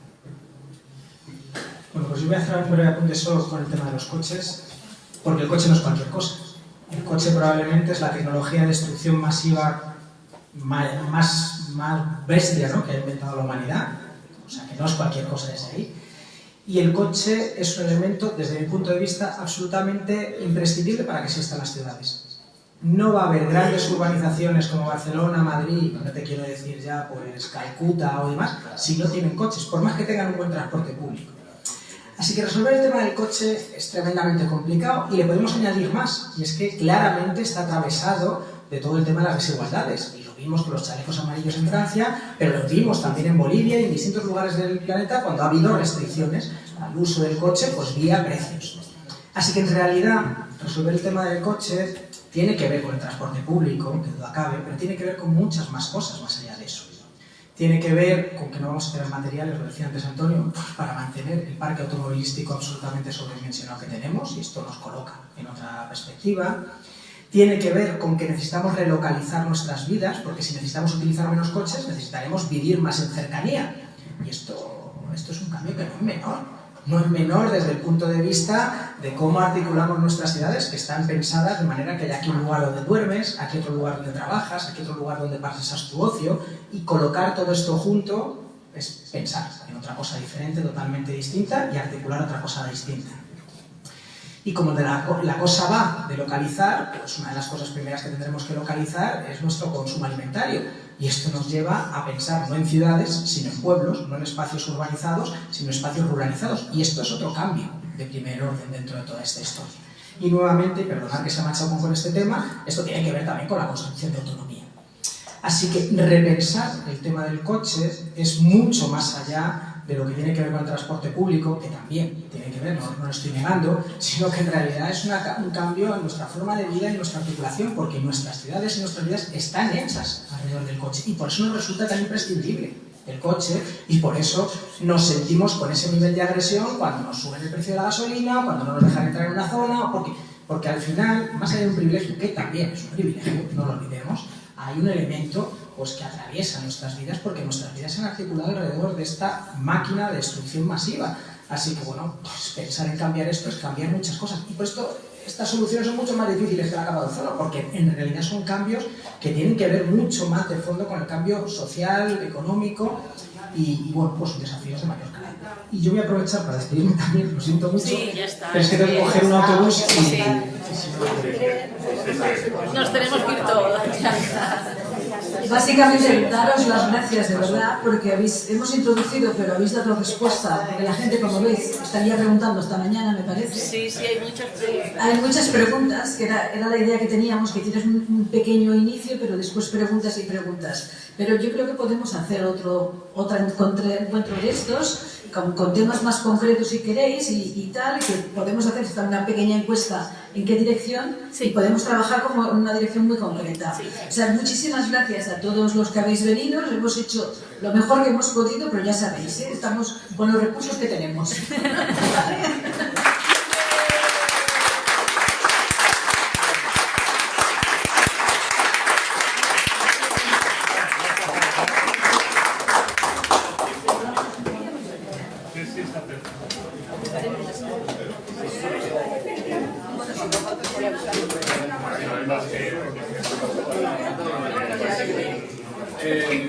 Speaker 4: Bueno, pues yo voy a hacer un breve apunte solo con el tema de los coches, porque el coche no es cualquier cosa. El coche probablemente es la tecnología de destrucción masiva más bestia, ¿no?, que ha inventado la humanidad, o sea que no es cualquier cosa desde ahí. Y el coche es un elemento, desde mi punto de vista, absolutamente imprescindible para que existan las ciudades. No va a haber grandes urbanizaciones como Barcelona, Madrid, no te quiero decir ya pues Calcuta o demás, si no tienen coches, por más que tengan un buen transporte público. Así que resolver el tema del coche es tremendamente complicado y le podemos añadir más, y es que claramente está atravesado de todo el tema de las desigualdades. Y lo vimos con los chalecos amarillos en Francia, pero lo vimos también en Bolivia y en distintos lugares del planeta cuando ha habido restricciones al uso del coche, pues vía precios. Así que en realidad resolver el tema del coche tiene que ver con el transporte público, que duda cabe, pero tiene que ver con muchas más cosas más allá de eso. Tiene que ver con que no vamos a tener materiales, lo decía antes Antonio, pues para mantener el parque automovilístico absolutamente sobredimensionado que tenemos, y esto nos coloca en otra perspectiva. Tiene que ver con que necesitamos relocalizar nuestras vidas, porque si necesitamos utilizar menos coches, necesitaremos vivir más en cercanía. Y esto es un cambio que no es menor. No es menor desde el punto de vista de cómo articulamos nuestras ciudades, que están pensadas de manera que hay aquí un lugar donde duermes, aquí otro lugar donde trabajas, aquí otro lugar donde pasas tu ocio, y colocar todo esto junto es pensar en otra cosa diferente, totalmente distinta, y articular otra cosa distinta. Y como la cosa va de localizar, pues una de las cosas primeras que tendremos que localizar es nuestro consumo alimentario. Y esto nos lleva a pensar no en ciudades, sino en pueblos, no en espacios urbanizados, sino en espacios ruralizados. Y esto es otro cambio de primer orden dentro de toda esta historia. Y nuevamente, perdonad que se ha machado con este tema, esto tiene que ver también con la construcción de autonomía. Así que repensar el tema del coche es mucho más allá de lo que tiene que ver con el transporte público, que también tiene que ver, no lo estoy negando, sino que en realidad es un cambio en nuestra forma de vida y en nuestra articulación, porque nuestras ciudades y nuestras vidas están hechas alrededor del coche, y por eso nos resulta tan imprescindible el coche, y por eso nos sentimos con ese nivel de agresión cuando nos suben el precio de la gasolina, cuando no nos dejan entrar en una zona, porque al final, más allá de un privilegio, que también es un privilegio, no lo olvidemos, hay un elemento pues, que atraviesa nuestras vidas, porque nuestras vidas se han articulado alrededor de esta máquina de destrucción masiva. Así que, bueno, pues pensar en cambiar esto es cambiar muchas cosas. Y por esto, estas soluciones son mucho más difíciles que la capa de ozono, porque en realidad son cambios que tienen que ver mucho más de fondo con el cambio social, económico y bueno, pues desafíos de mayor calado. Y yo voy a aprovechar para despedirme también, lo siento mucho,
Speaker 8: sí, ya está,
Speaker 4: pero es que tengo que coger un autobús y...
Speaker 8: Sí. Nos tenemos que ir todos.
Speaker 6: Básicamente, daros las gracias de verdad, porque hemos introducido, pero habéis dado respuesta, porque la gente, como veis, estaría preguntando hasta mañana, me parece.
Speaker 8: Sí, sí, hay muchas preguntas.
Speaker 6: Hay muchas preguntas, que era la idea que teníamos, que tienes un pequeño inicio, pero después preguntas y preguntas. Pero yo creo que podemos hacer otro encuentro de estos, con temas más concretos si queréis y tal, que podemos hacer una pequeña encuesta en qué dirección, sí, y podemos trabajar como en una dirección muy concreta. Sí. O sea, muchísimas gracias a todos los que habéis venido, hemos hecho lo mejor que hemos podido, pero ya sabéis, estamos con los recursos que tenemos.
Speaker 3: Sí, está perfecto.
Speaker 5: Eh,